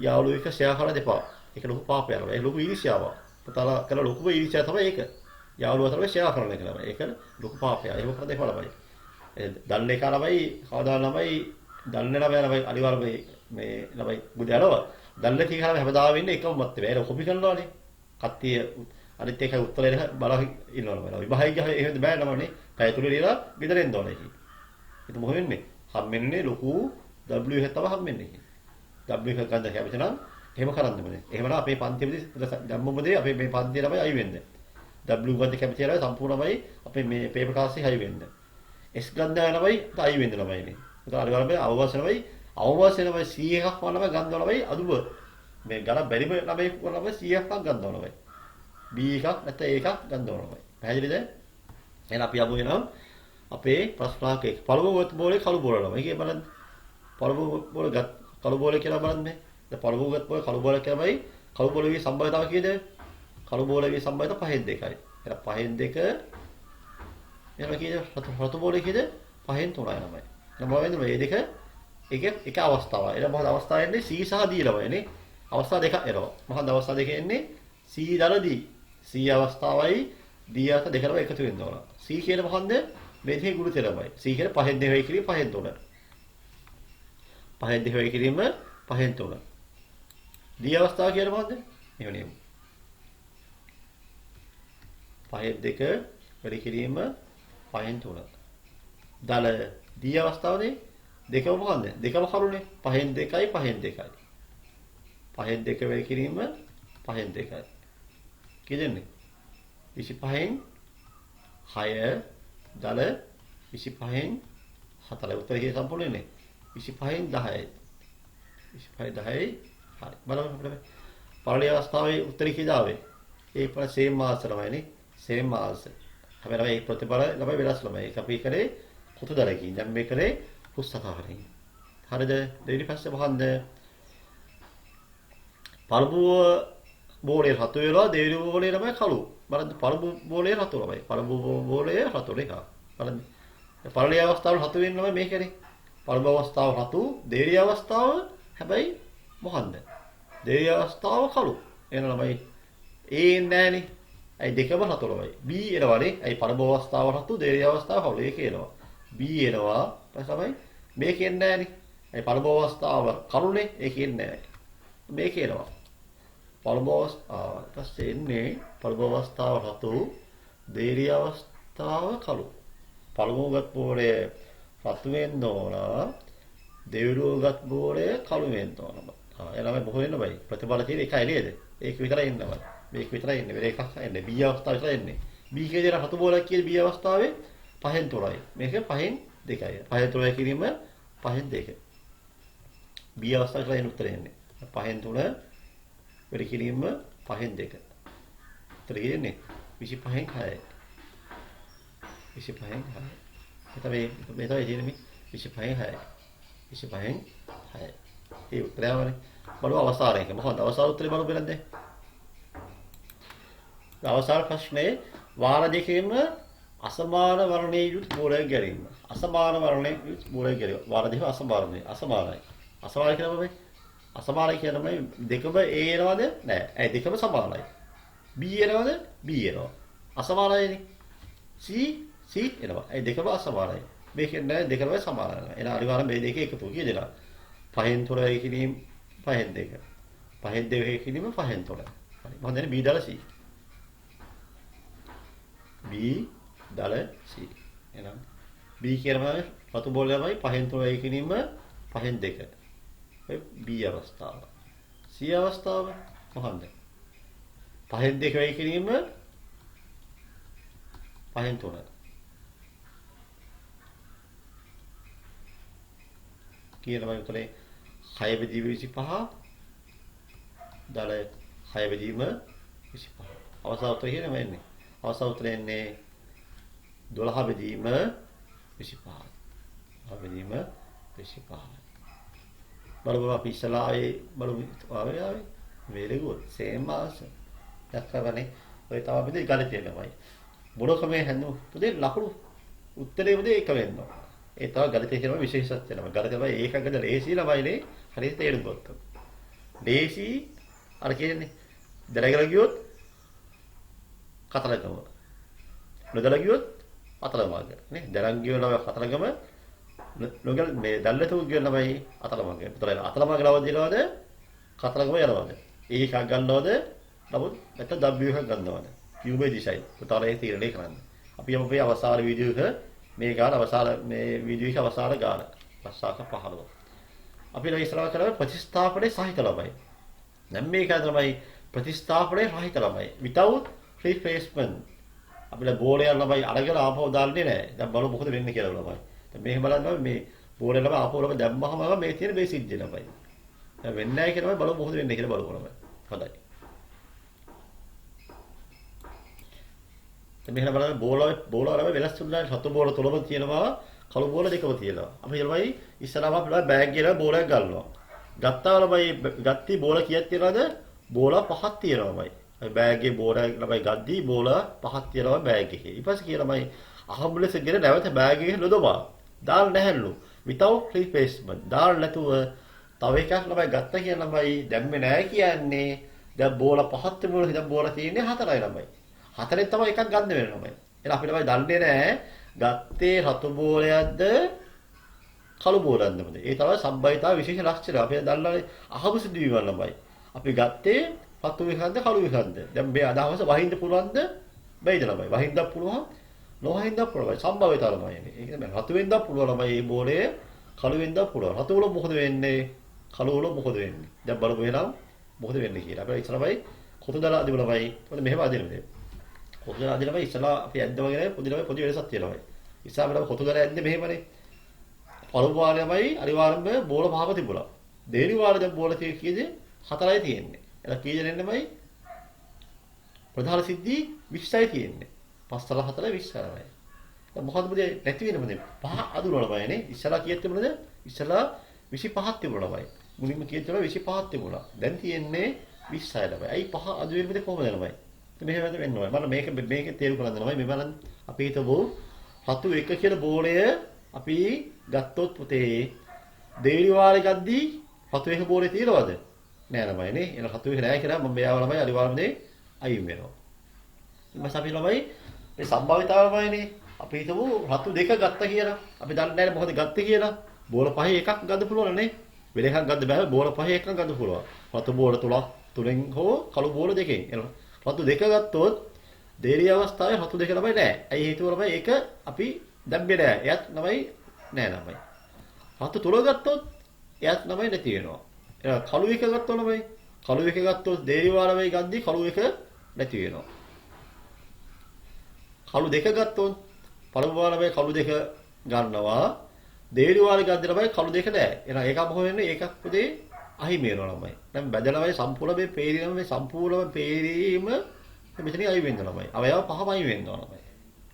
යාළුවෝ එක ෂෙයා කරලා දෙපා. ඒක ලොකු පාපයක්. ඒක ලොකු ඊර්ෂ්‍යාවක්. පුතාලා කළ ලොකුම ඊර්ෂ්‍යාව තමයි ඒක. යාළුවෝ අතර ෂෙයා කරන එක ළමයි. ඒක ලොකු පාපයක්. ඒක කරලා දෙපා ළමයි. දන්නේ එක ළමයි කවදා ළමයි දන්නේ ළමයි අනිවාර්යයෙන් මේ ළමයි බුදයලව දන්නේ කී කරලා හැමදාම ඉන්නේ එකම මත් වේ. ඒක කොපි කරනවානේ. කට්ටිය අනිත් එකයි උත්තරේ බලන් ඉන්නවනේ. විභාගය එහෙම බෑ නමනේ. පැය තුනේ ලියලා බෙදෙන්න ඕනේ කි. ඒක මොකද වෙන්නේ? හම්බෙන්නේ ලොකු W එකක් තමයි හම්බෙන්නේ කි. W එකක් ගන්න කැමති නම් එහෙම කරන්න ඕනේ. එහෙමනම් අපේ පන්තියේදී ධම්මපදේ අපේ මේ පන්තිය ළමයි අයි වෙන්නේ. W ගන්න කැමති අය සම්පූර්ණමයි අපේ මේ පේපර් ක්ලාස් එකේ අයි වෙන්නේ. S ගන්න ළමයි I වෙන්න ළමයිනේ. ඒක අර ගන්න අවවාස ළමයි අවවාස ළමයි 100ක් වළම ගන්න ළමයි අදුම මේ ගණන් බැරිම ළමයි ළමයි 100ක් ගන්න ළමයි. B එකක් නැත්නම් A එකක් ගන්න ළමයි. පැහැදිලිද? එහෙනම් අපි යමු වෙනවා අපේ ප්‍රශ්නාංකයේ පළමුව බෝලේ කළු බෝල ළමයි. ඒකේ බලන්න. පළමුව බෝල කළු බෝල කියලා බලන්න. දැන් පළමුව බෝල කළු බෝල කියලාමයි කළු බෝලේ සම්බන්ධතාව කීයද? කළු බෝලේ සම්බන්ධතාව 5න් 2යි. එහෙනම් 5න් 2 එහෙනම් කීයද? රතු බෝලේ කීයද? 5න් 3යි ළමයි. එහෙනම් මොකද මේ දෙක එක අවස්ථාවක්. එහෙනම් මොකද අවස්ථාව එන්නේ C සහ D ළමයිනේ. අවස්ථා දෙකක් එනවා. මොකද අවස්ථා දෙක එන්නේ C දර D. C අවස්ථාවයි D අවස්ථාව දෙකම එකතු වෙන්න ඕන. C කියන්නේ මොකන්ද? මේ දෙකේ ගුණිතය ළමයි. C කියන්නේ 5න් 2 වෙයි කිරීම 5න් 3. 5න් 2 වෙයි කිරීම 5න් 3. D අවස්ථාව කියන්නේ මොකද්ද? එහෙම නෙමෙයි. 5න් 2 වැඩි කිරීම 5න් 3. දල D අවස්ථාවනේ දෙකම මොකන්ද? දෙකම කරුනේ. 5න් 2යි 5න් 2යි. 5න් 2 වැඩි කිරීම 5න් 2යි. කීයදන්නේ? 25න් 6 දල 25න් 4 උත්තර කිය සම්පූර්ණ වෙන්නේ 25න් 10යි 25න් 10යි හරි බලමු අපිට පළවෙනි අවස්ථාවේ උත්තර කීදාවේ ඒ පළ සේම් මාස ළමයිනේ සේම් මාස හැබැයි මේ ප්‍රතිඵල ළමයි වෙනස් ළමයි ඒක අපි කරේ කුතු දරකින් දැන් මේ කරේ පුස්තකාරයෙන් හරිද දෙවෙනි පස්සේ මොකන්ද පළමුව බෝලේ රතු වෙනවා දෙවෙනි බෝලේ ළමයි කළු බලන්න පළමු බෝලේ රතු ළමයි පළමු බෝලේ රතු එක බලන්න පළවෙනි අවස්ථාව රතු වෙන්නම මේකනේ පළමු අවස්ථාව රතු දෙවෙනි අවස්ථාව හැබැයි මොකන්ද දෙවෙනි අවස්ථාව කළු එන ළමයි A නෑනේ අයි දෙකම රතු ළමයි B එනවනේ අයි පළමු අවස්ථාව රතු දෙවෙනි අවස්ථාව කළු ඒක එනවා B එනවා තමයි මේක එන්නේ නෑනේ අයි පළමු අවස්ථාව කළුනේ ඒක එන්නේ නෑ මේක එනවා පළමු අවස්ථාව ඊපස්සේ එන්නේ පළමු අවස්ථාව රතු දෙවෙනි අවස්ථාව කළු පළමුවගත් බෝලේ රතු වෙන්න ඕන දෙවෙනුවගත් බෝලේ කළු වෙන්න ඕන එළම බොහෝ වෙන්න බයි ප්‍රතිඵල තියෙන එකයි නේද ඒක විතරයි එන්නවල මේක විතරයි එන්නේ වෙන එකක් එන්නේ B අවස්ථාව විතරයි එන්නේ B කේ දේ රතු බෝලයක් කියන B අවස්ථාවේ 5න් 3යි මේක 5න් 2යි 5න් 3 කිරීම 5න් 2 B අවස්ථාවේ විතරයි උත්තරේ එන්නේ 5න් 3 වැඩි කිරීම 5න් 2 උත්තර කියන්නේ 25න් 6යි 25න් 6යි මේ තමයි තියෙන්නේ 25න් 6යි 25න් 6යි ඒ උත්තරයවනේ බලමු අවසානයක මොකක්ද අවසාන උත්තරේ බලමු බලන්න අවසාන ප්‍රශ්නේ වාර දෙකේම අසමාන වර්ණයේ යුත් බෝලයක් ගැනීම අසමාන වර්ණයේ යුත් බෝලයක් ගැනීම වාර දෙක අසමානයි අසමානයි කියන්නේ අසමානයි කියන්නේ දෙකම A එනවද නෑ ඒ දෙකම සමානයි B එනවද B එනවා අසමානයිනේ C එනවා ඒ දෙකම අසමානයි මේක නෑ දෙකම සමානයි එන අනිවාර්යෙන් මේ දෙක එකතු කියදලා 5න් 3 කිරීම 5න් 2 5න් 2 කිරීම 5න් 3 හරි මම දන්නේ B දාලා C B දාලා C එහෙනම් B කියනම රතු බෝලයමයි 5න් 3 කිරීම 5න් 2 B අවස්ථාව C අවස්ථාව මොකන්ද 5න් 2 වෙයි කිරීම 5න් 3 කියනවා උතරේ 6 බෙදීම 25 දාල 6 බෙදීම 25 අවසාන උතරේ කියන්නේ මෙන්නේ අවසාන උතරේ එන්නේ 12 බෙදීම 25 12 බෙදීම 25 බලමු අපි ඉස්සලා ඒ බලමු ආවේ very good same answer දැක්කවනේ ඔය තව බෙදේ ගණිතය ළමයි මොනකමේ හැන්නු පුතේ ලකුණු උත්තරේ බෙදේ එක වෙන්න ඕන ඒ තව ගණිතය කියනවා විශේෂත්වය ළමයි ගණිතය තමයි ඒකකද ලේසි ළමයිනේ හරියට තේරුම් ගත්තොත් ලේසි අර කියන්නේ දැනගෙන ගියොත් කතරගම නොදැන ගියොත් අතරමඟ නේ දැනන් ගියෝ ළමයි කතරගම නොගල් මේ දැල්ලතු ගියෝ ළමයි අතරමඟ උතරේ අතරමඟ ලවද දිනවද කතරගම යනවද ඒකක් ගන්නවද නමුත් නැත්නම් W එකක් ගන්නවද යුමේ දිශයි උතරේ තීරණය කරන්න අපි යමු අපේ අවසාන වීඩියෝ එක මේ ගාන අවසාන මේ වීඩියෝ එක අවසාන ගාන ප්‍රශ්නාක 15 අපි ළඟ ඉස්සරහ කරන්නේ ප්‍රතිස්ථාපනයේ සහිත ළමයි දැන් මේක තමයි ප්‍රතිස්ථාපනයේ රහිත ළමයි without replacement අපිට බෝලේ යන ළමයි අරගෙන ආපහු දාන්නේ නැහැ. දැන් බලමු මොකද වෙන්නේ කියලා ළමයි. දැන් මේක බලන්න මේ බෝලේ ළමයි ආපහු ළමයි දැම්මහම මේ තියෙන මේ සිද්ධිය ළමයි. දැන් වෙන්නේ නැහැ කියලා බලමු මොකද වෙන්නේ කියලා බලමු ළමයි. හොඳයි. දැන් මෙහෙම බලන්න බෝල ළමයි වෙනස් තුනයි සතු බෝල තුනම තියෙනවා කළු බෝල දෙකම තියෙනවා. අපි ළමයි ඉස්සරහම අපි බෑග් කියලා බෝලයක් ගන්නවා. ගත්තා ළමයි ගත්ති බෝල කීයක් තියනවද? බෝල පහක් තියෙනවා ළමයි. බෑග්ගේ බෝල ළමයි ගද්දී බෝල පහක් තියෙනවා බෑග් එකේ. ඊපස්සේ කියලා ළමයි අහඹලෙස ගෙන නැවත බෑග් එකේ නොදමා. දාන්න නැහැලු. without replacement. දාන්න නැතුව තව එකක් ළමයි ගත්තා කියන ළමයි දැම්මේ නැහැ කියන්නේ. දැන් බෝල පහක් තිබුණා ඉතින් බෝල තියෙන්නේ හතරයි ළමයි. හතරෙන් තමයි එකක් ගන්න වෙන්නේ ළමයි. එහෙනම් අපි ළමයි දන්නේ නැහැ ගත්තේ රතු බෝලයක්ද කළු බෝලයක්ද මොකද? ඒ තමයි සම්බයිතාව විශේෂ ලක්ෂණ. අපි දන්නානේ අහඹ සිදු වීම ළමයි. අපි ගත්තේ රතු එකක්ද කළු එකක්ද? දැන් මේ අදහස වහින්න පුළුවන්ද? බැයිද ළමයි? වහින්නත් පුළුවන්, නොවහින්නත් පුළුවන්. සම්භාවිතාව ළමයි. ඒක තමයි රතු වෙන්නත් පුළුවන් ළමයි මේ බෝලේ, කළු වෙන්නත් පුළුවන්. රතු වල මොකද වෙන්නේ? කළු වල මොකද වෙන්නේ? දැන් බලමු එහෙනම් මොකද වෙන්නේ කියලා. අපි ඉස්සරහයි කොතු දාලා අදිමු ළමයි. මොකද මෙහෙම අදිනු මේ. කොතු දාලා අදිනම ඉස්සලා අපි ඇද්දවගෙන පොඩි ළමයි පොඩි වෙනසක් තියෙනවා. ඉස්සරහම කොතු දාලා ඇද්දේ මෙහෙමනේ. පළමු වාරයමයි අනිවාර්යයෙන්ම බෝල පහක තිබුණා. දෙවෙනි වාරේ දැන් බෝල කීයද? 4යි තියෙන්නේ. එලා කී දෙනෙන්නමයි ප්‍රධාන සිද්ධි 20යි තියෙන්නේ. 5 4 4 20යි. දැන් මොකද්ද මේ නැති වෙනවද? පහ අදුරවලමයි නේ. ඉස්සලා කීයක් තිබුණද? ඉස්සලා 25ක් තිබුණාමයි. මුලින්ම කීයක් තිබුණා 25ක් තිබුණා. දැන් තියෙන්නේ 20යි ළමයි. ඇයි පහ අදු වෙන්නේ කොහොමද ළමයි? මෙහෙම වෙන්න ඕනේ. මම මේක තේරුම් ගන්න ළමයි. මේ බලන්න අපි හිතමු රතු 1 කියන බෝලය අපි ගත්තොත් පුතේ දෙවෙනි වාරේ ගද්දී රතු 1 බෝලේ තියෙනවද? නෑ ළමයි නේ. එන රතු 1 නෑ කියලා මම මෙයාව ළමයි අනිවාර්යයෙන්ම අයින් වෙනවා. ඊමස් අපි ළමයි මේ සම්භාවිතාව ළමයිනේ. අපි හිතමු රතු 2 ගත්තා කියලා. අපි දන්නේ නැහැ මොකද ගත්තේ කියලා. බෝල පහේ එකක් ගන්න පුළුවන් නේ. වෙන එකක් ගන්න බෑ. බෝල පහේ එකක් ගන්න පුළුවන්. රතු බෝල තුනෙන් හෝ කළු බෝල දෙකෙන්. එන රතු 2 ගත්තොත් දෙවි අවස්ථාවේ රතු 2 ළමයි නෑ. ඇයි හේතුව ළමයි ඒක අපි දැම්මේ නෑ. එයත් ළමයි නෑ ළමයි. රතු 3 ගත්තොත් එයත් ළමයි නැති වෙනවා. එහෙනම් කළු 1 ගත්තොත් ළමයි කළු 1 ගත්තොත් දෙවි වාරමයි ගද්දී කළු 1 නැති වෙනවා. කළු 2 ගත්තොත් පළමු වාරමයි කළු 2 ගන්නවා. දෙවි වාරේ ගද්දී ළමයි කළු 2 නෑ. එහෙනම් ඒක මොකද වෙන්නේ? ඒකක් පුතේ අහිමි වෙනවා ළමයි. දැන් බැදලමයි සම්පූර්ණ මේ පේරීම මේ සම්පූර්ණම පේරීම මෙතනින් අයි වෙන්න ළමයි. අවයව පහම අයි වෙන්න ඕන ළමයි.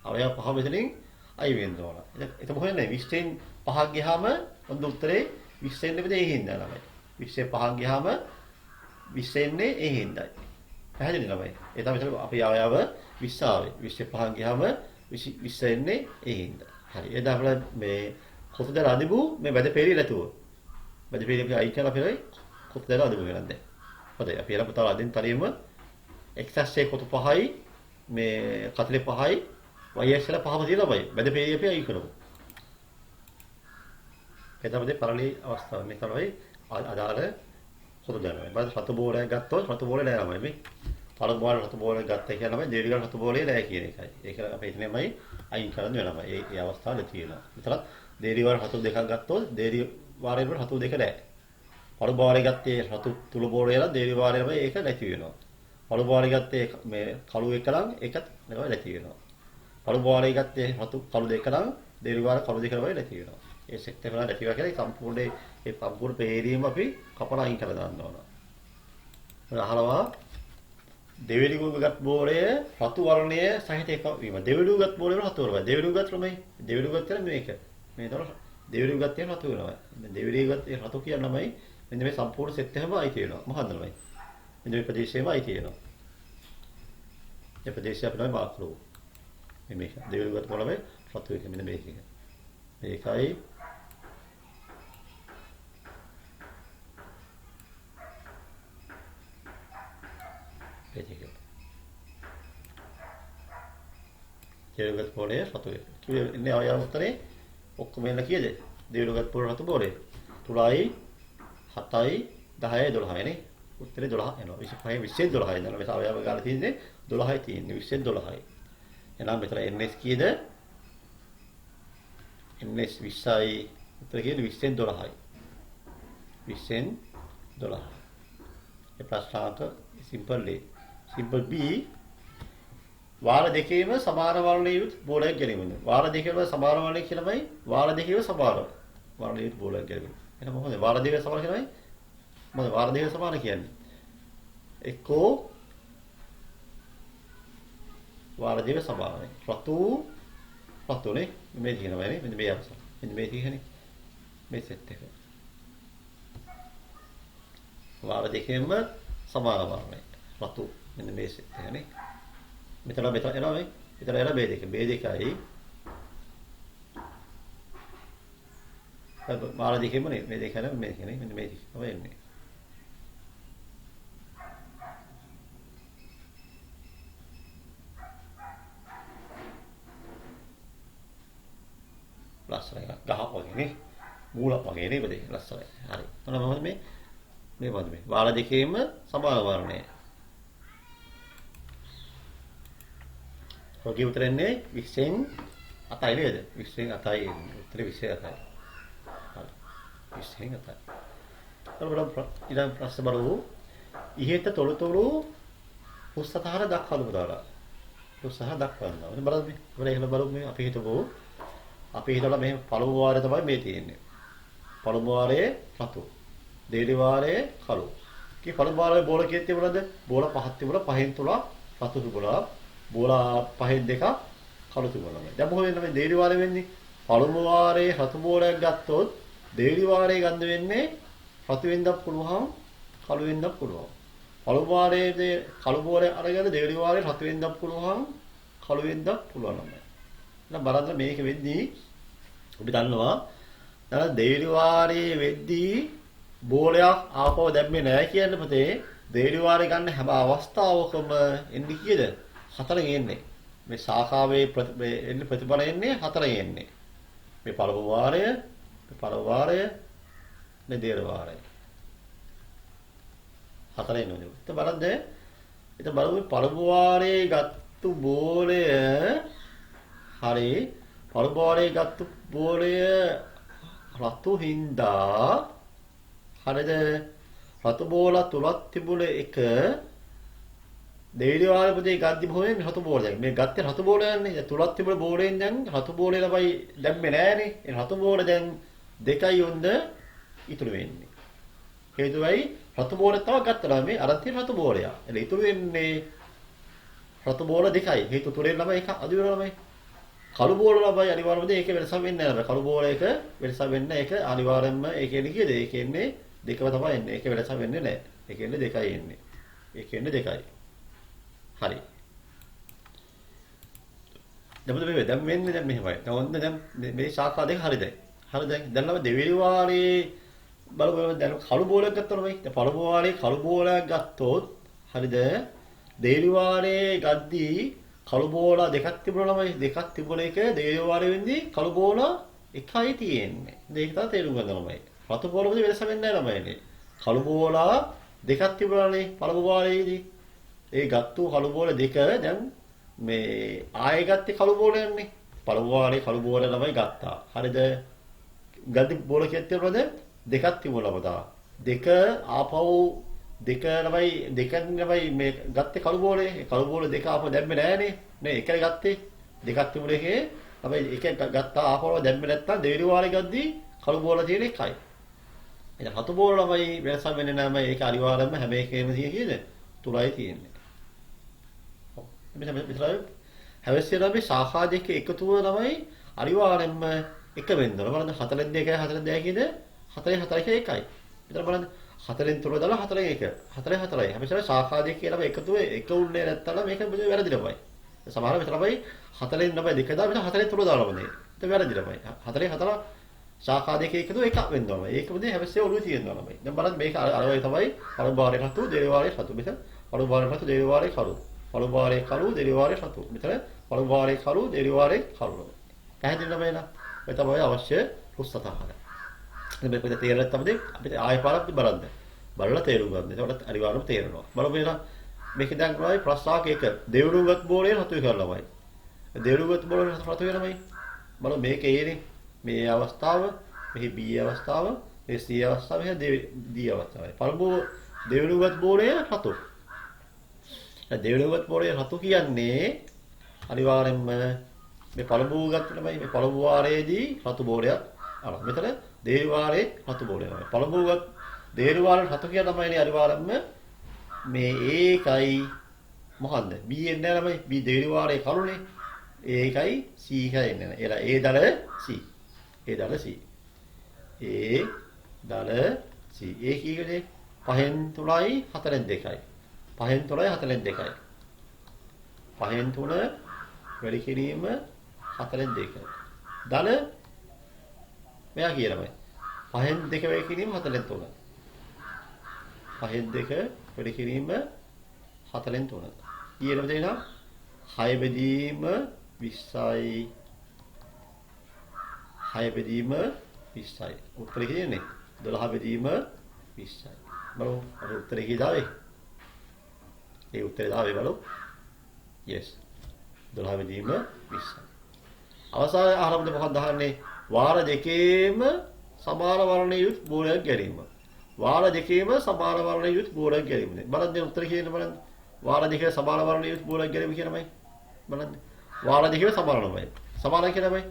අවයව පහ මෙතනින් අයි වෙන්න ඕන. ඒක මොකද වෙන්නේ? 20න් 5ක් ගියාම හොඳ උත්තරේ 20 එන්නේ මේ හින්දා ළමයි. 20න් 5ක් ගියාම 20 එන්නේ ඒ හින්දායි. පැහැදිලි ළමයි. ඒ තමයි අපි අවයව 20 ආවේ. 20න් 5ක් ගියාම 20 එන්නේ ඒ හින්දා. හරි. එදා අපල මේ කොතද රදිබු මේ බැද පෙරි නැතුව. බැද පෙරි අපි අයි කරලා පෙරයි කොතද රදිබු වෙනද? හොඳයි. අපි එලා පුතා අදින් තරියම එක්සස්සේ කොතු 5යි මේ කතලේ 5යි YS වල පහම තියෙනවා බයි. බැද පෙරි අපි අයි කරමු. ඒ තමයි පරලී අවස්ථාව. මේ තමයි අදාළ කොතු දානවා. බාද රතු බෝලයක් ගත්තොත් රතු බෝලේ නෑ ළමයි මේ. පළමු බෝල රතු බෝලයක් ගත්තා කියලා ළමයි දෙවි ගන්න රතු බෝලේ නෑ කියන එකයි. ඒක අපි හිතන්නේමයි අයින් කරන්න වෙනවා. ඒ අවස්ථාවල තියෙනවා. විතරක් දෙවි වාර රතු දෙකක් ගත්තොත් දෙවි වාරේ වල රතු දෙක නෑ. පළමු වාරේ ගත්තේ රතු තුල බෝලේලා දෙවි වාරේ ළමයි ඒක නැති වෙනවා. පළමු වාරේ ගත්තේ මේ කළු එක නම් ඒකත් නැති වෙනවා. පළමු වාරේ ගත්තේ රතු කළු දෙක නම් දෙවි වාර කළු දෙක ළමයි නැති වෙනවා. ඒ සෙට් එක වල නැති වෙනවා කියලා සම්පූර්ණ ඒ සම්පූර්ණ පෙරීම අපි කපලා අයින් කරලා දාන්න ඕන. අහලවා දෙවෙනි ගුගත් බෝලය රතු වර්ණය සහිත එක වීම. දෙවෙනි ගුගත් බෝලය රතු වර්ණය. දෙවෙනි ගුගත් ළමයි. දෙවෙනි ගුගත් කියන්නේ මේක. මේ තර දෙවෙනි ගුගත් කියන රතු වෙනවා. දෙවෙනි ගුගත් රතු කියන ළමයි මෙන්න මේ සම්පූර්ණ සෙට් එකම අයිති වෙනවා. මහත් ළමයි. මෙන්න මේ ප්‍රදේශයේම අයිති වෙනවා. මේ ප්‍රදේශය අපි තමයි මාක් කරමු. මේක දෙවෙනි ගුගත් බෝලය රතු එක මෙන්න මේක. මේකයි දෙවිගත් බෝලේ රතු එක. ඉන්නේ අවයව උත්තරේ ඔක්කොම එන්න කීයද? දෙවිගත් බෝල රතු බෝලේ 3යි 7යි 10යි 12යි නේ. උත්තරේ 12 එනවා. 25 20 12යි නේද? මේ අවයව ගාලා තියෙන්නේ 12යි තියෙන්නේ. 20 12යි. එහෙනම් මෙතන NS කීයද? NS 20යි. උත්තර කීයද? 20න් 12යි. 20න් 12යි. ඒ ප්‍රශ්නාර්ථ සිම්පල් A. සිම්පල් B වාර දෙකේම සමාන වර්ණයේ යුත් බෝලයක් ගැනීමද. වාර දෙකේම සමාන වර්ණයේ කියලාමයි වාර දෙකේම සමාන වර්ණයේ යුත් බෝලයක් ගැනීම. එහෙනම් මොකද වාර දෙකේ සමාන කියලාමයි මොකද වාර දෙකේ සමාන කියන්නේ. එක්කෝ වාර දෙකේ සමානයි. රතුනේ මේ තියෙනවා නේ මෙන්න මේ අවසන්. මෙන්න මේ තියෙන්නේ මේ සෙට් එක. වාර දෙකේම සමාන වර්ණය. රතු මෙන්න මේ සෙට් එක නේ. මෙතන එනවා මේ. මෙතන එන B2. B2යි වාර දෙකේම නේ. මේ දෙක නේ මේ කියන්නේ මෙන්න මේ දෙක. ඔය එන්නේ. ලස්සනයි ගහක් වගේ නේ. මූලක් වගේ නේ බදේ. ලස්සනයි. හරි. මොනවද මොකද මේ මොකද මේ වාර දෙකේම සමාන වර්ණය. ඔගේ උතරන්නේ 20න් 7යි නේද? 20න් 7යි උත්තර 20න් 7යි. හරි. 20න් 7යි. ඊළඟ ප්‍රශ්න බලමු. ඉහත තොරතුරු පුස්තකාර දක්වන්න දාලා. පුස්තකාර දක්වන්න. ඔන්න බලන්න මේ. ඉවර බලමු මේ අපි හිතලා මේ පළමු වාරය තමයි මේ තියෙන්නේ. පළමු වාරයේ රතු. දෙවෙනි වාරයේ කළු. කී පළමු වාරයේ බෝල කීයක් තිබුණාද? බෝල පහක් තිබුණා. පහෙන් තුනක් රතු තිබුණා. බෝල පහෙන් දෙකක් කළු තිබුණා. දැන් මොකද වෙන්නේ මේ දෙවෙනි වාරේ වෙන්නේ? පළමු වාරයේ රතු බෝලයක් ගත්තොත් දෙවෙනි වාරයේ ගන්න වෙන්නේ රතු වෙන්නත් පුළුවන්, කළු වෙන්නත් පුළුවන්. පළමු වාරයේ කළු බෝලේ අරගෙන දෙවෙනි වාරයේ රතු වෙන්නත් පුළුවන්, කළු වෙන්නත් පුළුවන් නේද? දැන් බලන්න මේක වෙද්දී අපි දන්නවා දැන් දෙවෙනි වාරයේ වෙද්දී බෝලයක් ආපහු දැම්මේ නැහැ කියන්නේ පුතේ දෙවෙනි වාරේ ගන්න හැම අවස්ථාවකම එන්නේ කීයද? 4 එන්නේ. මේ ශාඛාවේ එන්නේ ප්‍රතිඵල එන්නේ 4 එන්නේ. මේ පළමු වාරය, මේ දෙවෙනි වාරය. 4 එන්නේ. ඉතින් බලන්න ඉතින් බලමු පළමු වාරයේ ගත්තු බෝලය හරි පළමු වාරයේ ගත්තු බෝලය රතු හින්දා හරිද රතු බෝල තුනක් තිබුණ එක දෙවෙනි වාරේ පුතේ ගද්දි බොහොම රතු බෝලයක්. මේ ගත්තේ රතු බෝලයන්නේ. තුනක් තිබුණ බෝලෙන් දැන් රතු බෝලේ ළමයි දැම්මේ නෑනේ. ඒ රතු බෝල දැන් 2යි උන්ද ඉතුරු වෙන්නේ. හේතුවයි රතු බෝලේ තව ගත්තා මේ අර තියෙන රතු බෝලය. එළ ඉතුරු වෙන්නේ රතු බෝල 2යි. හේතු තුනෙන් ළමයි එක අඩු වෙනවා ළමයි. කළු බෝල ළමයි අනිවාර්යයෙන්ම ඒක වෙනසක් වෙන්නේ නැහැ. කළු බෝල එක වෙනසක් වෙන්නේ ඒක අනිවාර්යයෙන්ම ඒ කියන්නේ කීයද? ඒ කියන්නේ දෙකම තමයි එන්නේ. ඒක වෙනසක් වෙන්නේ නැහැ. ඒ කියන්නේ 2යි එන්නේ. ඒ කියන්නේ 2යි. හරි. දැන් වෙන්නේ දැන් මෙහෙමයි. දැන් මේ ශාඛා දෙක හරිද? හරිද? දැන් ළම දෙවෙනි වාරේ බලමු දැන් කළු බෝලයක් ගත්තොත් මේ පළමු වාරේ කළු බෝලයක් ගත්තොත් හරිද? දෙවෙනි වාරේ ගද්දී කළු බෝල දෙකක් තිබුණා ළමයි. දෙකක් තිබුණ එක දෙවෙනි වාරේ වෙන්දී කළු බෝල එකයි තියෙන්නේ. මේක තමයි තේරුම් ගන්න ළමයි. රතු බෝල මොකද වෙනස වෙන්නේ නැහැ ළමයිනේ. කළු බෝල දෙකක් තිබුණානේ පළමු වාරයේදී. ඒ ගත්තු කළු බෝල දෙක දැන් මේ ආයෙ ගත්තේ කළු බෝලයන්නේ. පළමු වාරේ කළු බෝල ළමයි ගත්තා. හරිද? ගද්දි බෝල කීයක් තිබුණාද? දෙකක් තිබුණා පුතා. දෙක ආපහු දෙක ළමයි දෙකෙන් ළමයි මේ ගත්තේ කළු බෝලේ. ඒ කළු බෝල දෙක ආපහු දැම්මේ නෑනේ. නේ එකයි ගත්තේ. දෙකක් තිබුණ එකේ ළමයි එක ගත්තා ආපහු දැම්මේ නැත්තම් දෙවෙනි වාරේ ගද්දි කළු බෝල තියෙන එකයි. එහෙනම් හතු බෝල ළමයි වෙනසක් වෙන්නේ නැහැ මම ඒක අනිවාර්යයෙන්ම හැම එකේම තියෙන කීයද? 3යි තියෙන්නේ. මෙතන හැවැසියලා මේ ශාඛා දෙක එකතුව ළමයි අනිවාර්යෙන්ම එක වෙන්න ඕන. බලන්න 42යි 42 කියද 4යි 4යි එකයි. මෙතන බලන්න 4න් 3 දාලා 4න් 1. 4යි 4යි. හැබැයි ශාඛා දෙක කියලා එකතුව එක උන්නේ නැත්තම් මේක වැරදි ළමයි. සමහර විට ළමයි 4න් ළමයි දෙක දාලා මෙතන 4න් 3 දාලා ළමයි. ඒක වැරදි ළමයි. 4යි 4 ශාඛා දෙක එකතුව එකක් වෙන්න ඕන. ඒක මොකද හැවැසිය ඔළුවේ තියෙනවා ළමයි. දැන් බලන්න මේක අර වගේ තමයි පළමු වාරේ රතු දෙවෙනි වාරේ රතු. මෙතන පළමු වාරේ රතු දෙවෙනි වාරේ කළු. පළමු වාරේ කළු දෙවෙනි වාරේ රතු. මෙතන පළමු වාරේ කළු දෙවෙනි වාරේ කළු. පැහැදිලිද මේලා? ඒ තමයි අවශ්‍ය පුස්තකාහාර. ඉතින් මේක තේරෙන්න තමයි අපිට ආයෙ පාරක් බලන්න. බලලා තේරුම් ගන්න. ඒකට අනිවාර්යයෙන්ම තේරෙනවා. බලමු මේක දැන් ගායි ප්‍රස්තාවක එක දෙවුරුගත් බෝලේ රතු කරලාමයි. දෙවුරුගත් බෝලේ රතු වෙනමයි. බලමු මේක ඒනේ මේ අවස්ථාව, මෙහි B අවස්ථාව, මේ C අවස්ථාව, මෙහි D අවස්ථාවයි. පළමු දෙවුරුගත් බෝලේ රතු. දෙවුරුගත් බෝලේ රතු කියන්නේ අනිවාර්යෙන්ම මේ පළමු ගත්තම මේ පළමු වාරයේදී රතු බෝලයක් අරන්. මෙතන දේරු වාරයේ රතු බෝලයක්. පළමු දේරු වාරේ රතු කියන ළමයිනේ අනිවාර්යෙන්ම මේ ඒකයි මොකද්ද? B එන්නේ නැහැ ළමයි. B දේරු වාරයේ කරුනේ. ඒකයි C එකයි එන්නේ නැහැ. එලා A දල C. A දල C. A දල C. ඒ කීකනේ 5න් 3යි 4න් 2යි. 5න් 3යි 4න් 2යි. 5න් 3 වැඩි කිරීම 4න් 2. දල මෙයා කියලාමයි. 5න් 2 වැඩි කිරීම 4න් 3. 5න් 2 වැඩි කිරීම 4න් 3. ඊළඟ දෙනා 6 බෙදීම 20යි. 6 බෙදීම 20යි. උත්තරේ කියන්නේ 12 බෙදීම 20යි. බලමු අර උත්තරේ කීයද? ඒ උත්තරේ දාවේ බලමු. yes 12 බෙදීම 20යි. අවසානයේ ආරම්භද මොකක්ද අහන්නේ? වාර දෙකේම සමාන වර්ණයේ යුත් බෝලයක් ගැනීම. වාර දෙකේම සමාන වර්ණයේ යුත් බෝලයක් ගැනීම. බලන්න දැන් උත්තර කියන්නේ බලන්න. වාර දෙකේ සමාන වර්ණයේ යුත් බෝලයක් ගැනීම කියනමයි. බලන්න. වාර දෙකේම සමානමයි. සමානයි කියනමයි.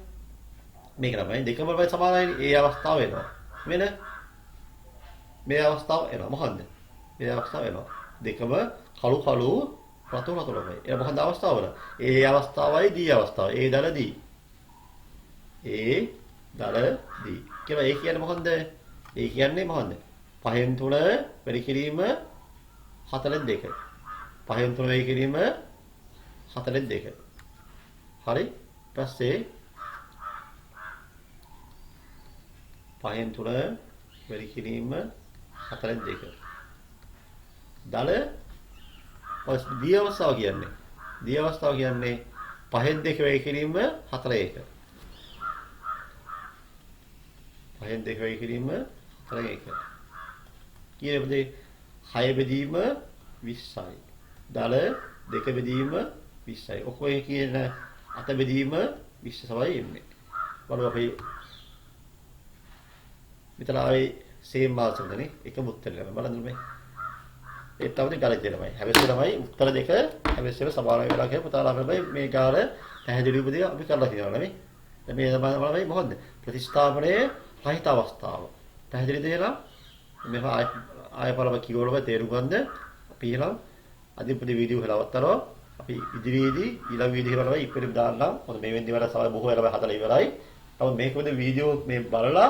මේක තමයි දෙකම වයි සමානයි. ඒ අවස්ථාව වෙනවා. වෙන මේ අවස්ථාව එනවා. මොකද්ද? මේ අවස්ථාව එනවා. දෙකම කළු කළු රතු රතු ළමයි. ඒ මොකක්ද අවස්ථාවල? ඒ අවස්ථාවයි දී අවස්ථාව. ඒ දල දී. ඒ දල දී. කියලා ඒ කියන්නේ මොකද්ද? ඒ කියන්නේ මොකද්ද? 5න් 3 වැඩි කිරීම 4න් 2. 5න් 3 වැඩි කිරීම 4න් 2. හරි? ඊපස්සේ 5න් 3 වැඩි කිරීම 4න් 2. දල ඔය දී අවස්ථාව කියන්නේ. දී අවස්ථාව කියන්නේ 5න් 2 වැඩි කිරීම 4න් 1. 5න් 2 වැඩි කිරීම 4න් 1. ඊළඟට 6 බෙදීම 20යි. දල 2 බෙදීම 20යි. ඔකෝ කියන 8 බෙදීම 20 තමයි එන්නේ. බලමු අපි මෙතන ආවේ සේම් මාසුකනේ එකම උත්තර ගන්න. බලන්න මේ. ඒ තමයි ගණිතය තමයි. හැබැයි තමයි උත්තර දෙක හැබැයි සමාන වෙලා කියලා පුතාලා හැබැයි මේ කාර පැහැදිලි උපදේ අපි කරලා තියෙනවා නෙමෙයි. දැන් මේ තමයි මොකද්ද? ප්‍රතිස්ථාපනයේ රහිත අවස්ථාව. පැහැදිලිද කියලා? මේවා ආය බලව කිව්වලම තේරුම් ගන්න අපි එහෙනම් අදිපොඩි වීඩියෝ හලවත්තරෝ අපි ඉදිරියේදී ඊළඟ වීඩියෝ එකකට ඉක්මනින් දාන්නම්. මොකද මේ වෙන්දි වල සමහර බොහෝ වෙලාවට හදලා ඉවරයි. නමුත් මේකෙද වීඩියෝ මේ බලලා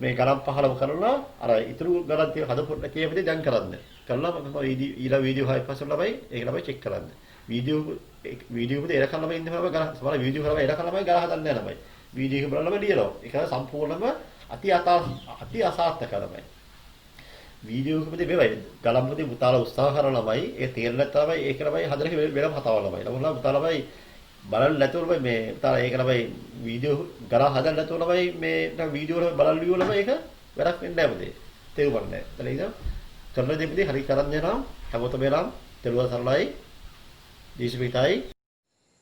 මේ ගණන් පහලම කරලා අර ඉතුරු ගණන් ටික හදපොට කියපෙදී දැන් කරන්න. කරලා මම ඊළඟ වීඩියෝ හයි පස්සේ ළමයි ඒක ළමයි චෙක් කරන්න. වීඩියෝ එකේ එරකම් ළමයි ඉන්නම ගණන් සමහර වීඩියෝ කරලා එරකම් ළමයි ගණන් හදන්න යනවා ළමයි. වීඩියෝ එක බලලා ලියනවා. ඒක සම්පූර්ණම අති අසාර්ථක ළමයි. වීඩියෝ එකකදී මේවයි ගලම්පති පුතාලා උත්සාහ කරන ළමයි ඒ තේරෙන්නේ තමයි ඒක ළමයි හදලා වෙනම හතාව ළමයි. නමුත් පුතාලා ළමයි බලන්න නැතුව ළමයි මේ පුතාලා ඒක ළමයි වීඩියෝ ගණන් හදන්න නැතුව ළමයි මේ වීඩියෝ වල බලන් ලියුව ළමයි ඒක වැඩක් වෙන්නේ නැහැ පුතේ. තේරුම්න්නේ නැහැ. එතන ඉතින් කරන දෙපිටි හරි කරන්නේ නම් හැමෝටම එනම් තේරුවා සරලයි දීශපිටයි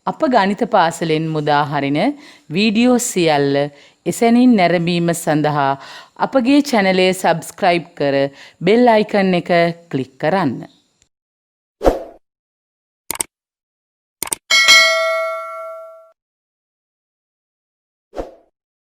අප ගණිත පාසලෙන් මුදා හරින වීඩියෝ සියල්ල එසැනින් නැරඹීම සඳහා අපගේ චැනලය සබ්ස්ක්‍රයිබ් කර බෙල් අයිකන් එක ක්ලික් කරන්න.